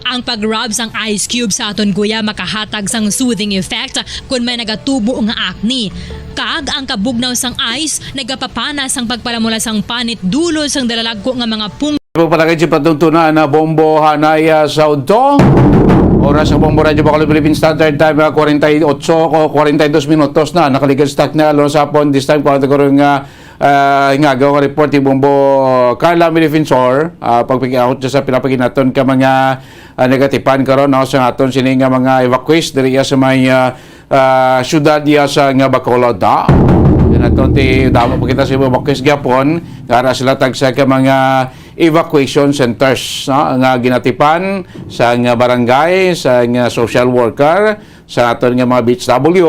Ang pag-rub sang ice cube sa aton guya makahatag sang soothing effect kung may nagatubo nga acne. Kag ang kabugnaw sang ice nagapapana sang pagpalamula sang panit dulo sang dalalagko nga mga pung. Pagpalagay si patuntunan na Bombo Hanaya sa Udto. Oras sa Bombo Radio Bacolod Philippine Standard Time 48 o 42 minutos na nakaligad stock na alos hapon this time kung ko nga gawa report ni Bombo Carla Defensor pagpig-out sa pinapaginaton ka mga negatipan karon no sa aton sini nga mga evacuees diri sa may syudad diya sa nga Bacolod da. Naton ti damo kita sa evacuees gyapon para sila tagsa ka mga evacuation centers no nga ginatipan sa nga barangay sa nga social worker sa aton nga mga BHW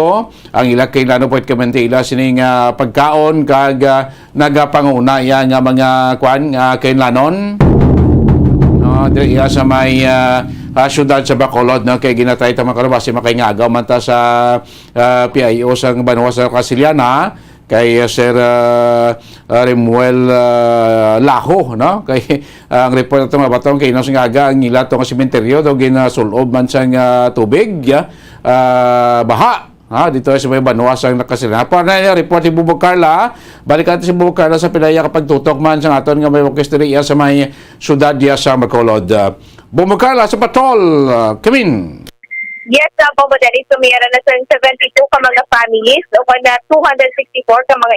ang ila kay lano point kamantila sini nga pagkaon kag nagapanguna ya nga mga kwan nga kainlanon no diri sa may syudad sa Bacolod no kay ginatay ta makaron base makaingagaw man ta sa PIO sa Banwa sa Casiliana kay Sir Remuel Laho no kay ang report nato mabatong kay inos nga aga ang ila tong sementeryo daw ginasulob man sang tubig baha dito sa may Banwa sa Casiliana. Para na report ni Bubo Carla balikan si Bubo Carla sa pinaya kapag tutok man sa aton nga may orkesteriya sa may syudad diya sa Bacolod. Bubo Carla sa patrol Kamin. Yes, Bombo Dennis, sumira na sa 72 ka mga families o na 264 ka mga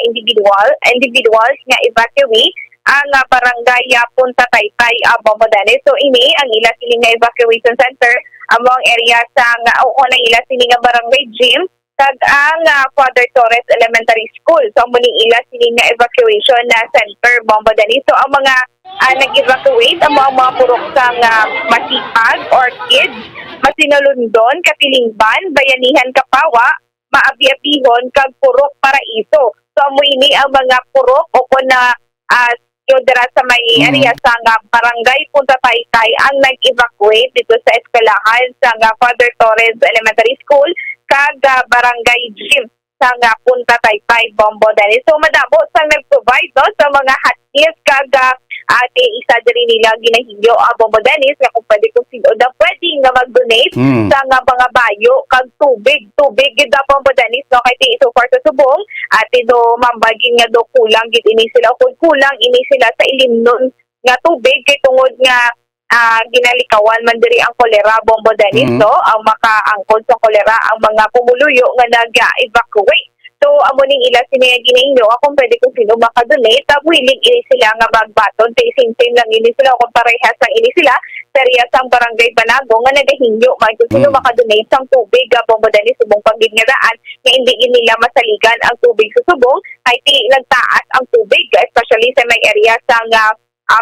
individuals nga evacuee ang barangay Punta Taytay, Bombo Dennis. So ini ang ila siling nga evacuation center among area sa nga na ila siling nga barangay gym kag ang Father Torres Elementary School. So ang muling ila siling nga evacuation na center, Bombo Dennis. So ang mga nag-evacuate ang mga purok sa Masipag, Orchid, Masinalundon, Katilingban, Bayanihan, Kapawa, Maabi-apihon, kag Purok, Paraiso. So amo ini ang mga purok o na dira sa may area sa barangay Punta Taytay ang nag-evacuate dito sa eskwelahan sa Father Torres Elementary School kag barangay gym sa Punta Taytay, Bombo Dennis. So madamo sang nag-provide no, sa mga hot meals kag ate isa diri nila ginahilyo Bombo Dennis nga kung pwede kung sino na pwede nga mag-donate sa mga bayo kag tubig gid Bombo Dennis no kay so far sa subong ate do mambagin nga do kulang gid ini sila kung kulang ini sila sa ilimnon nga tubig kay tungod nga ginalikawan man diri ang kolera Bombo Dennis no ang makaangkon sa kolera ang mga pumuluyo nga nag-evacuate. So, amo ning ila sini ginainyo kung pwede kung sino makadonate, willing ini sila nga magbaton, kay same lang ini sila kung parehas lang ini sila, seriya sang barangay Banago nga nagahinyo, man kung sino makadonate sang tubig, Bombo Dennis, subong paggingadaan, nga hindi nila masaligan ang tubig sa subong, ay nagtaas ang tubig, especially sa may area sang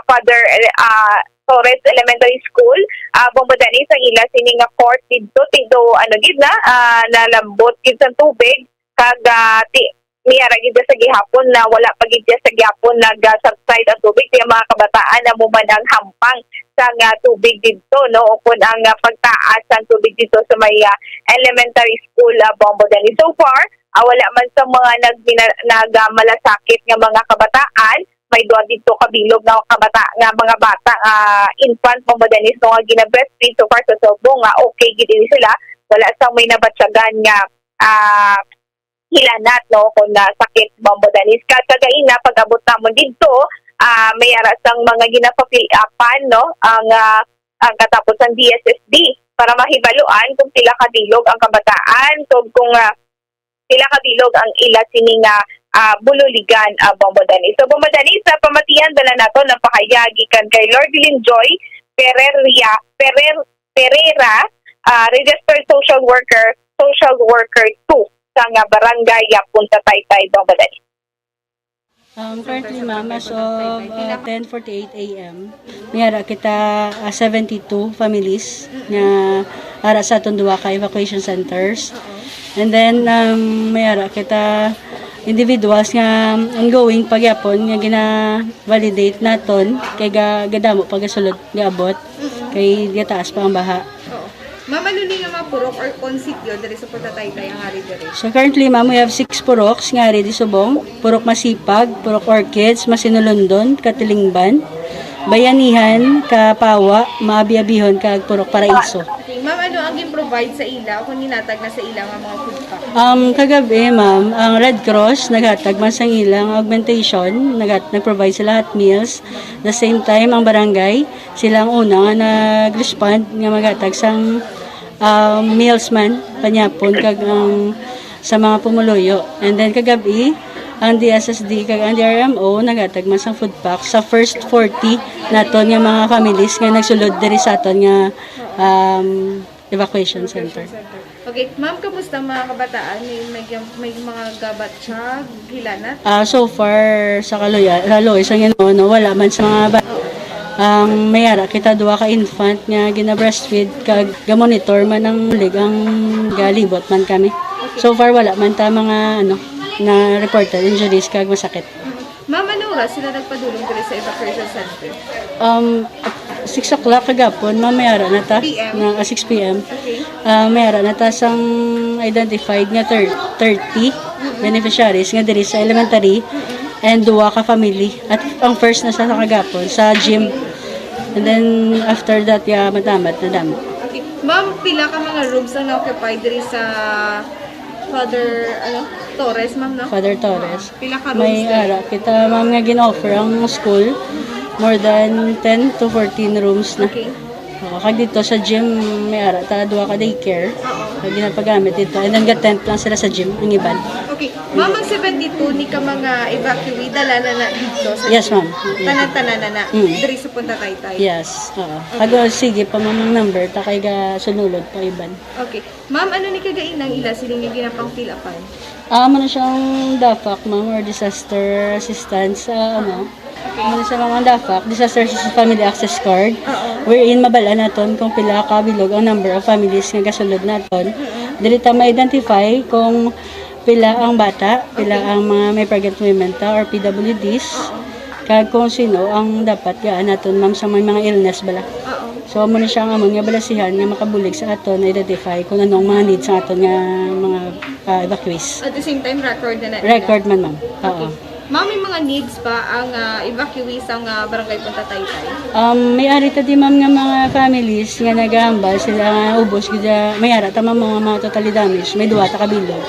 Father Torres Elementary School, Bombo Dennis, ang ila sini nga port dito, gid na, nalambot gid sa tubig, kag miyara gid sa gihapon na wala pa gid sa gihapon nag-subside ang tubig kaya mga kabataan na mo man ang hampang sa tubig dito no o kun ang pagtaas ang tubig dito sa may elementary school Bombo Dennis. So far wala man sa mga nagmalasakit nga mga kabataan, may duwa dito kabilog nga mga bata infant Bombo Dennis no nga gina-breastfeed. So far sa subong okay gid sila, wala sang may nabatyagan nga hilanat no kung sakit Bombo Dennis. Kagain na pag-abot namon dito may arasang mga ginapapilapan no ang katapusan DSSD para mahibaluan kung sila kadilog ang kabataan kung sila kadilog ang ila sining bululigan Bombo Dennis. So Bombo Dennis sa pamatian dala nato ng pahayagi kan kay Lord Linjoy Pereira registered social worker 2 sa barangay Punta Taytay, Bombo Dennis. Currently, ma'am, as of 10:48 a.m., mayara kita 72 families na ara sa itong duwa ka evacuation centers. And then, mayara kita individuals nga ongoing pagyapon nga gina-validate naton kay gadamo pagasulod gaabot kay gataas pa ang baha. Ma'am, ano ni nga mga purok or konsityo diri sa Puntataytay ang ari diri? So currently, ma'am, we have 6 puroks nga rin di Subong. Purok Masipag, Purok Orchids, Masinulundon, Katilingban, Bayanihan, Kapawa, Maabiabihon, kag Purok Paraiso. Okay. Ma'am, ano ang provide sa ila kung ninatag na sa ila nga mga food pack? Kagabi, ma'am, ang Red Cross naghatag man sang ilang augmentation, nag-provide sila hot meals. The same time, ang barangay, sila ang una nga nag-respond nga maghatag sang meals man, panyapon, kag sa mga pumuluyo. And then kagabi, ang DSSD kag ang DRMO naghatag man sang food pack sa first 40 naton nga mga families nga nagsulod diri sa aton nga evacuation center. Okay, ma'am, kamusta mga kabataan? May mga gabat siya, hilanat? So far sa Kaloy sa Nginono, wala man sa mga bata. Ang mayara kita duwa ka infant nga gina-breastfeed kag ga-monitor man ang ligang galibot man kami. So far wala man ta mga na reported injuries kag masakit. Ma'am, ano oras sila nagpadulong diri sa evacuation center? 6 o'clock kagapon, mayara na ta na 6 p.m. Okay. Mayara na ta sang identified nga 30 beneficiaries nga diri sa elementary and duwa ka family at ang first na sa kagapon sa gym. And then after that matamat na dami. Okay. Ma'am, pila ka mga rooms ang na-occupy diri sa Father Torres, ma'am, no? Father Torres. Pila ka rooms? May ara kita ma'am nga gin-offer ang school more than 10 to 14 rooms na. Okay. Kag dito sa gym may ara ta duwa ka daycare. Kag ginapagamit dito. And then tent lang sila sa gym ang iban. Okay. Ma'am, ang 72 ni ka mga evacuee dala na dito sa Yes, ma'am. Tanan-tanan na diri sa Puntataytay. Yes, oo. Okay. Sige pa ma'am ang number ta kay ga sunulod pa iban. Okay. Ma'am, ano ni kagainang ila sining nga ginapang fill upan? Ano siyang DAFAC ma'am or disaster assistance Ano sa mga DAFAC, Disaster Assistance Family Access Card, wherein mabala naton kung pila ka bilog ang number of families nga gasulod naton. Dili ta ma-identify kung pila ang bata, pila ang mga may pregnant women ta or PWDs, kag kung sino ang dapat gaan naton ma'am sa mga illness bala. So mo na siya ang amon nga balasihan nga makabulig sa aton identify kung anong mga needs sa aton nga mga evacuees. At the same time, record na Record man ma'am. Oo. Ma'am, may mga needs pa ang evacuees ang barangay Puntataytay? May ari ta di ma'am nga mga families nga nagahambal sila nga ubos gida may ara ta mga totally damage, may duwa ta kabilog.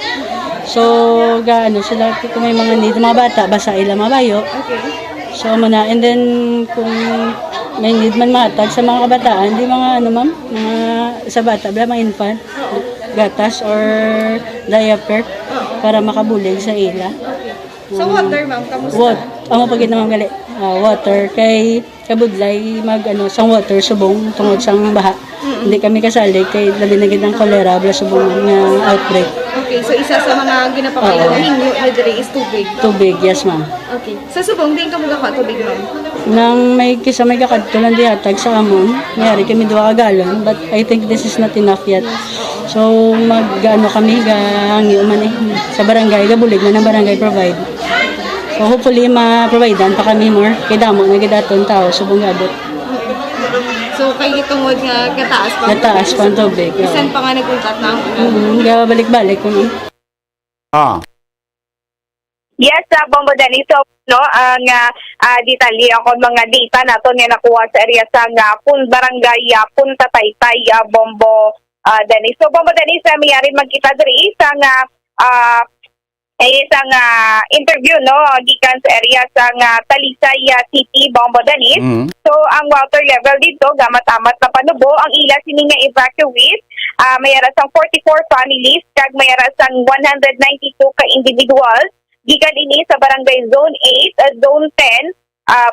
So sila kung may mga need mga bata basa ila mabayo. Okay. So muna and then kung may need man matag sa mga kabataan, di mga ma'am, mga sa bata bala mga infant, gatas or diaper para makabulig sa ila. So water, ma'am, kamusta? Ang mapagid naman gali. Water kay kabudlay sang water subong tungod sang baha. Hindi kami kasali kay labi na gid ang cholera bala subong nga outbreak. Okay, so isa sa mga ginapakita na hingo na diri is tubig. Tubig, yes ma'am. Okay. Sa subong din ka mga tubig, ma'am? Nang may kadto lang dihatag sa amon, mayari kami 2 galon, but I think this is not enough yet. So kami gangyo man sa barangay gabulig na ng barangay provide. So hopefully ma-providean pa kami more kay damo na gidaton tao subong gabot. So kay tungod nga gataas pa. Gataas pa ang tubig. Bisan pa nga nagultat na ang balik-balik ko. Yes, Bombo Denny. So, ang detalye ako mga data nato nga nakuha sa area sa barangay Puntataytay, Bombo Denny. So, Bombo Denny, sa mayari magkita diri sa isang interview gikan sa area sa Talisay City, Bombo Denny. So, ang water level dito gamatamat na panubo ang ila sini nga evacuees. Mayara sang 44 families kag mayara sang 192 ka individuals gikan ini sa barangay zone 8, zone 10,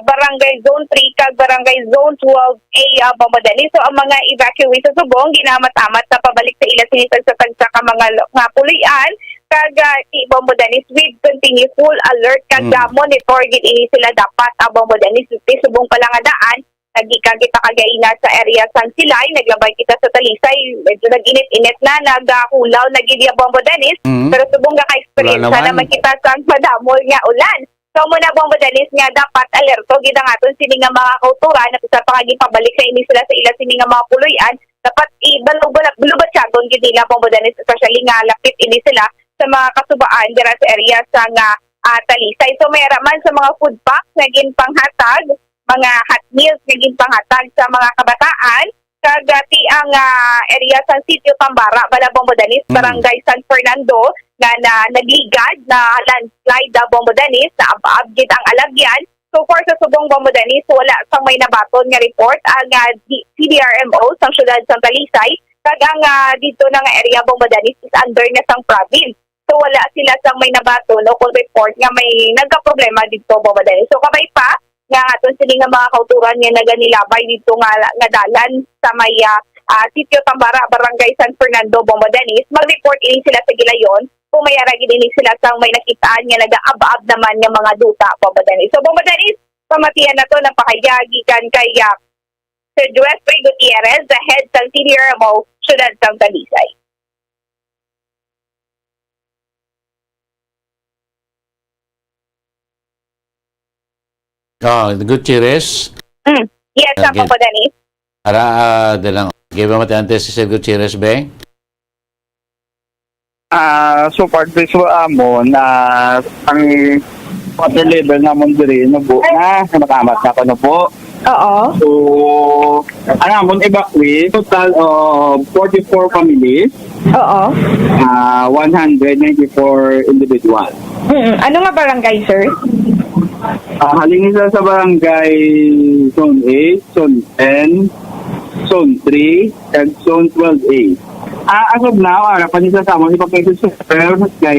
barangay zone 3 kag barangay zone 12A, Bombo Denny. So ang mga evacuees sa subong ginamatamat sa pabalik sa ila sinisag sa tagsa ka mga pulian kag Bombo Denny with continue full alert kag monitor gid ini sila dapat Bombo Denny subong pala nga daan Nagika kita kagaina sa area San Silay, naglabay kita sa Talisay, medyo nag-init-init na, nagkulaw, nagigya Bombo Dennis, pero subong nga ka-experience Wala na naman. makita sa madamol nga ulan. So muna Bombo Dennis nga dapat alerto, gida nga aton sini nga mga kauturan, na sa pangaging pabalik sa ini sila sa ila sini nga mga puloy-an, dapat bulubat-sagon gid nila Bombo Dennis, especially nga lapit ini sila sa mga kasubaan dira sa area sa nga Talisay. So may raman sa mga food packs naging panghatag, mga hot meals naging panghatag sa mga kabataan, kagati ang area sa Sitio Tambara, Balabong Bodanis, Barangay San Fernando, na nagligad na landslide na Bombodanis, na abgid ang alagyan. So far sa Subong Bombodanis, wala sang may nabaton nga report ang CDRMO sa syudad sa Talisay, kag ang dito na nga area Bombodanis is under na sang province. So wala sila sang may nabaton o kung report nga may nagka-problema dito Bombodanis. So kabay pa nga aton sini nga mga kauturan nga naganilabay dito nga dalan sa may Sitio Tambara, Barangay San Fernando, Bombodanis, mag-report ini sila sa gilayon kung may aragin ini sila sang may nakitaan nga nag-aab-ab naman ng mga duta Bombodanis. So Bombodanis, pamatiyan na to napahayagikan kay Sir Jeffrey Gutierrez, the head sa CDRMO, syudad sa Talisay. Gutierrez. Yes, sa Okay. Bombodanis. Dalang. Give mo matante si Sir Gutierrez, be? So far this amon ang water level namon diri nubo na nakamat na kuno po. Oo. So ang amon evacuate total of 44 families. Oo. 194 individuals. Ano nga barangay, sir? Halingin sila sa barangay Zone 8, Zone 10, Zone 3, and Zone 12A. As of now, harapan nila sa amon ipapagod sa kay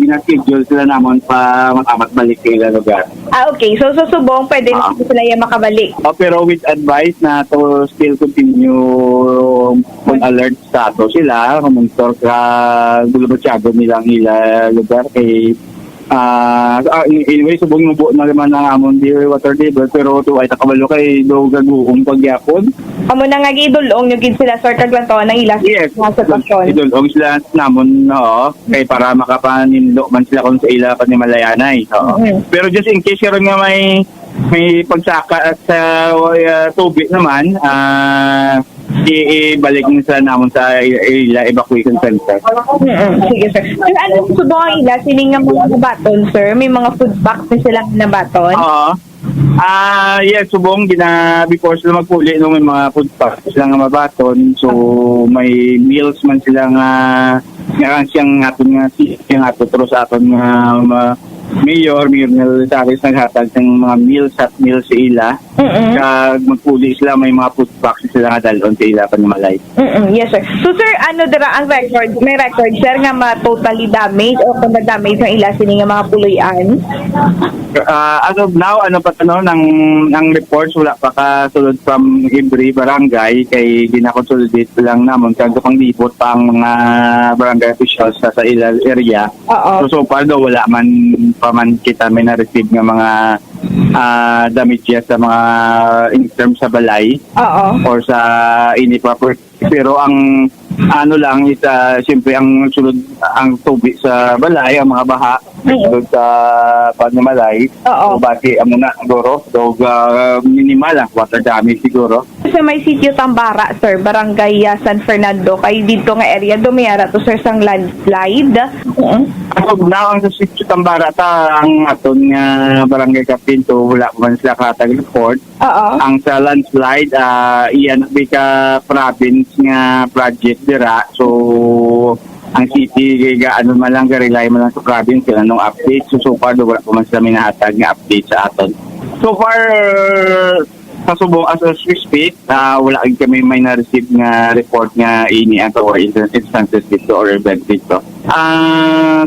ginaschedule sila namon pa makamat balik sa lugar. Okay. So sa Subong, pwede na sila yung makabalik. Pero with advice na to still continue on alert status sila, monitor ka gulabatsyago nilang ila lugar kay anyway, subong yung buo na naman ng amon di water level, pero ito ay takabalo kay do gaguong pagyapon. Amo na nga gidulong yung gid sila sir kaglanto ng ilas sa sitwasyon. Idulong sila namon, no, kay para makapanindok man sila kung sa ila pa ni Malayanay. Pero just in case karon nga may pagsaka at sa tubig naman, ibalik nyo sila namon sa ila evacuation center. Sige sir. Sir, ano Subong ang ila? Sining nga mga nabaton sir? May mga food packs na silang nabaton? Oo. Yes, Subong, before sila magpuli, no, may mga food packs sila nga mabaton. So, may meals man sila nga siyang aton nga siyang ato pero sa aton nga Mayor Nilsaris naghatag ng mga hot meals sa ila. Kag magpuli sila, may mga food packs sila nga dalon sa ila Panimalay. Yes sir. So sir, ano dira ang record? May record sir nga totally damaged o kung na-damage ang ila sini nga mga puloy-an? As of now, ng reports wala pa kasulod from every barangay kay ginakonsolidate lang namon kag pang lipot pa ang mga barangay officials sa ila area. So far daw wala man kita may na-receive nga mga damages sa mga in terms sa balay or sa any property. Pero ang lang is siyempre ang sulod ang tubig sa balay, ang mga baha sulod sa Panimalay. So basi amo na siguro minimal water damage siguro. Sa may Sitio Tambara sir, Barangay San Fernando, kay dito nga area dumiyara to sir sang landslide. Now ang sa Sitio Tambara ang aton nga barangay Kapinto wala man sila katag report. Ang sa landslide iyan bika province nga project dira, so ang city gaano man lang rely man lang sa province sila nung update. So far wala pa man sila minahatag nga update sa aton. So far sa Subong as we speak, wala kami may na-receive nga report nga ini ato or instances dito or event dito.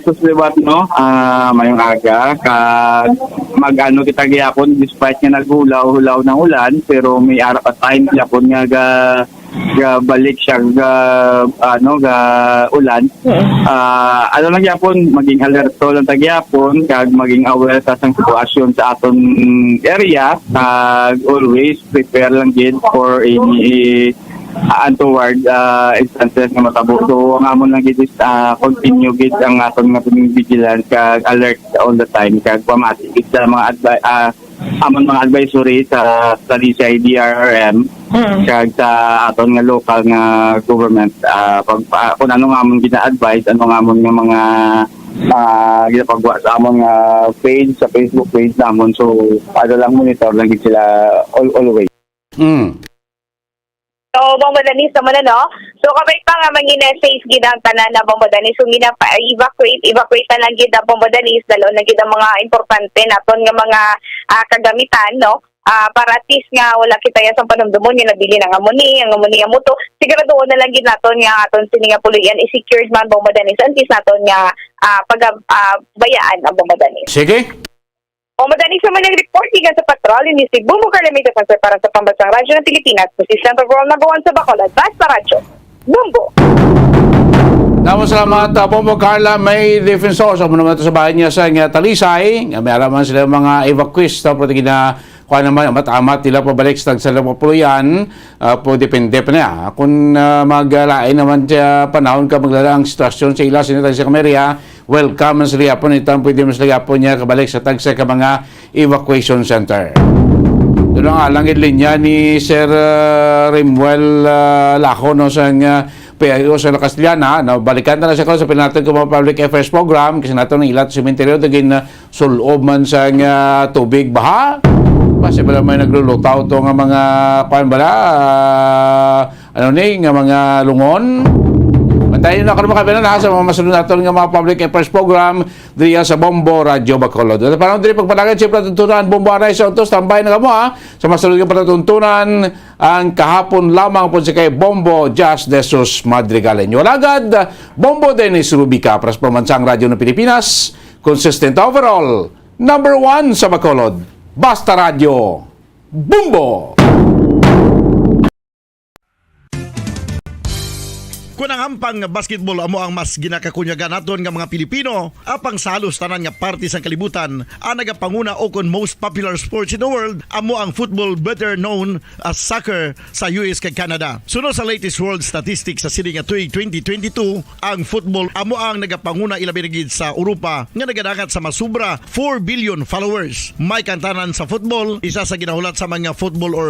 So slibat no, mayong aga mag-ano kita gyapon despite nga naghulaw-hulaw ng ulan, pero may araw at time gyapon nga balik siya ulan. Ano lang yapon, maging alerto lang tagyapon kag maging aware sa sang sitwasyon sa aton area, always prepare lang gid for any untoward instances nga matabo. So ang amon lang gid is continue gid ang aton nga vigilance kag alert all the time kag pamati gid sa mga amon mga advisory sa DCI DRRM kag sa aton nga local nga government, kung ano nga amon gina-advise, ano nga amon nga mga ginapagawa sa amon nga page, sa Facebook page namon. So lang monitor lang gid sila always. So, Bong Badanis naman So, kapag pa nga mangina safe gid ang tanan na Bong Badanis, so evacuate na lang gid ang Bong Badanis, dalo na gid ang mga importante naton nga mga kagamitan, para at least nga wala kita yan sa panumdumon yung nabili ng ammonia mo to. Siguraduhan na lang gid naton nga aton sini nga puluyan i-secured man Bong Badanis, at least naton nga bayaan ang Bong Badanis. Sige. O madaling sa mga reporting sa patrol ni si Bumo Carlamita Pastor para sa Pambansang Radyo ng Pilipinas, si Central World number 1 sa Bacolod, Basta Radyo, Bumbo. Salamat, Bombo Carla. May defensor sa naman ito sa bahay niya sa Talisay. May alaman sila mga evacuees. Pwede kuha naman, amat nila pabalik sa puluyan. Depende pa niya. Kung maglain naman sa panahon ka maglala ang sitwasyon sa ilas sa Cameria, welcome sa Liapon. Itang pwede mas Liapon niya kabalik sa tagsa ka mga evacuation center. Doon ang alangin linya ni Sir Rimuel Laco sa PIO sa Castellana. Balikan na siya ko sa pinatid ko mga public affairs program kasi nato ng ilat sa sementeryo daging sulob man sa tubig baha. Kasi bala may naglulutaw to nga mga nga mga lungon. Bantayan na karon makabila na sa mga masunod naton nga mga public affairs program diya sa Bombo Radio Bacolod. At parang diri pagpanagan siyempre tuntunan Bombo Aray sa utos tambay na kamo sa masunod nga patatuntunan ang kahapon lamang po si kay Bombo Just Jesus Madrigal. Alagad Bombo Dennis Rubica para sa Pambansang Radyo ng Pilipinas, consistent overall, number 1 sa Bacolod. Basta Radio, Bumbo! Kung ang ampang basketball amo ang mas ginakakunyagan naton nga mga Pilipino, apang salos tanan nga parte sang kalibutan, ang nagapanguna o kon most popular sports in the world, amo ang football, better known as soccer sa US kag Canada. Sunod sa latest world statistics sa sini nga tuig 2022, ang football amo ang nagapanguna ilabi na gid sa Europa nga nagadangat sa masubra 4 billion followers. May kantanan sa football, isa sa ginahulat sa mga football or